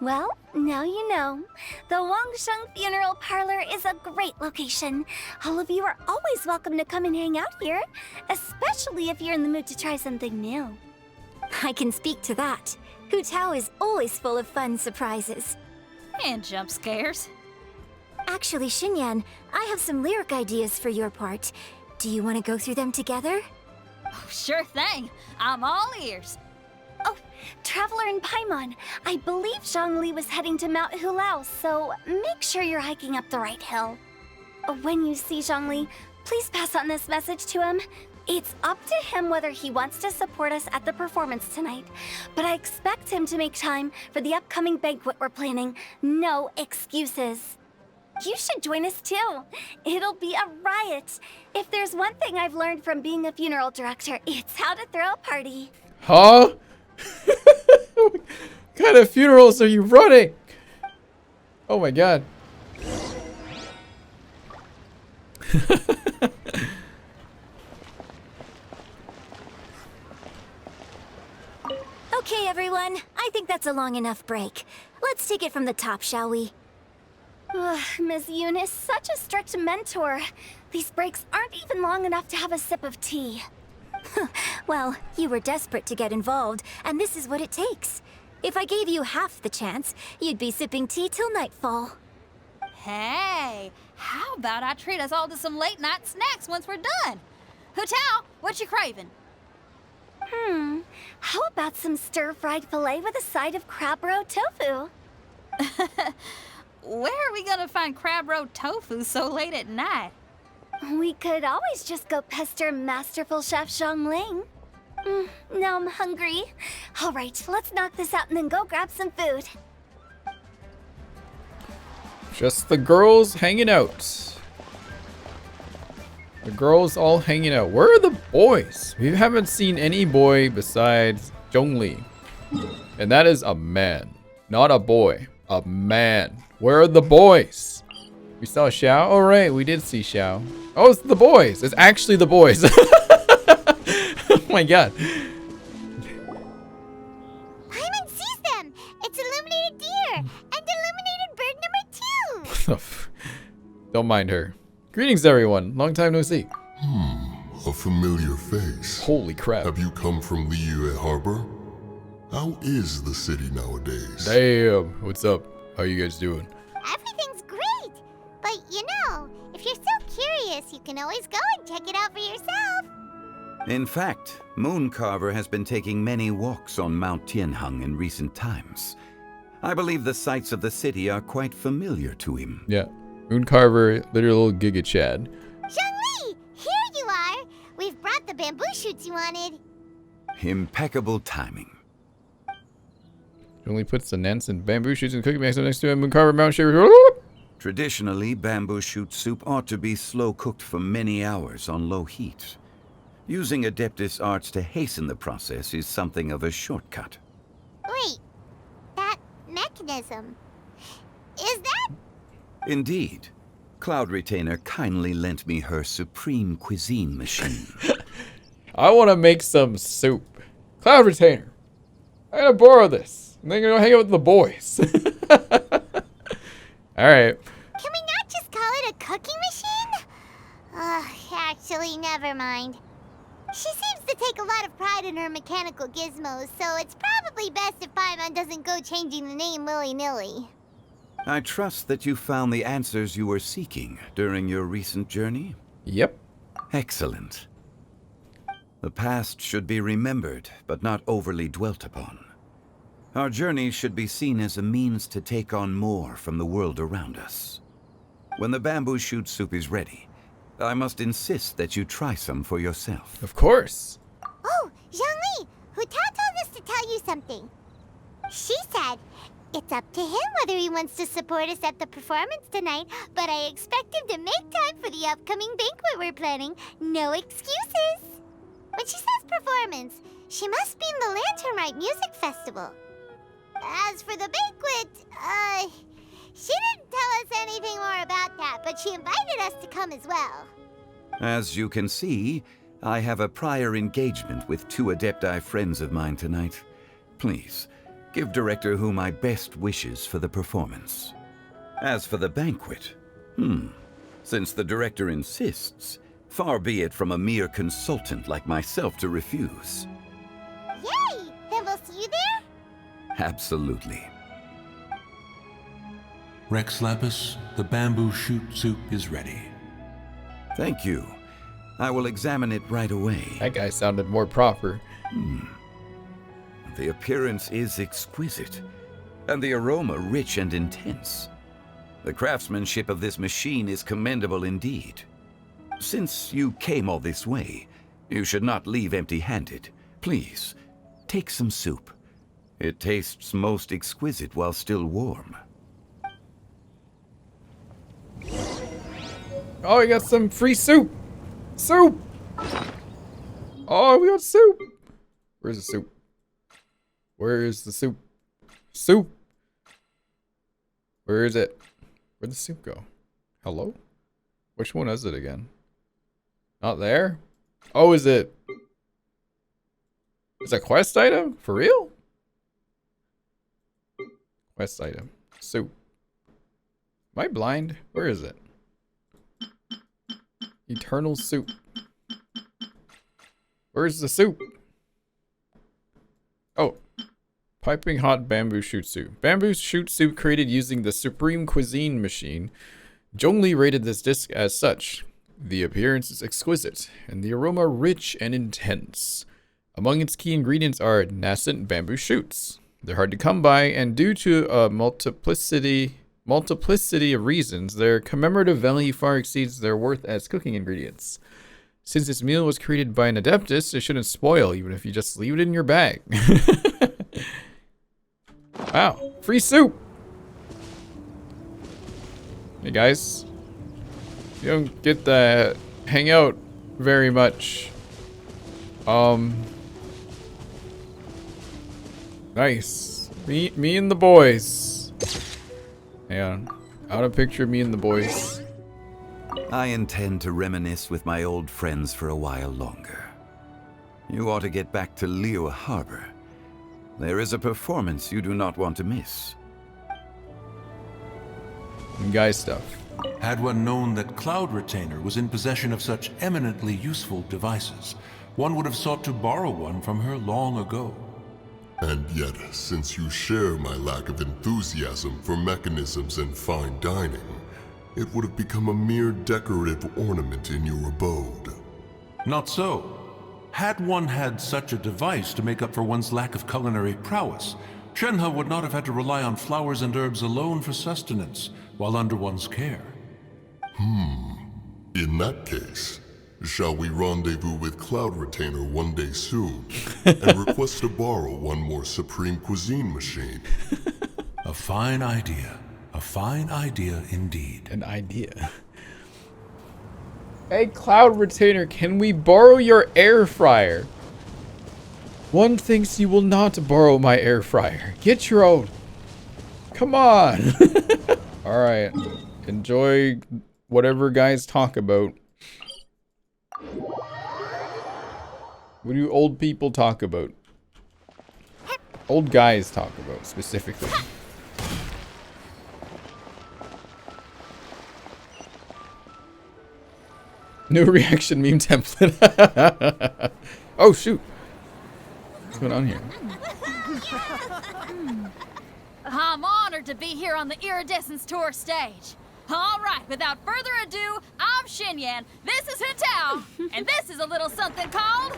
Well, now you know. The Wangsheng Funeral Parlor is a great location. All of you are always welcome to come and hang out here, especially if you're in the mood to try something new. I can speak to that. Hu Tao is always full of fun surprises. And jump scares. Actually, Xinyan, I have some lyric ideas for your part. Do you want to go through them together? Oh, sure thing. I'm all ears. Oh, Traveler and Paimon, I believe Zhongli was heading to Mount Hulao, so make sure you're hiking up the right hill. When you see Zhongli, please pass on this message to him. It's up to him whether he wants to support us at the performance tonight, but I expect him to make time for the upcoming banquet we're planning. No excuses. You should join us too. It'll be a riot. If there's one thing I've learned from being a funeral director, it's how to throw a party. Huh? What kind of funerals are you running? Oh my god. Okay, everyone. I think that's a long enough break. Let's take it from the top, shall we? Ms. Yoon is such a strict mentor. These breaks aren't even long enough to have a sip of tea. Well, you were desperate to get involved, and this is what it takes. If I gave you half the chance, you'd be sipping tea till nightfall. Hey, how about I treat us all to some late-night snacks once we're done? Hu Tao, what you craving? How about some stir-fried filet with a side of crab roe tofu? Where are we gonna find crab roe tofu so late at night? We could always just go pester masterful Chef Xiangling. Now I'm hungry. All right, let's knock this out and then go grab some food. Just the girls hanging out. The girls all hanging out. Where are the boys? We haven't seen any boy besides Zhongli. And that is a man. Not a boy. A man. Where are the boys? We saw Xiao? Oh, right. We did see Xiao. Oh, it's the boys. It's actually the boys. Oh my god. Paimon sees them. It's illuminated deer and illuminated bird number 2. Don't mind her. Greetings, everyone. Long time no see. A familiar face. Holy crap. Have you come from Liyue Harbor? How is the city nowadays? Damn. What's up? How you guys doing? Everything's great. But you know, if you're so curious, you can always go and check it out for yourself. In fact, Mooncarver has been taking many walks on Mount Tianheng in recent times. I believe the sights of the city are quite familiar to him. Yeah. Mooncarver, literal Giga Chad. Zhongli, here you are. We've brought the bamboo shoots you wanted. Impeccable timing. Only puts the Nance and bamboo shoots and cookie mix next to him. Mooncarver Mount Sherry. Traditionally, bamboo shoot soup ought to be slow cooked for many hours on low heat. Using Adeptus arts to hasten the process is something of a shortcut. Wait, that mechanism, is that? Indeed. Cloud Retainer kindly lent me her supreme cuisine machine. I want to make some soup. Cloud Retainer. I gotta borrow this. And then go hang out with the boys. Alright. Can we not just call it a cooking machine? Actually, never mind. She seems to take a lot of pride in her mechanical gizmos, so it's probably best if Paimon doesn't go changing the name willy-nilly. I trust that you found the answers you were seeking during your recent journey? Yep. Excellent. The past should be remembered, but not overly dwelt upon. Our journey should be seen as a means to take on more from the world around us. When the bamboo shoot soup is ready, I must insist that you try some for yourself. Of course. Oh, Zhongli, Huta told us to tell you something. She said, it's up to him whether he wants to support us at the performance tonight, but I expect him to make time for the upcoming banquet we're planning. No excuses. When she says performance, she must mean the Lantern Rite Music Festival. As for the banquet, she didn't tell us anything more about that, but she invited us to come as well. As you can see, I have a prior engagement with 2 Adepti friends of mine tonight. Please, give Director Hu my best wishes for the performance. As for the banquet, since the Director insists, far be it from a mere consultant like myself to refuse. Yay! Then we'll see you there? Absolutely. Rex Lapis, the bamboo shoot soup is ready. Thank you. I will examine it right away. That guy sounded more proper. The appearance is exquisite, and the aroma rich and intense. The craftsmanship of this machine is commendable indeed. Since you came all this way, you should not leave empty-handed. Please, take some soup. It tastes most exquisite while still warm. Oh, we got some free soup. Soup. Oh, we got soup. Where's the soup? Where is the soup? Soup. Where is it? Where'd the soup go? Hello? Which one is it again? Not there? Oh, is it? It's a quest item? For real? Quest item. Soup. Am I blind? Where is it? Eternal soup. Where's the soup? Oh. Piping hot bamboo shoot soup. Bamboo shoot soup created using the Supreme Cuisine machine. Zhongli rated this disc as such. The appearance is exquisite, and the aroma rich and intense. Among its key ingredients are nascent bamboo shoots, They're hard to come by, and due to a multiplicity of reasons, their commemorative value far exceeds their worth as cooking ingredients. Since this meal was created by an adeptus, it shouldn't spoil, even if you just leave it in your bag. Wow, free soup! Hey guys, you don't get to hang out very much. Nice. Me and the boys. Hang on. I want a picture of me and the boys. I intend to reminisce with my old friends for a while longer. You ought to get back to Liyue Harbor. There is a performance you do not want to miss. Guy stuff. Had one known that Cloud Retainer was in possession of such eminently useful devices, one would have sought to borrow one from her long ago. And yet, since you share my lack of enthusiasm for mechanisms and fine dining, it would have become a mere decorative ornament in your abode. Not so. Had one had such a device to make up for one's lack of culinary prowess, Shenhe would not have had to rely on flowers and herbs alone for sustenance, while under one's care. In that case, shall we rendezvous with Cloud Retainer one day soon, and request to borrow one more Supreme Cuisine machine? A fine idea. A fine idea indeed. An idea. Hey, Cloud Retainer, can we borrow your air fryer? One thinks you will not borrow my air fryer. Get your own. Come on. Alright. Enjoy whatever guys talk about. What do old people talk about? Old guys talk about, specifically. New reaction meme template. Oh, shoot. What's going on here? I'm honored to be here on the Iridescence Tour stage. All right, without further ado, I'm Xinyan, this is Xiao, and this is a little something called...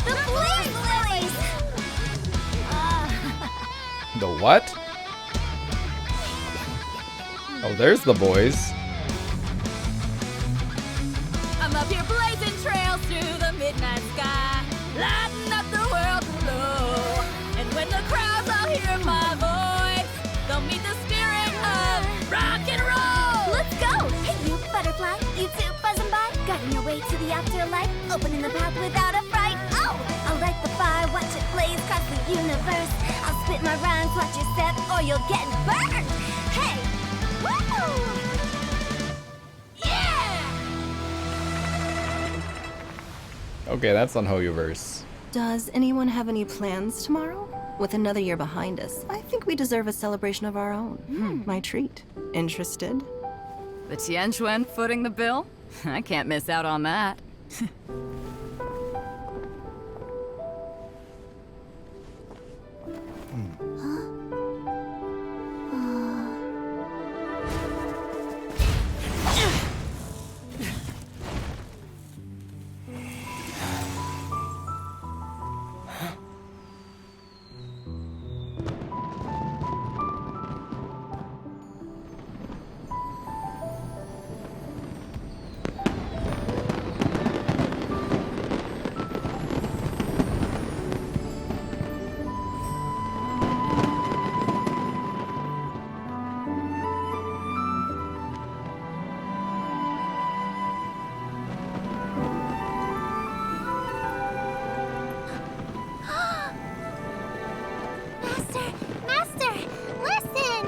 The Blaze Lilies! The what? Oh, there's the boys. I'm up here blazing trails through the midnight sky, lighting up the world below. And when the crowds all hear my voice, they'll meet the spirit of rock and roll. Let's go! Hey, you butterfly, you two buzzing by, guiding your way to the afterlife, opening the path without a fright. Oh, I'll light the fire, watch it blaze across the universe. I'll spit my rhymes, watch you step, or you'll get burned. Hey! Woo! Yeah! Okay, that's on Hoyoverse. Does anyone have any plans tomorrow? With another year behind us, I think we deserve a celebration of our own. My treat. Interested? The Tianquan footing the bill? I can't miss out on that. Master, listen!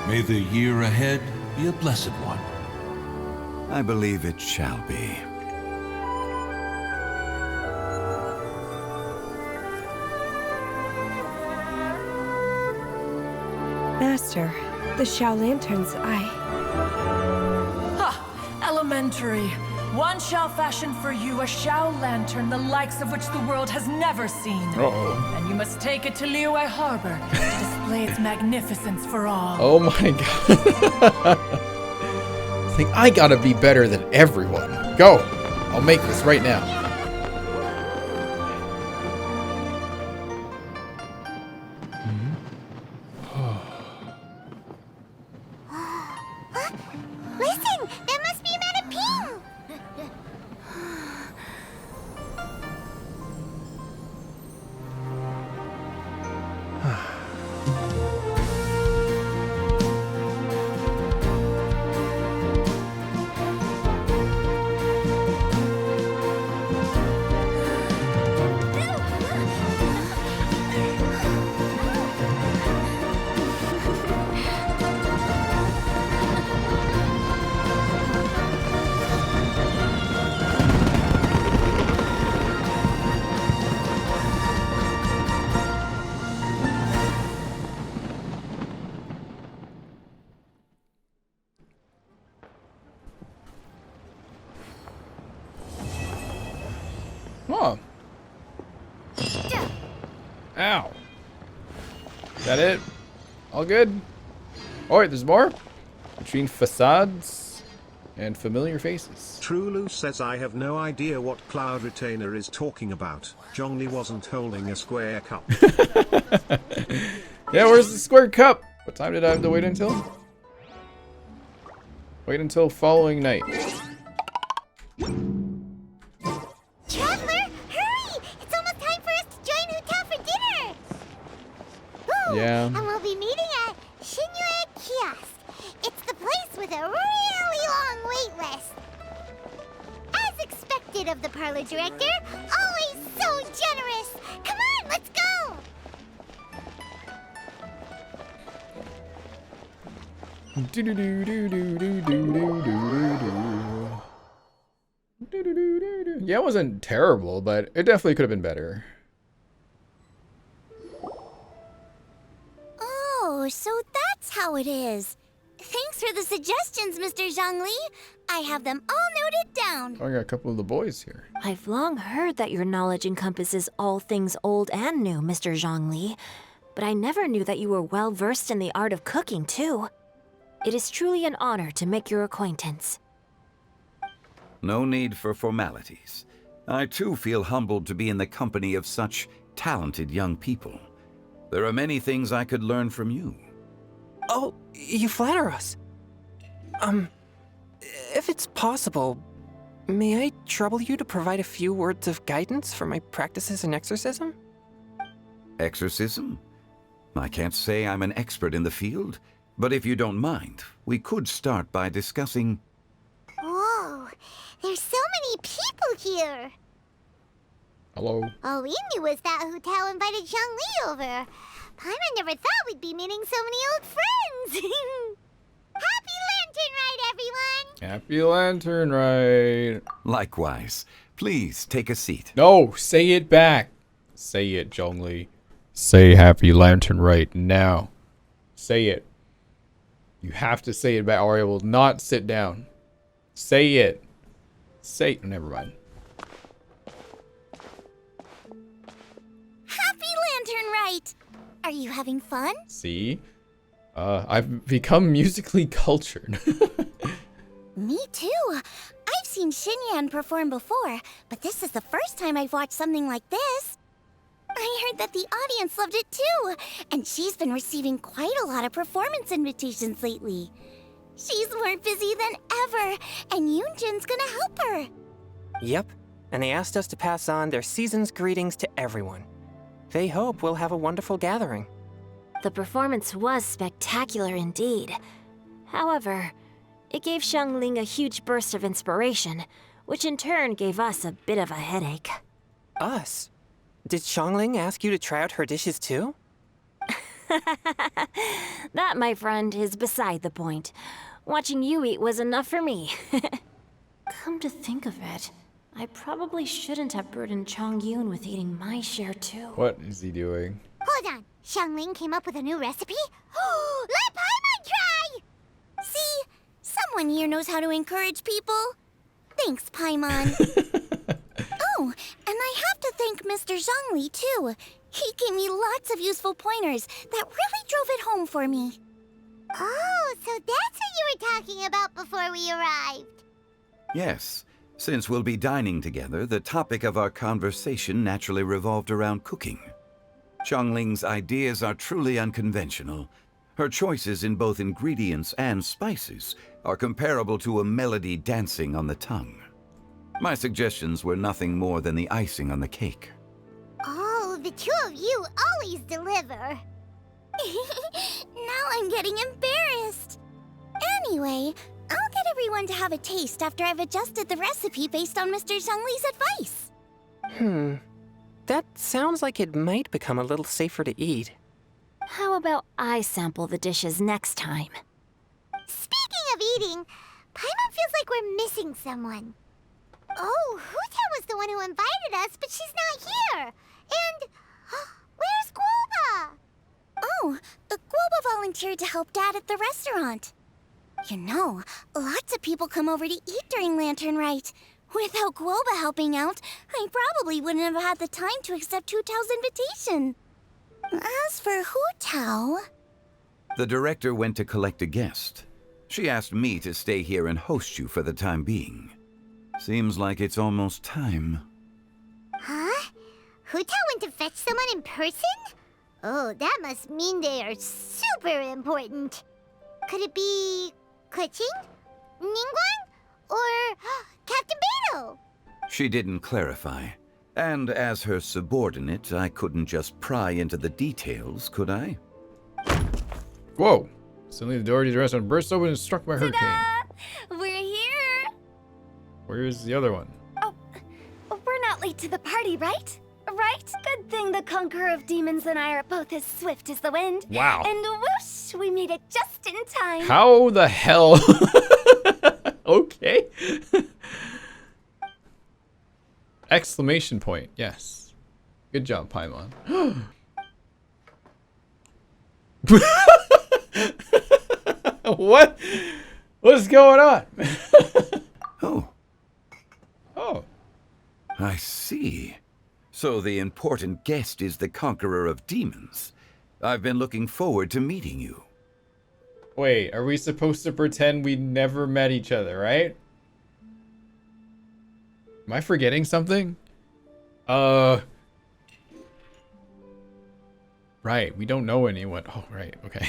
May the year ahead be a blessed one. I believe it shall be. Master, the Xiao lanterns, Ha! Elementary. one shall fashion for you a Xiao lantern, the likes of which the world has never seen. Uh-oh. And you must take it to Liyue Harbor to display its magnificence for all. Oh my god. It's like, I gotta be better than everyone. Go! I'll make this right now. Listen, that must be Madame Ping. Oh. Ow. Is that it? All good? Oh wait, there's more? Between facades and familiar faces. Trulu says I have no idea what Cloud Retainer is talking about. Zhongli wasn't holding a square cup. Yeah, where's the square cup? What time did I have to wait until? Wait until following night. Traveler, hurry! It's almost time for us to join Huta for dinner! Ooh, Yeah. And we'll be meeting at Xinyan Kiosk. It's the place with a really long wait list. As expected of the parlor director, always so generous. Come on, let's go! Yeah, it wasn't terrible, but it definitely could have been better. Oh, so that's how it is. Thanks for the suggestions, Mr. Zhongli. I have them all noted down. Oh, I got a couple of the boys here. I've long heard that your knowledge encompasses all things old and new, Mr. Zhongli. But I never knew that you were well versed in the art of cooking, too. It is truly an honor to make your acquaintance. No need for formalities. I too feel humbled to be in the company of such talented young people. There are many things I could learn from you. Oh, you flatter us. If it's possible, may I trouble you to provide a few words of guidance for my practices in exorcism? Exorcism? I can't say I'm an expert in the field, but if you don't mind, we could start by discussing... Whoa, there's so many people here. Hello. All we knew was that Hutao invited Zhongli over. Paimon never thought we'd be meeting so many old friends. Happy Lantern Rite, everyone! Happy Lantern Rite. Likewise. Please take a seat. No, say it back. Say it, Zhongli. Say Happy Lantern Rite now. Say it. You have to say it back or I will not sit down. Say it. Say... Never mind. Happy Lantern Rite! Are you having fun? See? I've become musically cultured. Me too. I've seen Xinyan perform before, but this is the first time I've watched something like this. I heard that the audience loved it too, and she's been receiving quite a lot of performance invitations lately. She's more busy than ever, and Yun Jin's gonna help her. Yep, and they asked us to pass on their season's greetings to everyone. They hope we'll have a wonderful gathering. The performance was spectacular indeed. However, it gave Xiangling a huge burst of inspiration, which in turn gave us a bit of a headache. Us? Did Xiangling ask you to try out her dishes too? That, my friend, is beside the point. Watching you eat was enough for me. Come to think of it, I probably shouldn't have burdened Chongyun with eating my share too. What is he doing? Hold on, Xiangling came up with a new recipe? Let Paimon try! See? Someone here knows how to encourage people. Thanks, Paimon. Oh, and I have to thank Mr. Zhongli, too. He gave me lots of useful pointers that really drove it home for me. Oh, so that's what you were talking about before we arrived. Yes. Since we'll be dining together, the topic of our conversation naturally revolved around cooking. Xiangling's ideas are truly unconventional. Her choices in both ingredients and spices are comparable to a melody dancing on the tongue. My suggestions were nothing more than the icing on the cake. Oh, the two of you always deliver. Now I'm getting embarrassed. Anyway, I'll get everyone to have a taste after I've adjusted the recipe based on Mr. Zhongli's advice. That sounds like it might become a little safer to eat. How about I sample the dishes next time? Speaking of eating, Paimon feels like we're missing someone. Oh, Hu-Tao was the one who invited us, but she's not here. And where's Guoba? Oh, Guoba volunteered to help Dad at the restaurant. You know, lots of people come over to eat during Lantern Rite. Without Guoba helping out, I probably wouldn't have had the time to accept Hu-Tao's invitation. As for Hu-Tao... The director went to collect a guest. She asked me to stay here and host you for the time being. Seems like it's almost time. Huh? Hu-Tao went to fetch someone in person? Oh, that must mean they are super important. Could it be... Kuching? Ningguang? Or Captain Beidou? She didn't clarify. And as her subordinate, I couldn't just pry into the details, could I? Whoa! Suddenly the door to the restaurant burst open and struck by a hurricane. We're here! Where's the other one? Oh, we're not late to the party, right? Right? Good thing the Conqueror of Demons and I are both as swift as the wind. Wow. And whoosh, we made it just in time. How the hell? Okay. Exclamation point. Yes. Good job, Paimon. What? What's going on? Oh. Oh. I see. So the important guest is the Conqueror of Demons. I've been looking forward to meeting you. Wait, are we supposed to pretend we never met each other, right? Am I forgetting something? Right, we don't know anyone. Oh, right, okay.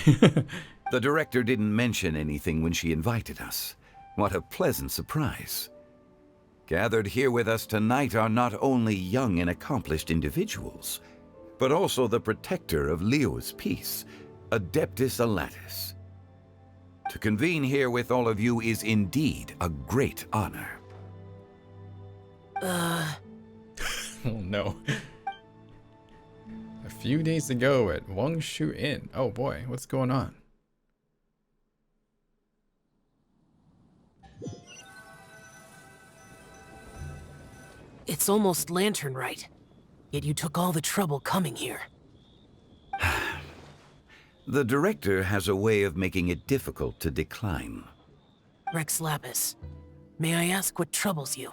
The director didn't mention anything when she invited us. What a pleasant surprise. Gathered here with us tonight are not only young and accomplished individuals, but also the protector of Leo's peace, Adeptus Alatus. To convene here with all of you is indeed a great honor. Oh no. A few days ago at Wangshu Inn. Oh boy, what's going on? It's almost Lantern Rite, yet you took all the trouble coming here. The director has a way of making it difficult to decline. Rex Lapis, may I ask what troubles you?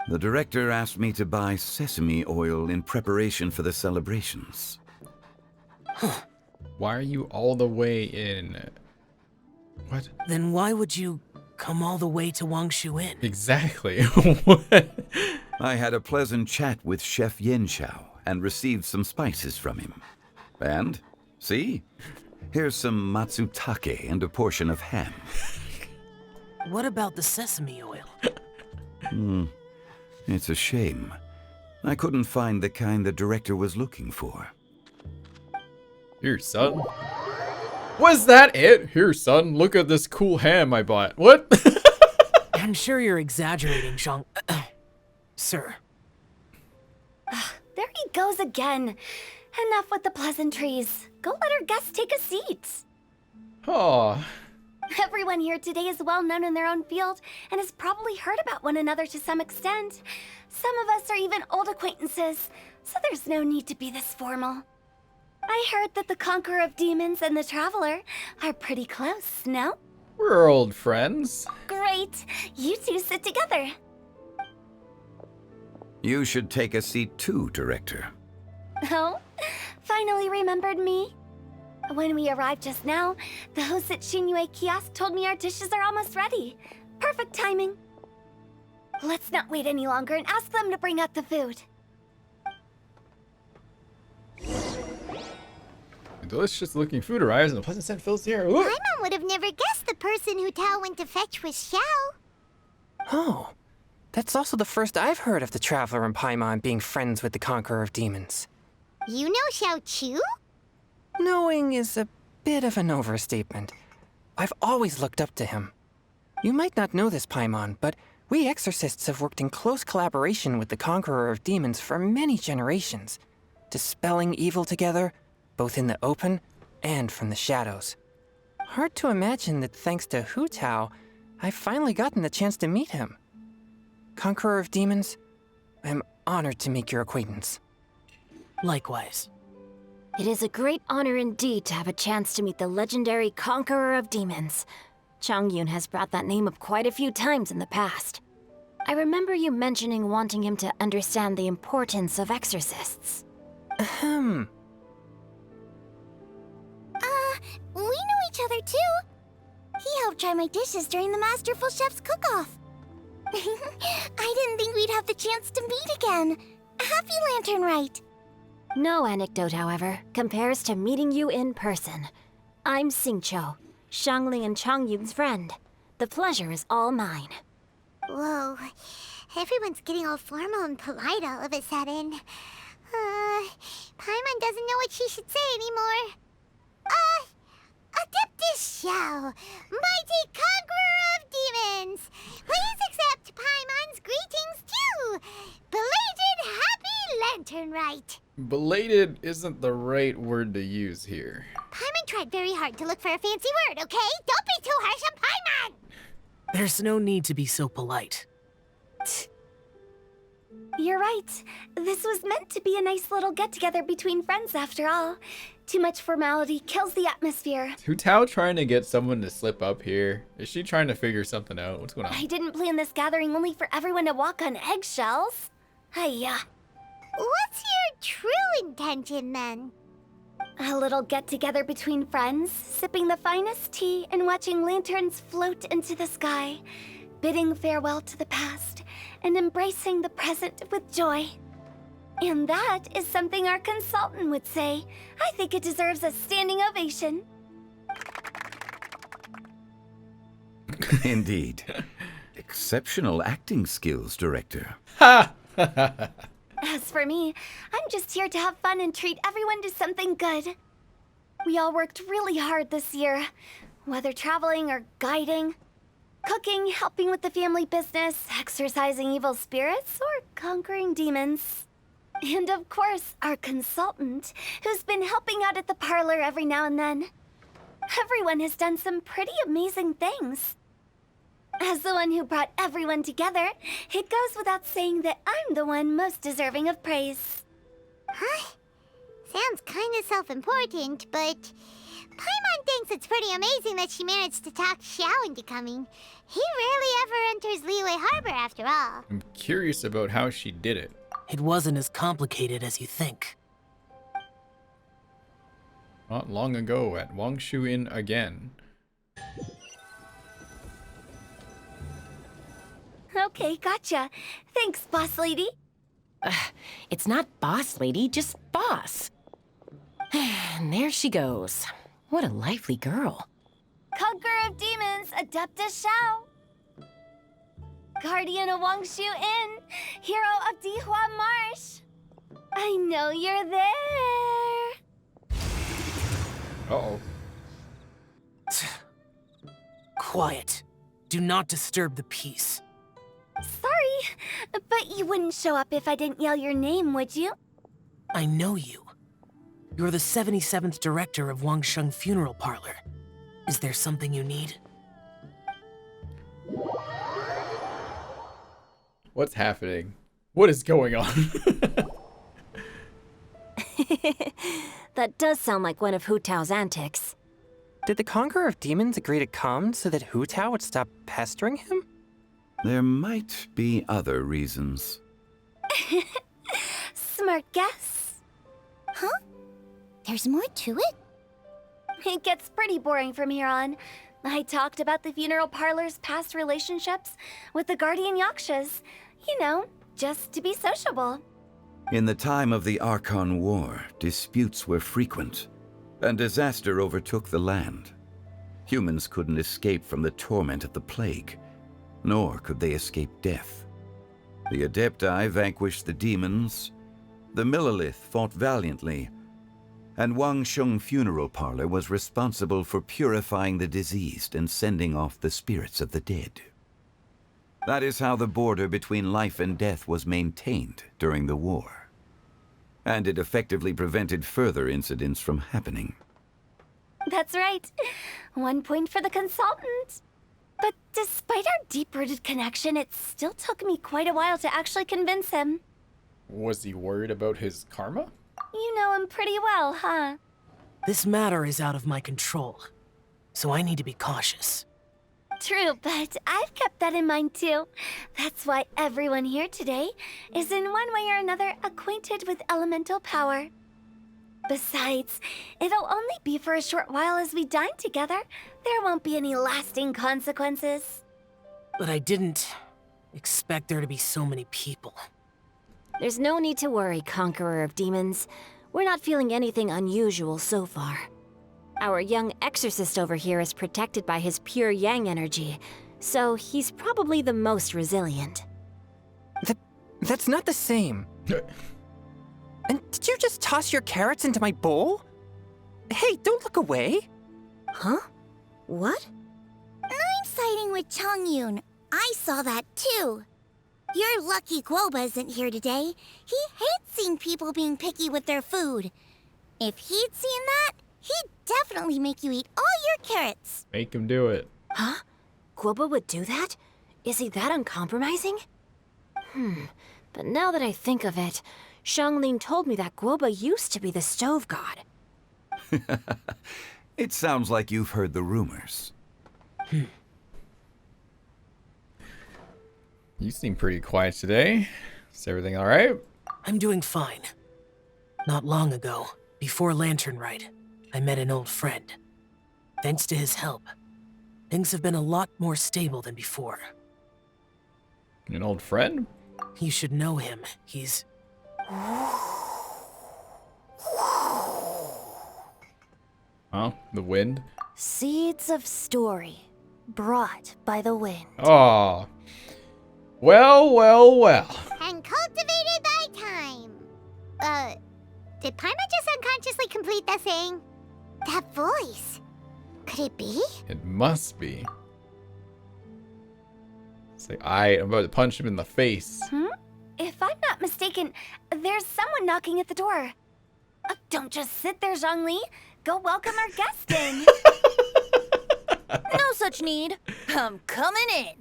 The director asked me to buy sesame oil in preparation for the celebrations. Huh. Why are you all the way in... What? Then why would you come all the way to Wangshu Inn? Exactly. What? I had a pleasant chat with Chef Xiao and received some spices from him. And, see? Here's some matsutake and a portion of ham. What about the sesame oil? It's a shame. I couldn't find the kind the director was looking for. Here, son. Was that it? Here, son, look at this cool ham I bought. What? I'm sure you're exaggerating, Zhang... Sir. There he goes again. Enough with the pleasantries. Go let our guests take a seat. Aw. Everyone here today is well known in their own field and has probably heard about one another to some extent. Some of us are even old acquaintances, so there's no need to be this formal. I heard that the Conqueror of Demons and the Traveler are pretty close, no? We're old friends. Great. You two sit together. You should take a seat too, Director. Oh, finally remembered me. When we arrived just now, the host at Xingyue kiosk told me our dishes are almost ready. Perfect timing. Let's not wait any longer and ask them to bring out the food. Delicious looking food arrives and a pleasant scent fills the air. Ooh. Paimon would have never guessed the person who Tao went to fetch was Xiao. Oh, that's also the first I've heard of the Traveler and Paimon being friends with the Conqueror of Demons. You know Xiao Chu? Knowing is a bit of an overstatement. I've always looked up to him. You might not know this, Paimon, but we exorcists have worked in close collaboration with the Conqueror of Demons for many generations, dispelling evil together, both in the open and from the shadows. Hard to imagine that thanks to Hu Tao, I've finally gotten the chance to meet him. Conqueror of Demons, I'm honored to make your acquaintance. Likewise. It is a great honor indeed to have a chance to meet the legendary Conqueror of Demons. Chongyun has brought that name up quite a few times in the past. I remember you mentioning wanting him to understand the importance of exorcists. Ahem. We know each other too. He helped try my dishes during the Masterful Chef's cook-off. I didn't think we'd have the chance to meet again. Happy Lantern Rite. No anecdote, however, compares to meeting you in person. I'm Xingqiu, Xiangling and Chongyun's friend. The pleasure is all mine. Whoa, everyone's getting all formal and polite all of a sudden. Paimon doesn't know what she should say anymore. Adeptus Xiao, mighty conqueror of demons, please accept Paimon's greetings too. Belated Happy Lantern Rite. Belated isn't the right word to use here. Paimon tried very hard to look for a fancy word, okay? Don't be too harsh on Paimon! There's no need to be so polite. You're right. This was meant to be a nice little get-together between friends after all. Too much formality kills the atmosphere. Is Hu Tao trying to get someone to slip up here? Is she trying to figure something out? What's going on? I didn't plan this gathering only for everyone to walk on eggshells. Hiya. What's your true intention then? A little get-together between friends, sipping the finest tea and watching lanterns float into the sky, bidding farewell to the past and embracing the present with joy. And that is something our consultant would say. I think it deserves a standing ovation. Indeed. Exceptional acting skills, Director. Ha! As for me, I'm just here to have fun and treat everyone to something good. We all worked really hard this year, whether traveling or guiding, cooking, helping with the family business, exorcising evil spirits, or conquering demons. And of course, our consultant, who's been helping out at the parlor every now and then. Everyone has done some pretty amazing things. As the one who brought everyone together, it goes without saying that I'm the one most deserving of praise. Huh? Sounds kind of self-important, but Paimon thinks it's pretty amazing that she managed to talk Xiao into coming. He rarely ever enters Liyue Harbor after all. I'm curious about how she did it. It wasn't as complicated as you think. Not long ago at Wangshu Inn again. Okay, gotcha. Thanks, boss lady. It's not boss lady, just boss. And there she goes. What a lively girl. Conqueror of Demons, Adeptus Xiao. Guardian of Wangshu Inn, hero of Dihua Marsh. I know you're there. Uh-oh. Quiet. Do not disturb the peace. Sorry, but you wouldn't show up if I didn't yell your name, would you? I know you. You're the 77th director of Wangsheng Funeral Parlor. Is there something you need? What's happening? What is going on? That does sound like one of Hu Tao's antics. Did the Conqueror of Demons agree to come so that Hu Tao would stop pestering him? There might be other reasons. Smart guess. Huh? There's more to it? It gets pretty boring from here on. I talked about the funeral parlor's past relationships with the guardian yakshas. You know, just to be sociable. In the time of the Archon War, disputes were frequent, and disaster overtook the land. Humans couldn't escape from the torment of the plague, nor could they escape death. The Adepti vanquished the demons, the Millelith fought valiantly, and Wang Sheng Funeral Parlor was responsible for purifying the diseased and sending off the spirits of the dead. That is how the border between life and death was maintained during the war. And it effectively prevented further incidents from happening. That's right. 1 point for the consultant. But despite our deep-rooted connection, it still took me quite a while to actually convince him. Was he worried about his karma? You know him pretty well, huh? This matter is out of my control, so I need to be cautious. True, but I've kept that in mind too. That's why everyone here today is in one way or another acquainted with elemental power. Besides, it'll only be for a short while as we dine together. There won't be any lasting consequences. But I didn't expect there to be so many people. There's no need to worry, Conqueror of Demons. We're not feeling anything unusual so far. Our young exorcist over here is protected by his pure yang energy, so he's probably the most resilient. That's not the same. And did you just toss your carrots into my bowl? Hey, don't look away. Huh? What? I'm siding with Chongyun. I saw that too. You're lucky Guoba isn't here today. He hates seeing people being picky with their food. If he'd seen that, he'd definitely make you eat all your carrots. Make him do it. Huh? Guoba would do that? Is he that uncompromising? But now that I think of it, Xiangling told me that Guoba used to be the stove god. It sounds like you've heard the rumors. You seem pretty quiet today. Is everything alright? I'm doing fine. Not long ago, before Lantern Rite, I met an old friend. Thanks to his help, things have been a lot more stable than before. An old friend? You should know him. He's... Huh? The wind? Seeds of story, brought by the wind. Oh. Well, well, well. And cultivated by time. Did Paimon just unconsciously complete that thing? That voice. Could it be? It must be. It's like, I'm about to punch him in the face. If I'm not mistaken, there's someone knocking at the door. Don't just sit there, Zhongli. Go welcome our guest in. No such need. I'm coming in.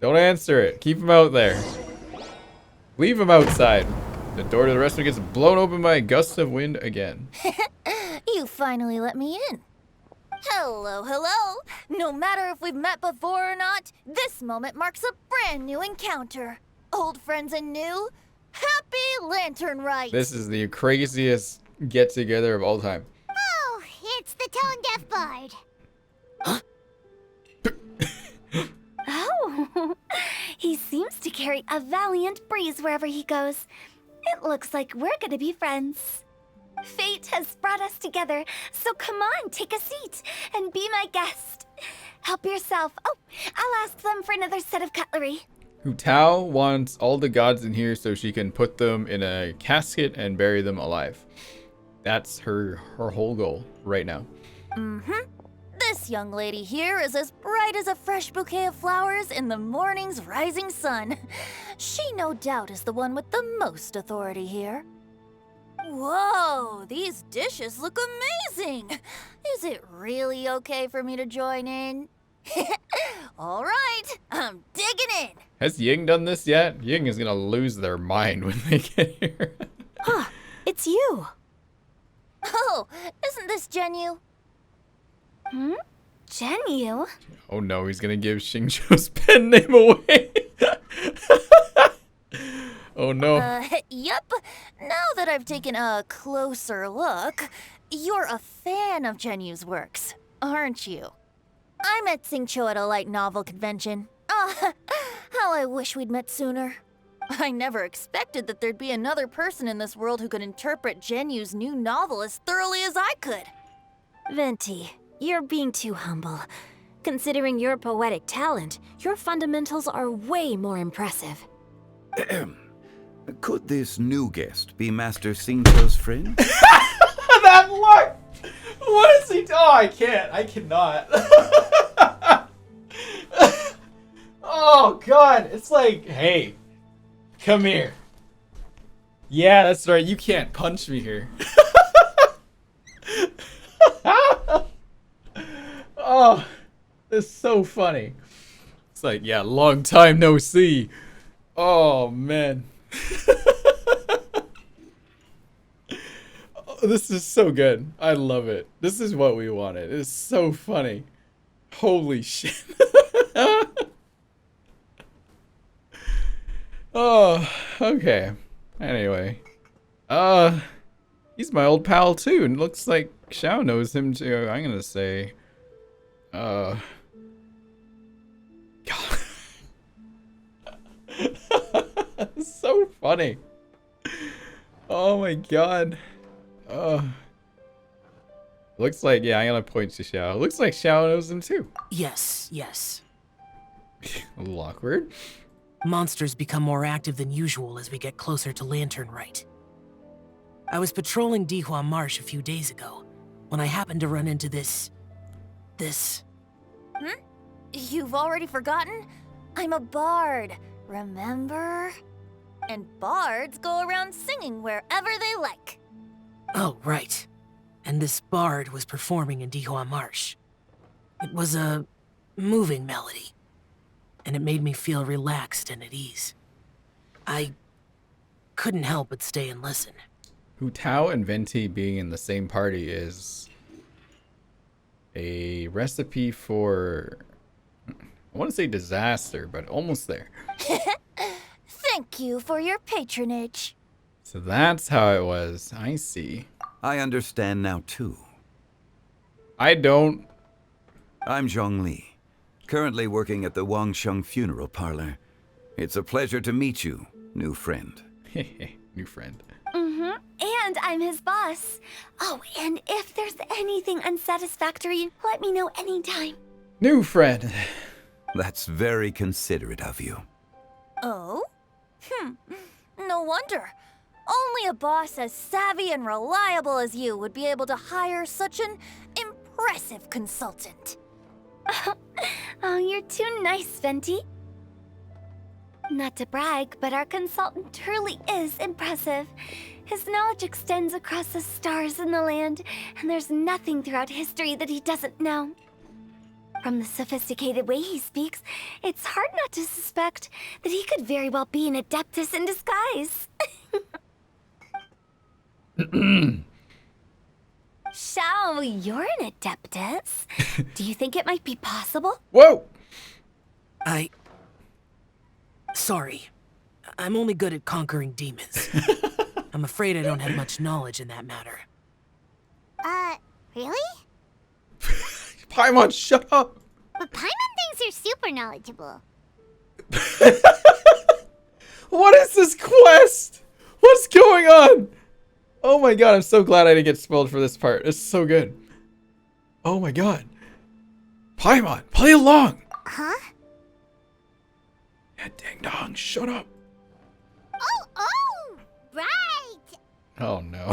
Don't answer it. Keep him out there. Leave him outside. The door to the restaurant gets blown open by a gust of wind again. You finally let me in. Hello, hello. No matter if we've met before or not, this moment marks a brand new encounter. Old friends and new. Happy Lantern Rite. This is the craziest get-together of all time. Oh, it's the tone-deaf bard. Oh, he seems to carry a valiant breeze wherever he goes. It looks like we're gonna be friends. Fate has brought us together, so come on, take a seat and be my guest. Help yourself. Oh, I'll ask them for another set of cutlery. Hu Tao wants all the gods in here so she can put them in a casket and bury them alive. That's her whole goal right now. This young lady here is as bright as a fresh bouquet of flowers in the morning's rising sun. She no doubt is the one with the most authority here. Whoa, these dishes look amazing. Is it really okay for me to join in? All right, I'm digging in. Has Ying done this yet? Ying is gonna lose their mind when they get here. Huh, it's you. Oh, isn't this Zhenyu? Hmm? Zhenyu? Oh no, he's gonna give Xingqiu's pen name away. Oh no. Yep. Now that I've taken a closer look, you're a fan of Zhenyu's works, aren't you? I met Xingqiu at a light novel convention. Ah, how I wish we'd met sooner. I never expected that there'd be another person in this world who could interpret Zhenyu's new novel as thoroughly as I could. Venti, you're being too humble. Considering your poetic talent, your fundamentals are way more impressive. Could this new guest be Master Xingqiu's friend? That look! What is he? Oh, I can't. I cannot. Oh god, it's like, hey, come here. Yeah, that's right. You can't punch me here. Oh, it's so funny. It's like, yeah, long time no see. Oh man. Oh, this is so good. I love it. This is what we wanted. It's so funny. Holy shit. Oh, okay. Anyway. He's my old pal too, and looks like Xiao knows him too. I'm gonna say, God. It's so funny. Oh my god. Looks like, yeah, I'm gonna point to Xiao. Looks like Xiao knows him too. Yes, yes. A little awkward. Monsters become more active than usual as we get closer to Lantern Rite. I was patrolling Dihua Marsh a few days ago when I happened to run into this. Hmm? You've already forgotten? I'm a bard, remember? And bards go around singing wherever they like. Oh, right. And this bard was performing in Dihua Marsh. It was a moving melody, and it made me feel relaxed and at ease. I couldn't help but stay and listen. Hu Tao and Venti being in the same party is a recipe for, I want to say disaster, but almost there. Thank you for your patronage. So that's how it was. I see. I understand now too. I don't. I'm Zhongli, currently working at the Wangsheng Funeral Parlor. It's a pleasure to meet you, new friend. New friend. Mm-hmm. And I'm his boss. Oh, and if there's anything unsatisfactory, let me know anytime. New friend. That's very considerate of you. Oh? No wonder. Only a boss as savvy and reliable as you would be able to hire such an impressive consultant. Oh, you're too nice, Venti. Not to brag, but our consultant truly is impressive. His knowledge extends across the stars and the land, and there's nothing throughout history that he doesn't know. From the sophisticated way he speaks, it's hard not to suspect that he could very well be an adeptus in disguise. Xiao, you're an adeptus. Do you think it might be possible? Whoa! Sorry. I'm only good at conquering demons. I'm afraid I don't have much knowledge in that matter. Really? Paimon, shut up! But Paimon thinks you're super knowledgeable. What is this quest? What's going on? Oh my god, I'm so glad I didn't get spoiled for this part. It's so good. Oh my god. Paimon, play along! Huh? Yeah, ding dong, shut up. Oh, right! Oh no.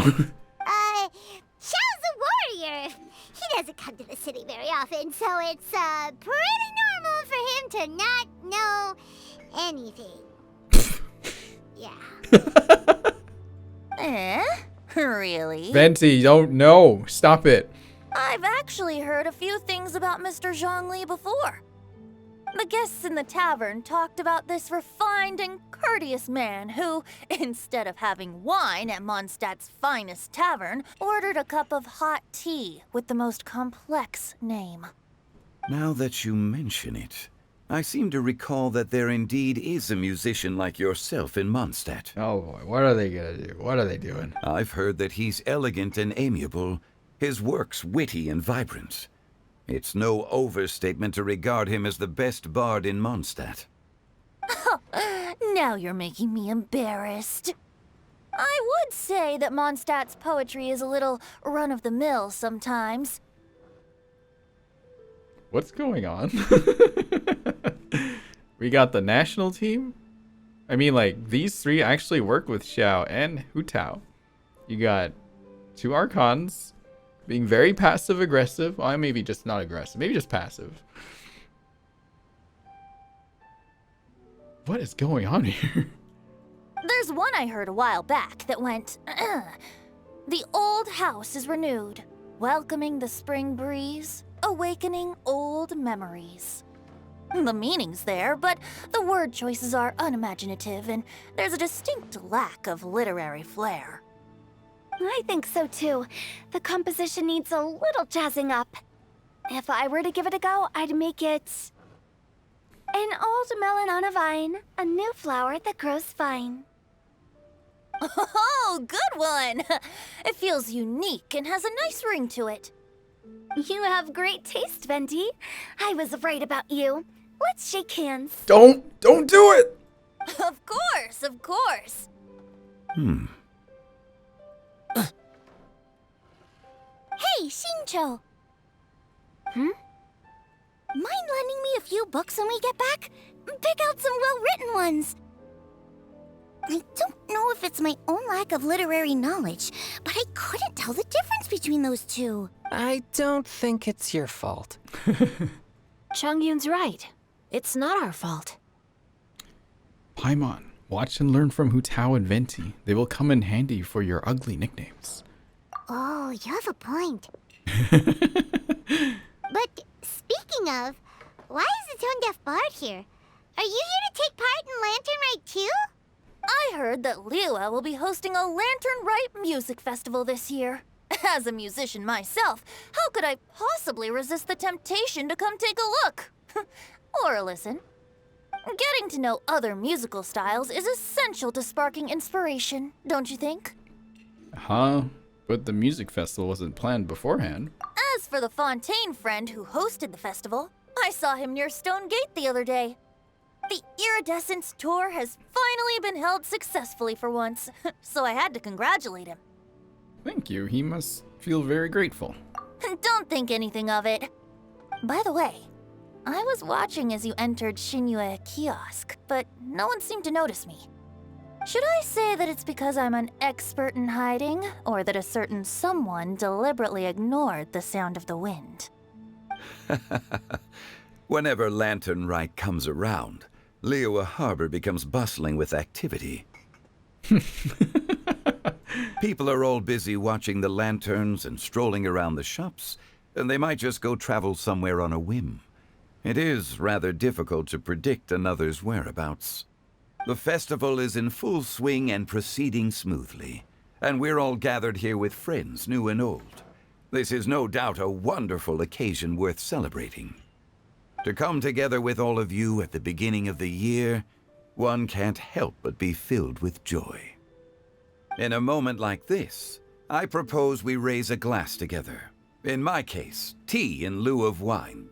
Xiao's a warrior. He doesn't come to the city very often, so it's, pretty normal for him to not know anything. Yeah. Really? Venti, don't know. Stop it. I've actually heard a few things about Mr. Zhongli before. The guests in the tavern talked about this refined and courteous man who, instead of having wine at Mondstadt's finest tavern, ordered a cup of hot tea with the most complex name. Now that you mention it, I seem to recall that there indeed is a musician like yourself in Mondstadt. Oh boy, what are they gonna do? What are they doing? I've heard that he's elegant and amiable, his works witty and vibrant. It's no overstatement to regard him as the best bard in Mondstadt. Now you're making me embarrassed. I would say that Mondstadt's poetry is a little run-of-the-mill sometimes. What's going on? We got the national team? I mean, like, these three actually work with Xiao and Hu Tao. You got two Archons being very passive-aggressive. Well, maybe just not aggressive. Maybe just passive. What is going on here? There's one I heard a while back that went, the old house is renewed, welcoming the spring breeze, awakening old memories. The meaning's there, but the word choices are unimaginative, and there's a distinct lack of literary flair. I think so too. The composition needs a little jazzing up. If I were to give it a go, I'd make it an old melon on a vine, a new flower that grows fine. Oh, good one! It feels unique and has a nice ring to it. You have great taste, Venti. I was right about you. Let's shake hands. Don't do it! Of course, of course. Hey, Xingqiu. Mind lending me a few books when we get back? Pick out some well-written ones. I don't know if it's my own lack of literary knowledge, but I couldn't tell the difference between those two. I don't think it's your fault. Chongyun's right. It's not our fault. Paimon, watch and learn from Hu Tao and Venti. They will come in handy for your ugly nicknames. Oh, you have a point. But speaking of, why is the tone-deaf bard here? Are you here to take part in Lantern Rite too? I heard that Liyue will be hosting a Lantern Rite music festival this year. As a musician myself, how could I possibly resist the temptation to come take a look? Or listen. Getting to know other musical styles is essential to sparking inspiration, don't you think? Huh? But the music festival wasn't planned beforehand. As for the Fontaine friend who hosted the festival, I saw him near Stone Gate the other day. The Iridescence tour has finally been held successfully for once, so I had to congratulate him. Thank you. He must feel very grateful. Don't think anything of it. By the way, I was watching as you entered Xinyan kiosk, but no one seemed to notice me. Should I say that it's because I'm an expert in hiding, or that a certain someone deliberately ignored the sound of the wind? Whenever Lantern Rite comes around, Liyue Harbor becomes bustling with activity. People are all busy watching the lanterns and strolling around the shops, and they might just go travel somewhere on a whim. It is rather difficult to predict another's whereabouts. The festival is in full swing and proceeding smoothly, and we're all gathered here with friends, new and old. This is no doubt a wonderful occasion worth celebrating. To come together with all of you at the beginning of the year, one can't help but be filled with joy. In a moment like this, I propose we raise a glass together. In my case, tea in lieu of wine.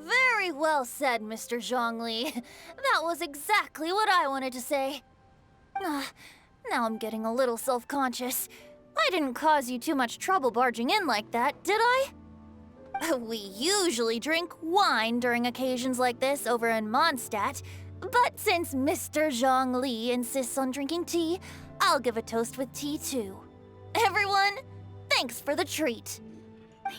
Very well said, Mr. Zhongli. That was exactly what I wanted to say. Now I'm getting a little self-conscious. I didn't cause you too much trouble barging in like that, did I? We usually drink wine during occasions like this over in Mondstadt, but since Mr. Zhongli insists on drinking tea, I'll give a toast with tea too. Everyone, thanks for the treat.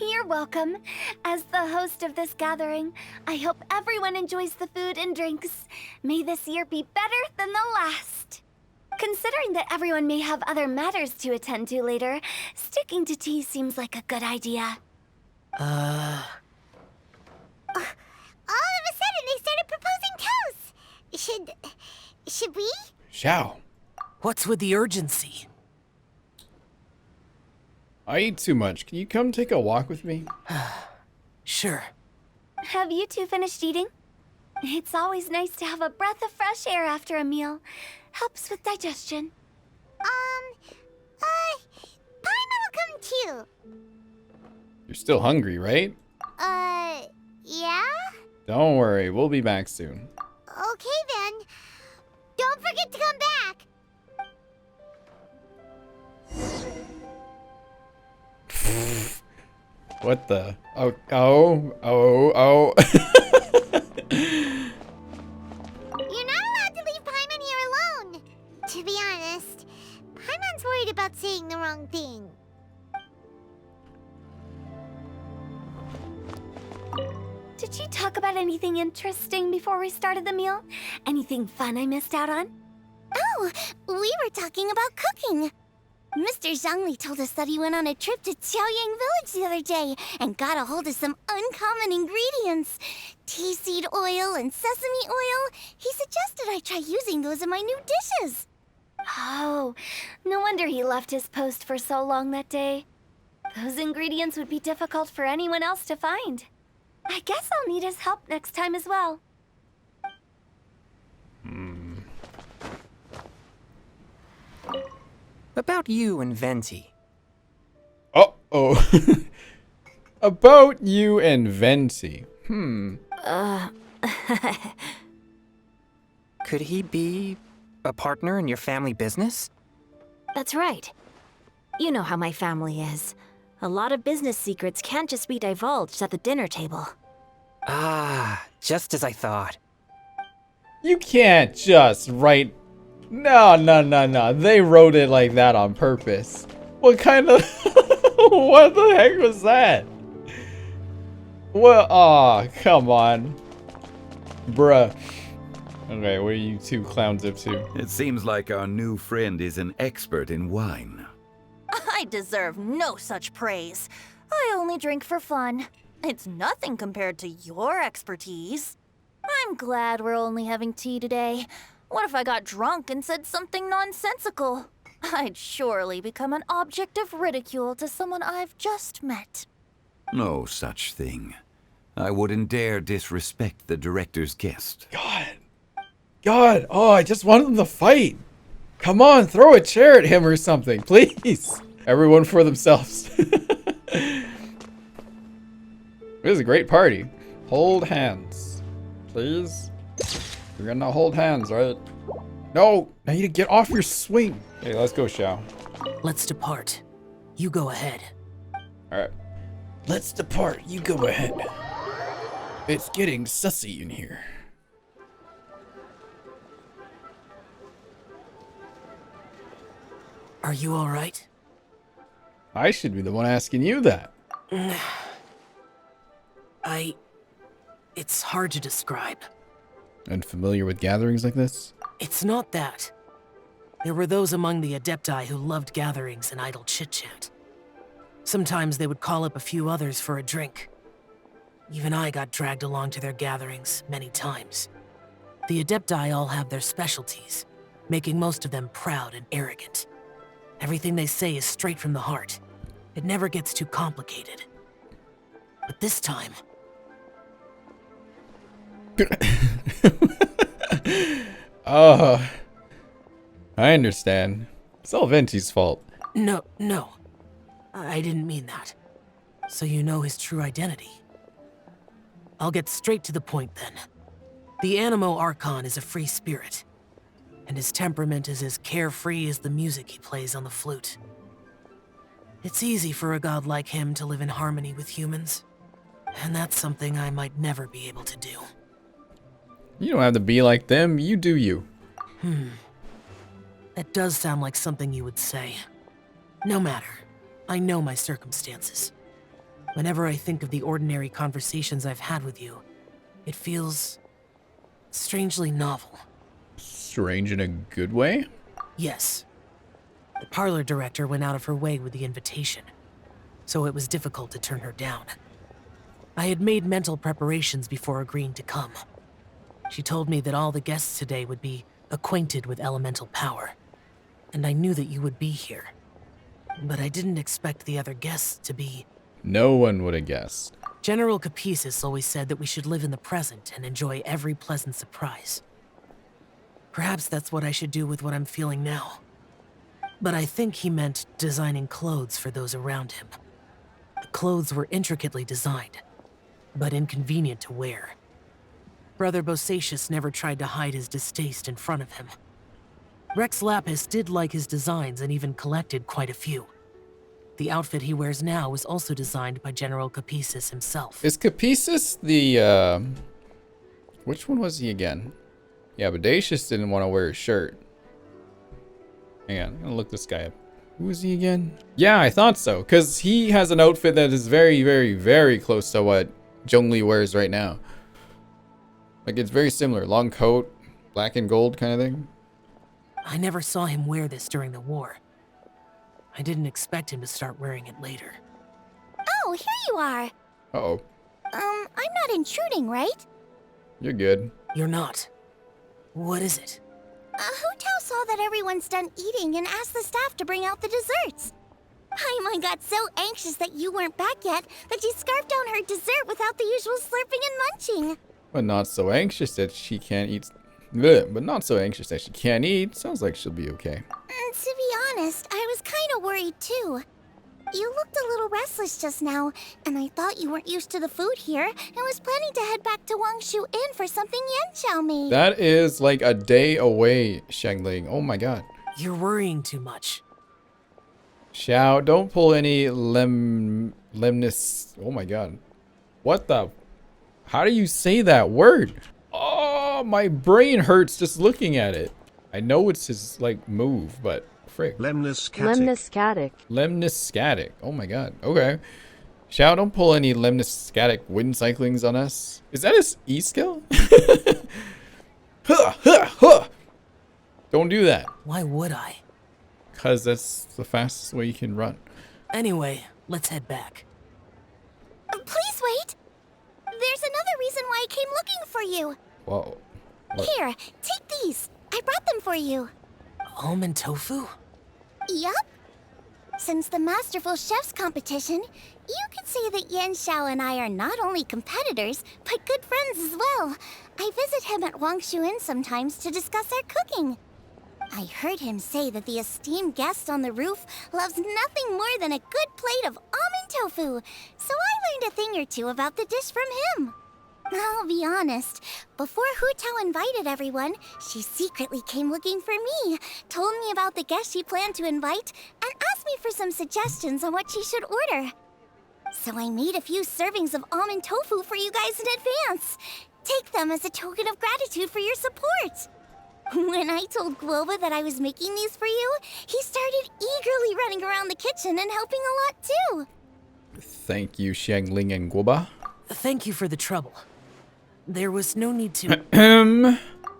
You're welcome. As the host of this gathering, I hope everyone enjoys the food and drinks. May this year be better than the last. Considering that everyone may have other matters to attend to later, sticking to tea seems like a good idea. All of a sudden, they started proposing toasts. Should we? Xiao. What's with the urgency? I eat too much. Can you come take a walk with me? Sure. Have you two finished eating? It's always nice to have a breath of fresh air after a meal. Helps with digestion. Paimon will come too. You're still hungry, right? Yeah? Don't worry, we'll be back soon. Okay then. Don't forget to come back. What the? Oh. You're not allowed to leave Paimon here alone. To be honest, Paimon's worried about saying the wrong thing. Did you talk about anything interesting before we started the meal? Anything fun I missed out on? Oh, we were talking about cooking. Mr. Zhongli told us that he went on a trip to Xiaoyang village the other day and got a hold of some uncommon ingredients. Tea seed oil and sesame oil. He suggested I try using those in my new dishes. Oh, no wonder he left his post for so long that day. Those ingredients would be difficult for anyone else to find. I guess I'll need his help next time as well. About you and Venti. Uh-oh. About you and Venti. Could he be a partner in your family business? That's right. You know how my family is. A lot of business secrets can't just be divulged at the dinner table. Ah, just as I thought. You can't just write... No. They wrote it like that on purpose. What kind of... What the heck was that? Well, aw, come on. Bruh. Okay, what are you two clowns up to? It seems like our new friend is an expert in wine. I deserve no such praise. I only drink for fun. It's nothing compared to your expertise. I'm glad we're only having tea today. What if I got drunk and said something nonsensical? I'd surely become an object of ridicule to someone I've just met. No such thing. I wouldn't dare disrespect the director's guest. God, oh, I just wanted them to fight. Come on, throw a chair at him or something, please. Everyone for themselves. It was a great party. Hold hands, please. You're gonna hold hands, right? No, I need to get off your swing. Hey, let's go, Xiao. Let's depart. You go ahead. All right. Let's depart. You go ahead. It's getting sussy in here. Are you all right? I should be the one asking you that. It's hard to describe. Unfamiliar with gatherings like this? It's not that. There were those among the Adepti who loved gatherings and idle chit-chat. Sometimes they would call up a few others for a drink. Even I got dragged along to their gatherings many times. The Adepti all have their specialties, making most of them proud and arrogant. Everything they say is straight from the heart. It never gets too complicated. But this time... Oh, I understand. It's all Venti's fault. No. I didn't mean that. So you know his true identity. I'll get straight to the point then. The Animo Archon is a free spirit, and his temperament is as carefree as the music he plays on the flute. It's easy for a god like him to live in harmony with humans, and that's something I might never be able to do. You don't have to be like them, you do you. That does sound like something you would say. No matter. I know my circumstances. Whenever I think of the ordinary conversations I've had with you, it feels strangely novel. Strange in a good way? Yes. The parlor director went out of her way with the invitation, so it was difficult to turn her down. I had made mental preparations before agreeing to come. She told me that all the guests today would be acquainted with elemental power, and I knew that you would be here. But I didn't expect the other guests to be... No one would have guessed. General Capisis always said that we should live in the present and enjoy every pleasant surprise. Perhaps that's what I should do with what I'm feeling now. But I think he meant designing clothes for those around him. The clothes were intricately designed, but inconvenient to wear. Brother Bosacius never tried to hide his distaste in front of him. Rex Lapis did like his designs and even collected quite a few. The outfit he wears now was also designed by General Capisis himself. Is Capisis the, which one was he again? Yeah, Bodacious didn't want to wear his shirt. Hang on, I'm gonna look this guy up. Who is he again? Yeah, I thought so, because he has an outfit that is very, very, very close to what Zhongli wears right now. Like, it's very similar. Long coat, black and gold kind of thing. I never saw him wear this during the war. I didn't expect him to start wearing it later. Oh, here you are. Uh-oh. I'm not intruding, right? You're good. You're not. What is it? Hu Tao saw that everyone's done eating and asked the staff to bring out the desserts. Paimon got so anxious that you weren't back yet that she scarfed down her dessert without the usual slurping and munching. But not so anxious that she can't eat. Bleh, but not so anxious that she can't eat. Sounds like she'll be okay. To be honest, I was kind of worried too. You looked a little restless just now, and I thought you weren't used to the food here and was planning to head back to Wangshu Inn for something Yanxiao made. That is like a day away, Xiangling. Oh my god. You're worrying too much. Xiao, don't pull any lemnis. Oh my god. What the? How do you say that word? Oh, my brain hurts just looking at it. I know it's his, like, move, but frick. Lemniscatic. Lemniscatic. Oh my god. Okay. Xiao, don't pull any lemniscatic wind cyclings on us. Is that his E skill? Huh, huh, huh. Don't do that. Why would I? Because that's the fastest way you can run. Anyway, let's head back. Please wait. There's another reason why I came looking for you. Whoa. What? Here, take these. I brought them for you. Almond tofu? Yup. Since the Masterful Chef's competition, you could say that Yanxiao and I are not only competitors, but good friends as well. I visit him at Wangshu Inn sometimes to discuss our cooking. I heard him say that the esteemed guest on the roof loves nothing more than a good plate of almond tofu, so I learned a thing or two about the dish from him. I'll be honest, before Hu Tao invited everyone, she secretly came looking for me, told me about the guests she planned to invite, and asked me for some suggestions on what she should order. So I made a few servings of almond tofu for you guys in advance. Take them as a token of gratitude for your support. When I told Guoba that I was making these for you, he started eagerly running around the kitchen and helping a lot too. Thank you, Xiangling and Guoba. Thank you for the trouble. There was no need to...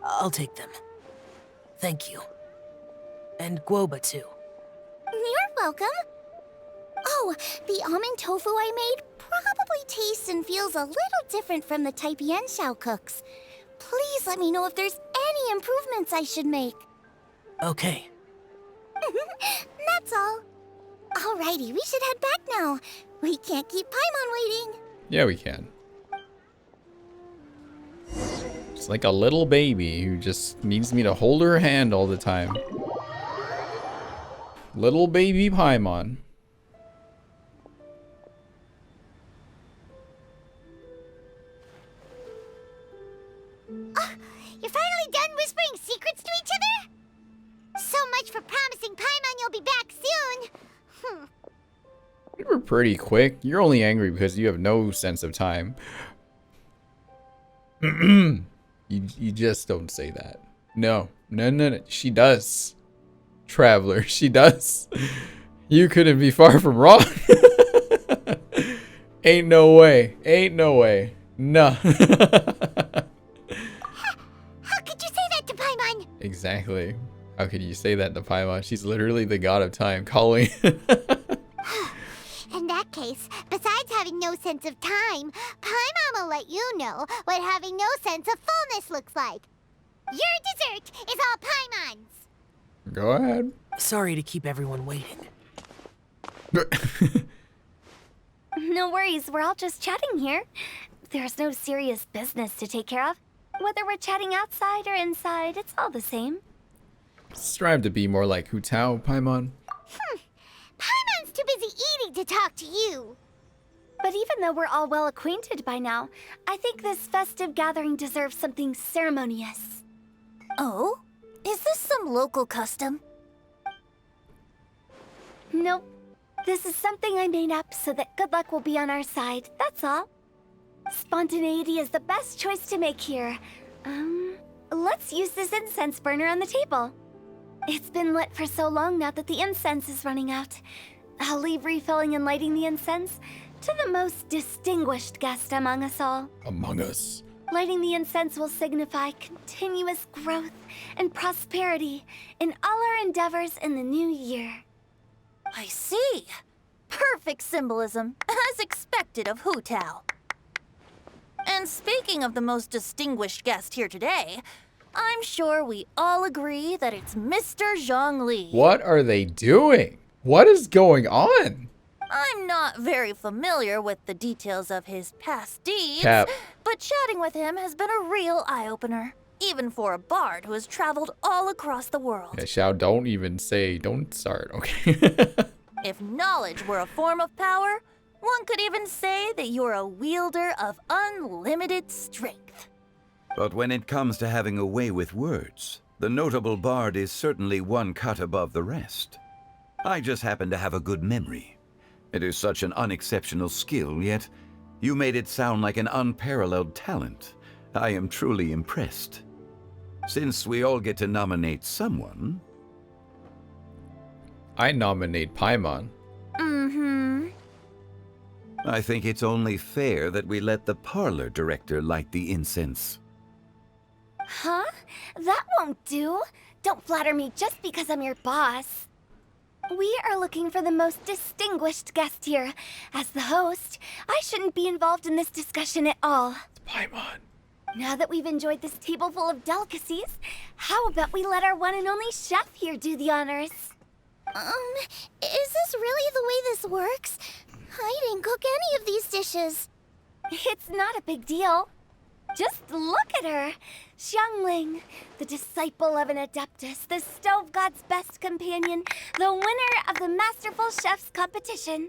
I'll take them. Thank you. And Guoba too. You're welcome. Oh, the almond tofu I made probably tastes and feels a little different from the type Yanxiao cooks. Please let me know if there's any improvements I should make. Okay. That's all. Alrighty, we should head back now. We can't keep Paimon waiting. Yeah, we can. It's like a little baby who just needs me to hold her hand all the time. Little baby Paimon. You're finally done whispering secrets to each other? So much for promising Paimon you'll be back soon. You were pretty quick. You're only angry because you have no sense of time. You just don't say that. No. She does. Traveler, she does. You couldn't be far from wrong. Ain't no way. Ain't no way. No. How could you say that to Paimon? Exactly. How could you say that to Paimon? She's literally the god of time calling. In that case, besides having no sense of time, Paimon will let you know what having no sense of fullness looks like. Your dessert is all Paimon's. Go ahead. Sorry to keep everyone waiting. No worries, we're all just chatting here. There's no serious business to take care of. Whether we're chatting outside or inside, it's all the same. Strive to be more like Hu Tao, Paimon. Paimon's too busy eating to talk to you. But even though we're all well acquainted by now, I think this festive gathering deserves something ceremonious. Oh? Is this some local custom? Nope. This is something I made up so that good luck will be on our side, that's all. Spontaneity is the best choice to make here. Let's use this incense burner on the table. It's been lit for so long now that the incense is running out. I'll leave refilling and lighting the incense to the most distinguished guest among us all. Among us. Lighting the incense will signify continuous growth and prosperity in all our endeavors in the new year. I see. Perfect symbolism, as expected of Hu Tao. And speaking of the most distinguished guest here today, I'm sure we all agree that it's Mr. Zhongli. What are they doing? What is going on? I'm not very familiar with the details of his past deeds, Cap. but chatting with him has been a real eye-opener, even for a bard who has traveled all across the world. Yeah, Xiao, don't start, okay? If knowledge were a form of power, one could even say that you're a wielder of unlimited strength. But when it comes to having a way with words, the notable bard is certainly one cut above the rest. I just happen to have a good memory. It is such an unexceptional skill, yet you made it sound like an unparalleled talent. I am truly impressed. Since we all get to nominate someone... I nominate Paimon. Mm-hmm. I think it's only fair that we let the parlor director light the incense. Huh? That won't do. Don't flatter me just because I'm your boss. We are looking for the most distinguished guest here. As the host, I shouldn't be involved in this discussion at all. Paimon. Now that we've enjoyed this table full of delicacies, how about we let our one and only chef here do the honors? Is this really the way this works? I didn't cook any of these dishes. It's not a big deal. Just look at her. Xiangling, the disciple of an adeptus, the stove god's best companion, the winner of the Masterful Chef's competition.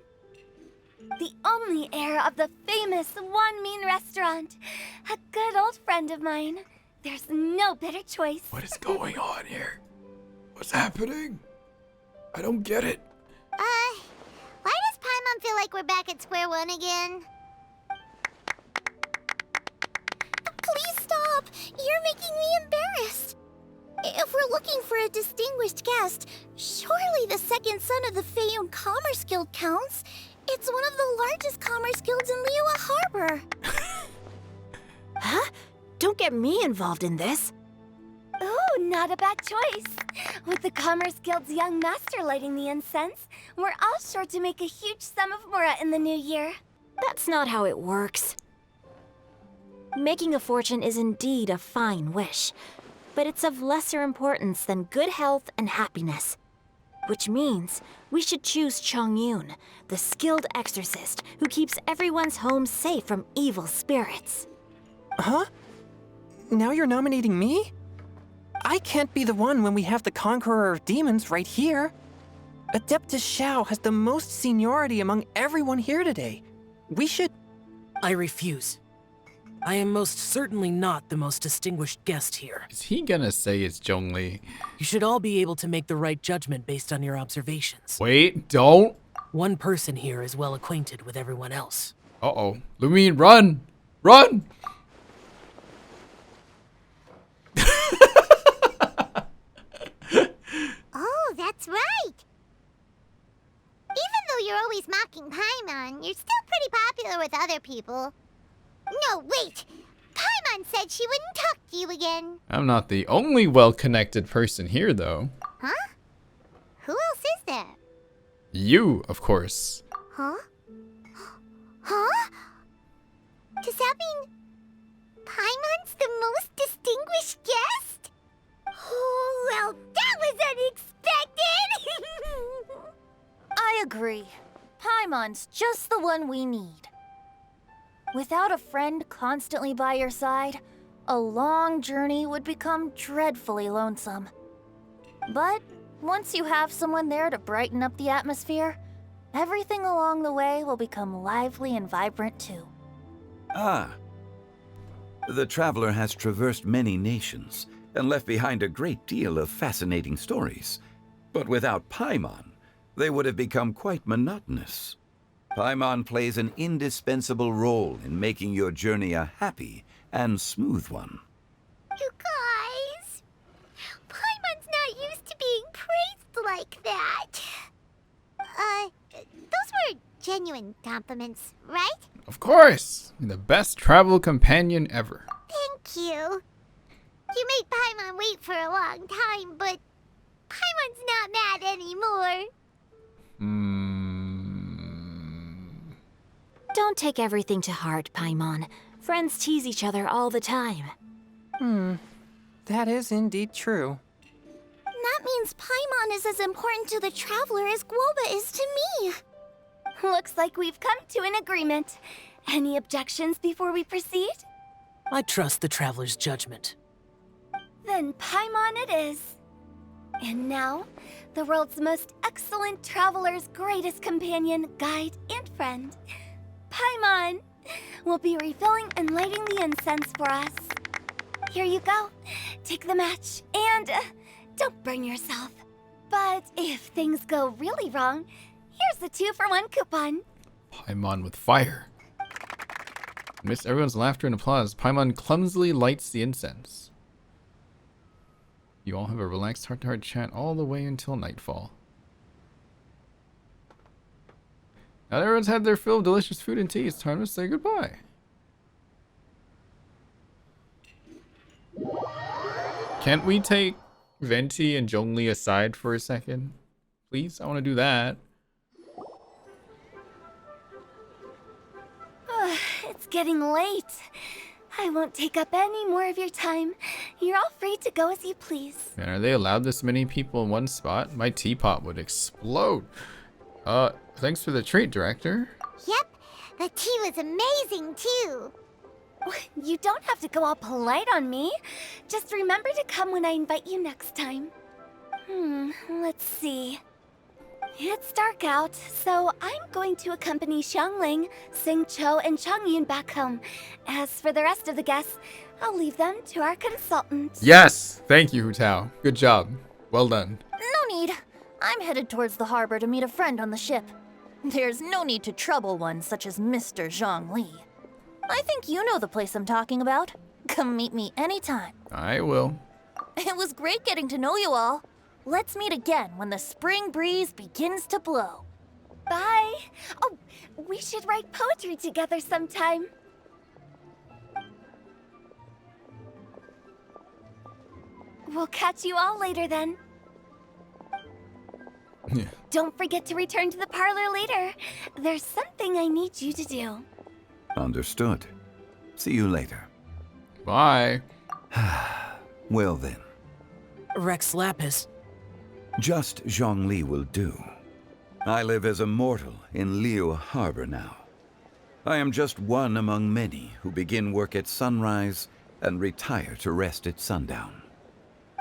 The only heir of the famous One Mean restaurant. A good old friend of mine. There's no better choice. What is going on here? What's happening? I don't get it. Why does Paimon feel like we're back at square one again? Please stop! You're making me embarrassed. If we're looking for a distinguished guest, surely the second son of the Feiyun Commerce Guild counts. It's one of the largest commerce guilds in Liyue Harbor. Huh? Don't get me involved in this. Oh, not a bad choice. With the Commerce Guild's young master lighting the incense, we're all sure to make a huge sum of mora in the new year. That's not how it works. Making a fortune is indeed a fine wish, but it's of lesser importance than good health and happiness. Which means we should choose Chongyun, the skilled exorcist who keeps everyone's home safe from evil spirits. Huh? Now you're nominating me? I can't be the one when we have the Conqueror of Demons right here. Adeptus Xiao has the most seniority among everyone here today. We should... I refuse. I am most certainly not the most distinguished guest here. Is he gonna say it's Zhongli? You should all be able to make the right judgment based on your observations. Wait, don't. One person here is well acquainted with everyone else. Uh-oh. Lumine, run! Run! Oh, that's right. Even though you're always mocking Paimon, you're still pretty popular with other people. No, wait! Paimon said she wouldn't talk to you again. I'm not the only well-connected person here, though. Huh? Who else is there? You, of course. Huh? Huh? Does that mean Paimon's the most distinguished guest? Oh, well, that was unexpected! I agree. Paimon's just the one we need. Without a friend constantly by your side, a long journey would become dreadfully lonesome. But once you have someone there to brighten up the atmosphere, everything along the way will become lively and vibrant too. Ah. The traveler has traversed many nations and left behind a great deal of fascinating stories. But without Paimon, they would have become quite monotonous. Paimon plays an indispensable role in making your journey a happy and smooth one. You guys, Paimon's not used to being praised like that. Those were genuine compliments, right? Of course! You're the best travel companion ever. Thank you. You made Paimon wait for a long time, but Paimon's not mad anymore. Don't take everything to heart, Paimon. Friends tease each other all the time. That is indeed true. That means Paimon is as important to the traveler as Guoba is to me. Looks like we've come to an agreement. Any objections before we proceed? I trust the traveler's judgment. Then Paimon it is. And now, the world's most excellent traveler's greatest companion, guide, and friend, Paimon, will be refilling and lighting the incense for us. Here you go. Take the match, and don't burn yourself. But if things go really wrong, here's the 2-for-1 coupon. Paimon with fire. Amidst everyone's laughter and applause, Paimon clumsily lights the incense. You all have a relaxed heart-to-heart chat all the way until nightfall. Now that everyone's had their fill of delicious food and tea, it's time to say goodbye. Can't we take Venti and Zhongli aside for a second? Please? I want to do that. It's getting late. I won't take up any more of your time. You're all free to go as you please. Man, are they allowed this many people in one spot? My teapot would explode. Thanks for the treat, Director. Yep, the tea was amazing too. You don't have to go all polite on me. Just remember to come when I invite you next time. Let's see. It's dark out, so I'm going to accompany Xiangling, Xingqiu, and Chongyun back home. As for the rest of the guests, I'll leave them to our consultant. Yes! Thank you, Hu Tao. Good job. Well done. No need. I'm headed towards the harbor to meet a friend on the ship. There's no need to trouble one such as Mr. Zhongli. I think you know the place I'm talking about. Come meet me anytime. I will. It was great getting to know you all. Let's meet again when the spring breeze begins to blow. Bye. Oh, we should write poetry together sometime. We'll catch you all later then. Yeah. Don't forget to return to the parlor later. There's something I need you to do. Understood. See you later. Bye. Well then. Rex Lapis. Just Zhongli will do. I live as a mortal in Liu Harbor now. I am just one among many who begin work at sunrise and retire to rest at sundown.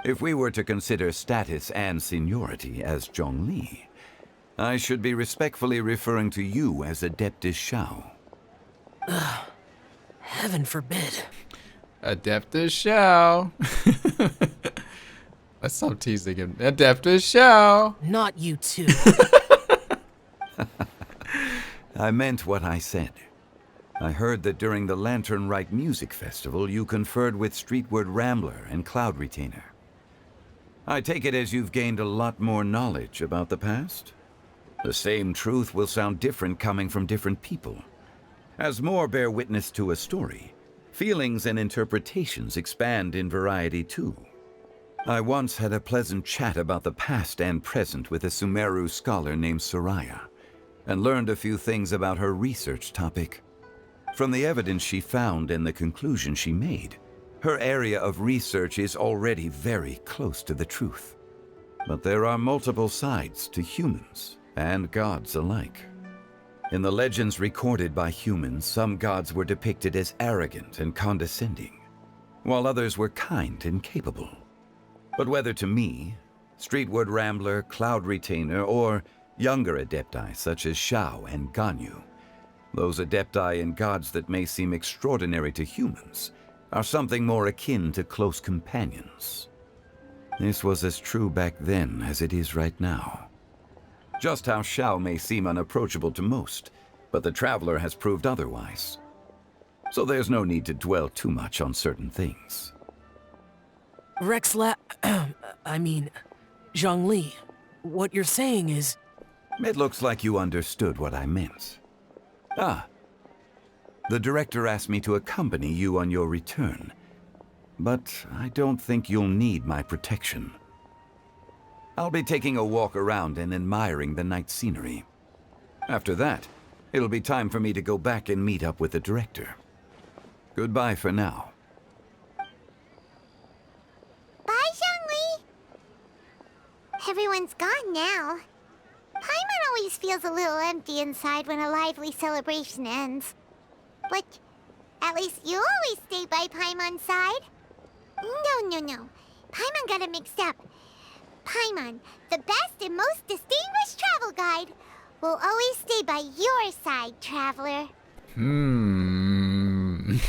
If we were to consider status and seniority as Zhongli, I should be respectfully referring to you as Adeptus Xiao. Heaven forbid. Adeptus Xiao. Let's stop teasing him. Adeptus Xiao. Not you too. I meant what I said. I heard that during the Lantern Rite music festival, you conferred with Streetward Rambler and Cloud Retainer. I take it as you've gained a lot more knowledge about the past? The same truth will sound different coming from different people. As more bear witness to a story, feelings and interpretations expand in variety too. I once had a pleasant chat about the past and present with a Sumeru scholar named Soraya, and learned a few things about her research topic. From the evidence she found and the conclusion she made, her area of research is already very close to the truth. But there are multiple sides to humans and gods alike. In the legends recorded by humans, some gods were depicted as arrogant and condescending, while others were kind and capable. But whether to me, Streetward Rambler, Cloud Retainer, or younger adepti such as Xiao and Ganyu, those adepti and gods that may seem extraordinary to humans are something more akin to close companions. This was as true back then as it is right now. Just how Xiao may seem unapproachable to most, but the Traveler has proved otherwise. So there's no need to dwell too much on certain things. Zhongli, what you're saying is... It looks like you understood what I meant. Ah. The director asked me to accompany you on your return, but I don't think you'll need my protection. I'll be taking a walk around and admiring the night scenery. After that, it'll be time for me to go back and meet up with the director. Goodbye for now. Bye, Zhongli! Everyone's gone now. Paimon always feels a little empty inside when a lively celebration ends. But at least you always stay by Paimon's side. No. Paimon got it mixed up. Paimon, the best and most distinguished travel guide, will always stay by your side, Traveler. I'm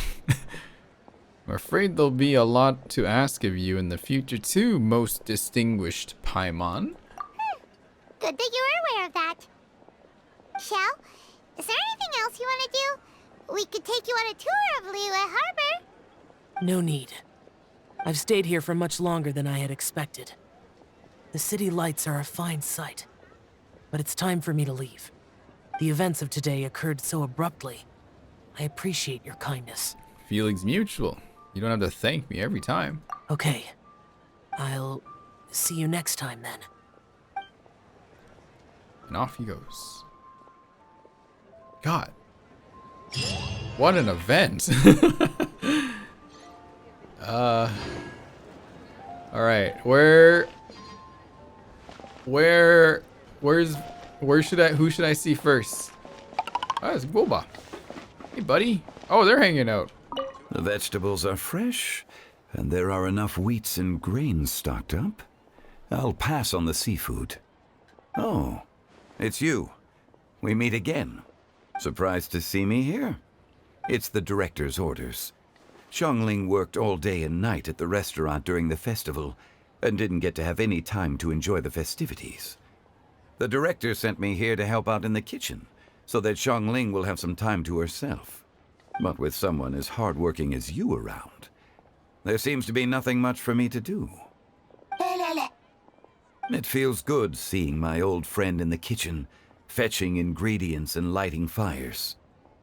afraid there'll be a lot to ask of you in the future too, most distinguished Paimon. Good that you're aware of that. Xiao, is there anything else you want to do? We could take you on a tour of Liyue Harbor. No need. I've stayed here for much longer than I had expected. The city lights are a fine sight, but it's time for me to leave. The events of today occurred so abruptly. I appreciate your kindness. Feelings mutual. You don't have to thank me every time. Okay. I'll see you next time then. And off he goes. God. What an event. Alright, who should I see first? Oh, it's Guoba. Hey buddy. Oh, they're hanging out. The vegetables are fresh, and there are enough wheats and grains stocked up. I'll pass on the seafood. Oh, it's you. We meet again. Surprised to see me here? It's the director's orders. Xiangling worked all day and night at the restaurant during the festival, and didn't get to have any time to enjoy the festivities. The director sent me here to help out in the kitchen, so that Xiangling will have some time to herself. But with someone as hardworking as you around, there seems to be nothing much for me to do. It feels good seeing my old friend in the kitchen, fetching ingredients and lighting fires.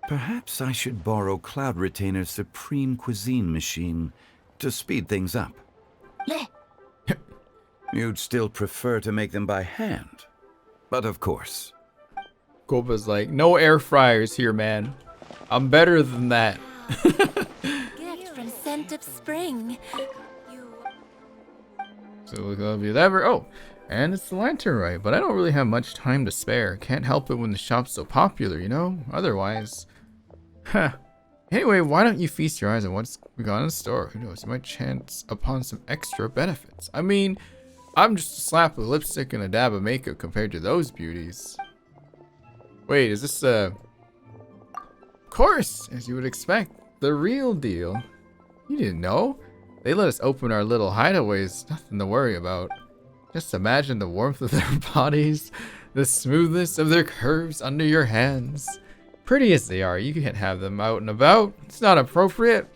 Perhaps I should borrow Cloud Retainer's Supreme Cuisine machine to speed things up. You'd still prefer to make them by hand, but of course. Guoba's like, no air fryers here, man. I'm better than that. Gift from Scent of Spring. So look love you ever. Oh, and it's the Lantern Rite, but I don't really have much time to spare. Can't help it when the shop's so popular, you know? Otherwise. Huh. Anyway, why don't you feast your eyes on what's we got in the store? Who knows? You might chance upon some extra benefits. I mean, I'm just a slap of lipstick and a dab of makeup compared to those beauties. Wait, is this Of course, as you would expect, the real deal. You didn't know? They let us open our little hideaways, nothing to worry about. Just imagine the warmth of their bodies, the smoothness of their curves under your hands. Pretty as they are, you can't have them out and about. It's not appropriate.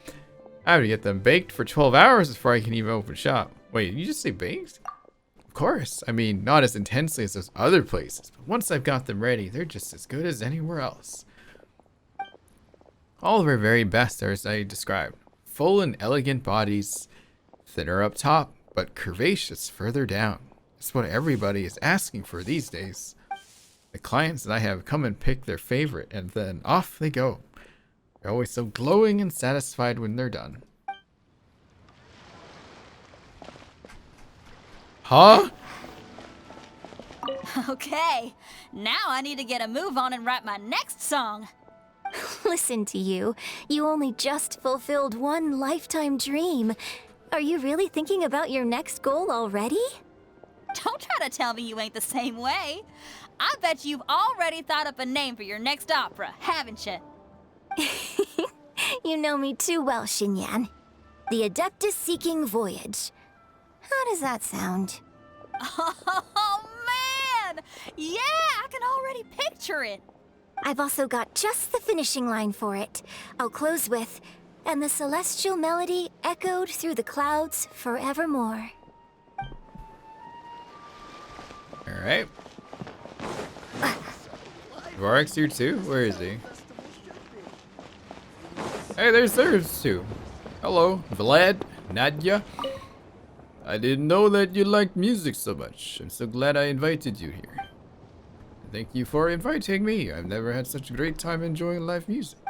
I have to get them baked for 12 hours before I can even open shop. Wait, did you just say baked? Of course. I mean, not as intensely as those other places, but once I've got them ready, they're just as good as anywhere else. All of our very best are as I described. Full and elegant bodies, thinner up top, but curvaceous further down. That's what everybody is asking for these days. The clients that I have come and pick their favorite, and then off they go. They're always so glowing and satisfied when they're done. Huh? Okay, now I need to get a move on and write my next song. Listen to you. You only just fulfilled one lifetime dream. Are you really thinking about your next goal already? Don't try to tell me you ain't the same way. I bet you've already thought up a name for your next opera, haven't you? You know me too well, Xinyan. The Adeptus Seeking Voyage. How does that sound? Oh, man! Yeah, I can already picture it. I've also got just the finishing line for it. I'll close with, and the celestial melody echoed through the clouds forevermore. Alright. Dvorak's here too? Where is he? Hey, there's two. Hello, Vlad, Nadia. I didn't know that you liked music so much. I'm so glad I invited you here. Thank you for inviting me. I've never had such a great time enjoying live music.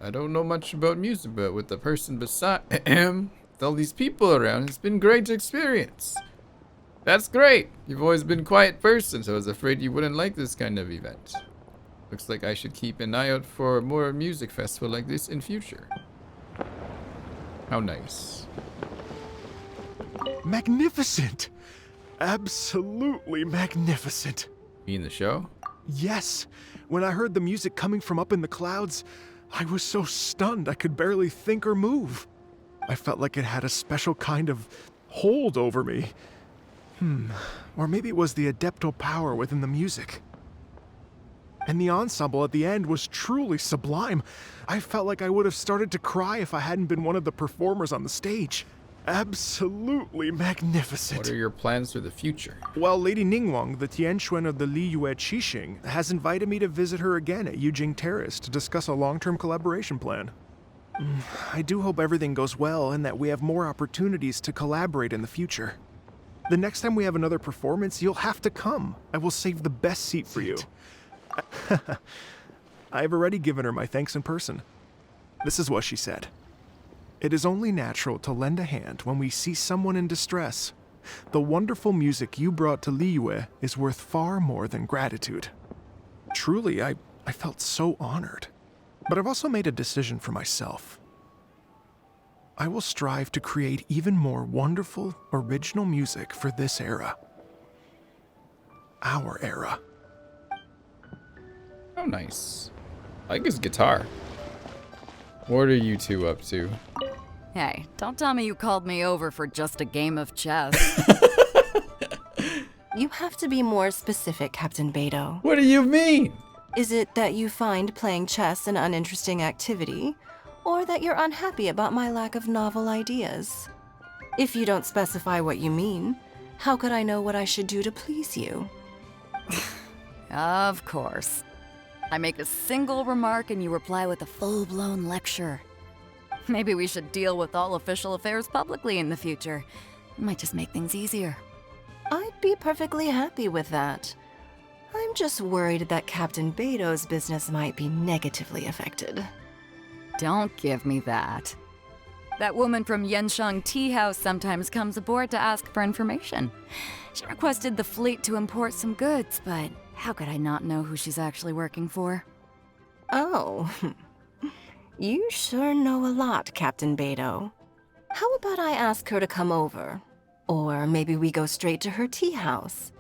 I don't know much about music, but with the person beside with all these people around, it's been a great experience. That's great. You've always been a quiet person, so I was afraid you wouldn't like this kind of event. Looks like I should keep an eye out for more music festival like this in future. How nice. Magnificent! Absolutely magnificent. You mean the show? Yes. When I heard the music coming from up in the clouds, I was so stunned I could barely think or move. I felt like it had a special kind of hold over me. Or maybe it was the adeptal power within the music. And the ensemble at the end was truly sublime. I felt like I would have started to cry if I hadn't been one of the performers on the stage. Absolutely magnificent. What are your plans for the future? Well, Lady Ningguang, the Tianquan of the Liyue Qixing, has invited me to visit her again at Yujing Terrace to discuss a long-term collaboration plan. I do hope everything goes well and that we have more opportunities to collaborate in the future. The next time we have another performance, you'll have to come. I will save the best seat for you. I've already given her my thanks in person. This is what she said. It is only natural to lend a hand when we see someone in distress. The wonderful music you brought to Liyue is worth far more than gratitude. Truly, I felt so honored. But I've also made a decision for myself. I will strive to create even more wonderful, original music for this era. Our era. Oh, nice. I like his guitar. What are you two up to? Hey, don't tell me you called me over for just a game of chess. You have to be more specific, Captain Beidou. What do you mean? Is it that you find playing chess an uninteresting activity, or that you're unhappy about my lack of novel ideas? If you don't specify what you mean, how could I know what I should do to please you? Of course. I make a single remark and you reply with a full-blown lecture. Maybe we should deal with all official affairs publicly in the future. It might just make things easier. I'd be perfectly happy with that. I'm just worried that Captain Beidou's business might be negatively affected. Don't give me that. That woman from Yenshang Tea House sometimes comes aboard to ask for information. She requested the fleet to import some goods, but how could I not know who she's actually working for? Oh, you sure know a lot, Captain Beidou. How about I ask her to come over? Or maybe we go straight to her tea house.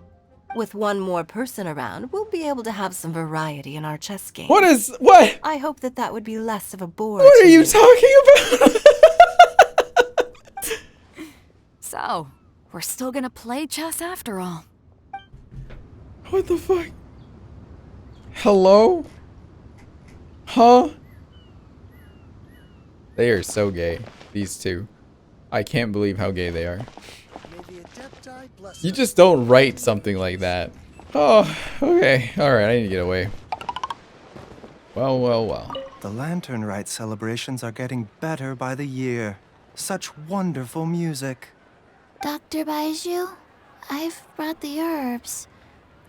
With one more person around, we'll be able to have some variety in our chess game. What? I hope that would be less of a bore. What are you talking about? So, we're still gonna play chess after all. What the fuck? Hello? Huh? They are so gay, these two. I can't believe how gay they are. You just don't write something like that. Oh, okay. Alright, I need to get away. Well, well, well. The Lantern Rite celebrations are getting better by the year. Such wonderful music. Dr. Baizhu, I've brought the herbs.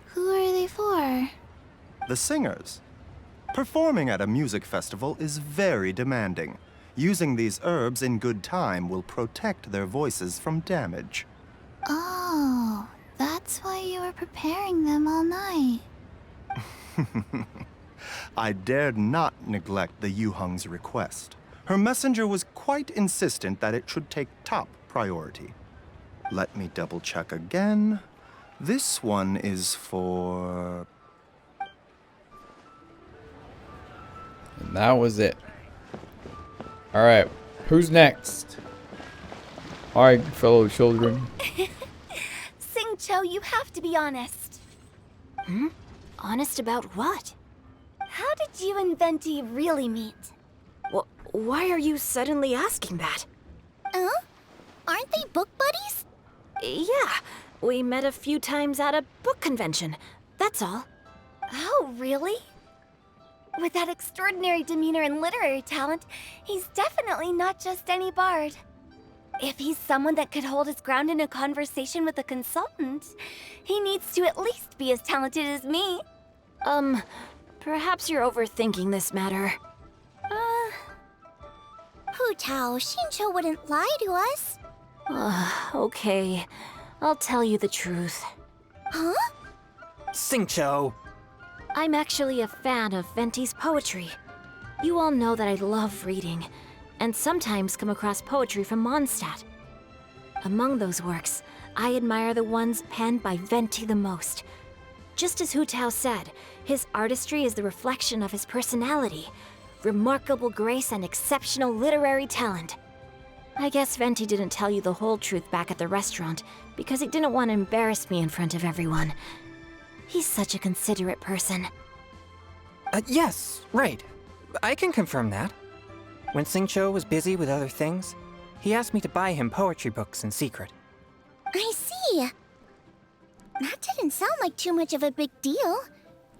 Who are they for? The singers. Performing at a music festival is very demanding. Using these herbs in good time will protect their voices from damage. Oh, that's why you were preparing them all night. I dared not neglect the Yuheng's request. Her messenger was quite insistent that it should take top priority. Let me double check again. This one is for... And that was it. Alright, who's next? Alright, fellow children. Xingqiu, you have to be honest. Hmm? Honest about what? How did you and Venti really meet? Why are you suddenly asking that? Aren't they book buddies? Yeah, we met a few times at a book convention. That's all. Oh, really? With that extraordinary demeanor and literary talent, he's definitely not just any bard. If he's someone that could hold his ground in a conversation with a consultant, he needs to at least be as talented as me. Perhaps you're overthinking this matter. Hu Tao, Xingqiu wouldn't lie to us. Okay. I'll tell you the truth. Huh? Xingqiu! I'm actually a fan of Venti's poetry. You all know that I love reading, and sometimes come across poetry from Mondstadt. Among those works, I admire the ones penned by Venti the most. Just as Hu Tao said, his artistry is the reflection of his personality, remarkable grace and exceptional literary talent. I guess Venti didn't tell you the whole truth back at the restaurant because he didn't want to embarrass me in front of everyone. He's such a considerate person. Yes, right. I can confirm that. When Xingqiu was busy with other things, he asked me to buy him poetry books in secret. I see. That didn't sound like too much of a big deal.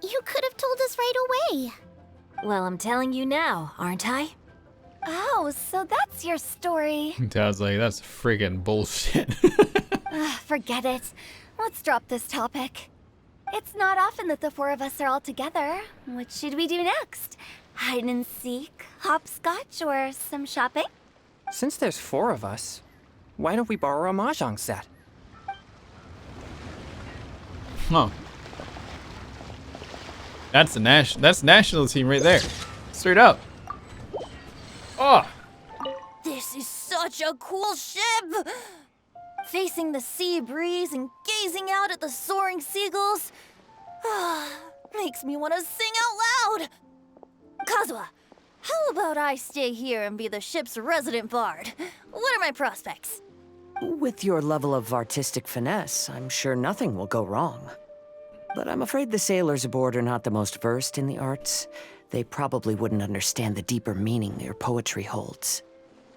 You could have told us right away. Well, I'm telling you now, aren't I? Oh, so that's your story. Dad's like, that's friggin' bullshit. Forget it. Let's drop this topic. It's not often that the four of us are all together. What should we do next? Hide and seek, hopscotch, or some shopping? Since there's 4 of us, why don't we borrow a mahjong set? Huh. That's national team right there. Straight up. Oh. This is such a cool ship! Facing the sea breeze and gazing out at the soaring seagulls. Makes me want to sing out loud! Kazuha, how about I stay here and be the ship's resident bard? What are my prospects? With your level of artistic finesse, I'm sure nothing will go wrong. But I'm afraid the sailors aboard are not the most versed in the arts. They probably wouldn't understand the deeper meaning your poetry holds.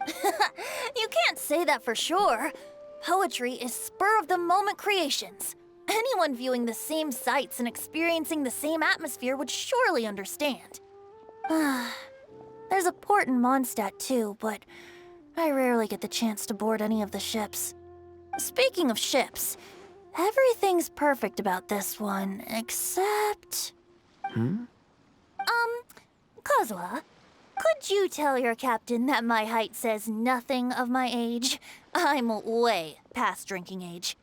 You can't say that for sure. Poetry is spur-of-the-moment creations. Anyone viewing the same sights and experiencing the same atmosphere would surely understand. There's a port in Mondstadt too, but I rarely get the chance to board any of the ships. Speaking of ships, everything's perfect about this one, except... Kazuha, could you tell your captain that my height says nothing of my age? I'm way past drinking age.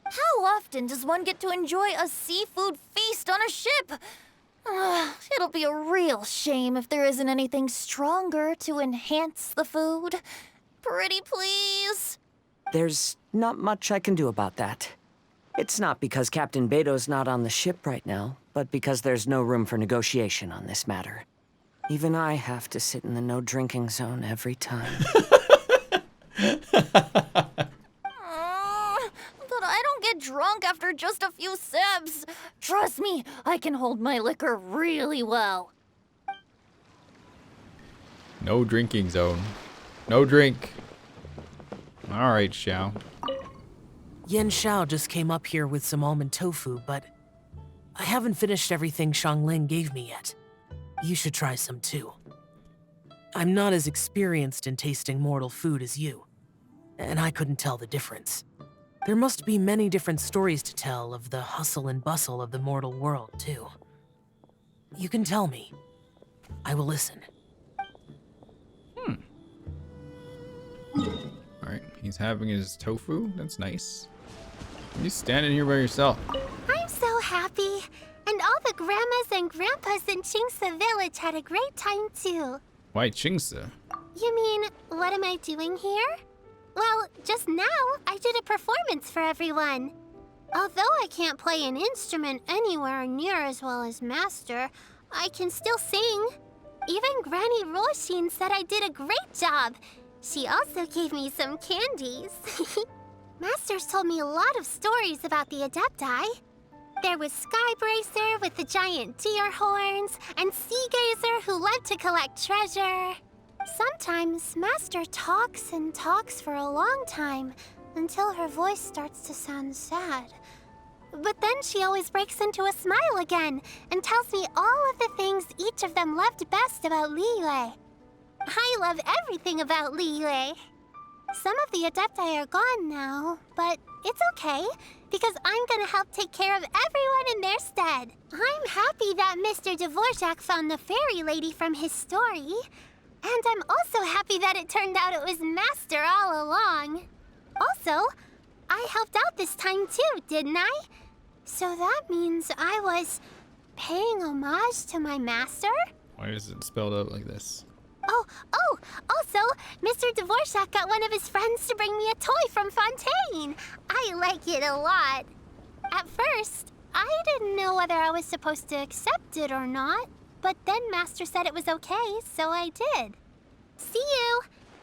How often does one get to enjoy a seafood feast on a ship? It'll be a real shame if there isn't anything stronger to enhance the food. Pretty please? There's not much I can do about that. It's not because Captain Beidou's not on the ship right now, but because there's no room for negotiation on this matter. Even I have to sit in the no-drinking zone every time. But I don't get drunk after just a few sips. Trust me, I can hold my liquor really well. No drinking zone. No drink. Alright, Xiao. Yan Xiao just came up here with some almond tofu, but I haven't finished everything Xiangling gave me yet. You should try some too. I'm not as experienced in tasting mortal food as you, and I couldn't tell the difference. There must be many different stories to tell of the hustle and bustle of the mortal world, too. You can tell me, I will listen. Alright, he's having his tofu. That's nice. You're standing here by yourself. I'm so happy. And all the grandmas and grandpas in Qingce village had a great time too. Why Qingce? You mean, what am I doing here? Well, just now, I did a performance for everyone. Although I can't play an instrument anywhere near as well as Master, I can still sing. Even Granny Roshin said I did a great job. She also gave me some candies. Master's told me a lot of stories about the Adepti. There was Skybracer with the giant deer horns, and Sea Gazer who loved to collect treasure. Sometimes Master talks and talks for a long time, until her voice starts to sound sad. But then she always breaks into a smile again, and tells me all of the things each of them loved best about Liyue. I love everything about Liyue. Some of the Adepti are gone now, but it's okay, because I'm gonna help take care of everyone in their stead. I'm happy that Mr. Dvorak found the fairy lady from his story. And I'm also happy that it turned out it was Master all along. Also, I helped out this time too, didn't I? So that means I was paying homage to my master? Why is it spelled out like this? Also, Mr. Dvorak got one of his friends to bring me a toy from Fontaine. I like it a lot. At first, I didn't know whether I was supposed to accept it or not, but then Master said it was okay, so I did. See you.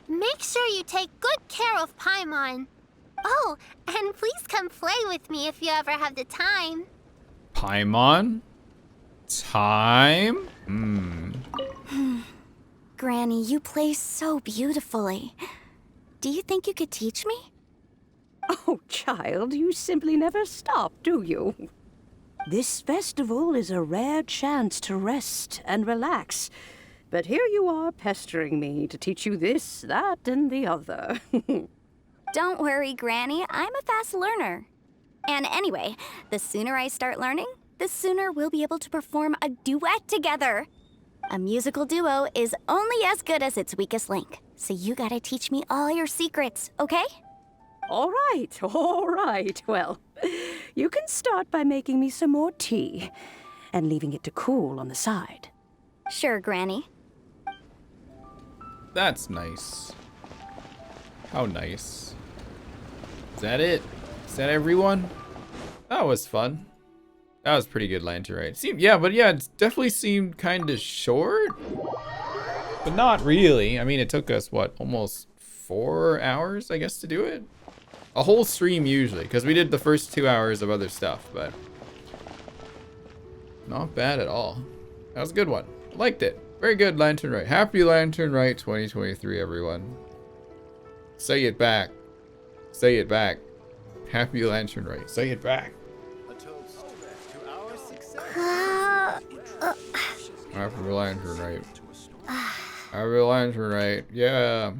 Make sure you take good care of Paimon. Oh, and please come play with me if you ever have the time. Paimon? Time? Granny, you play so beautifully. Do you think you could teach me? Oh, child, you simply never stop, do you? This festival is a rare chance to rest and relax. But here you are pestering me to teach you this, that, and the other. Don't worry, Granny. I'm a fast learner. And anyway, the sooner I start learning, the sooner we'll be able to perform a duet together. A musical duo is only as good as its weakest link. So you gotta teach me all your secrets, okay? All right. Well, you can start by making me some more tea and leaving it to cool on the side. Sure, Granny. That's nice. How nice. Is that it? Is that everyone? That was fun. That was pretty good, Lantern Rite. It definitely seemed kind of short. But not really. I mean, it took us, what, almost 4 hours, I guess, to do it? A whole stream usually, because we did the first 2 hours of other stuff, but not bad at all. That was a good one. Liked it. Very good, Lantern Rite. Happy Lantern Rite 2023, everyone. Say it back. Say it back. Happy Lantern Rite. Say it back. Happy Lantern Rite. Happy Lantern Rite. Yeah.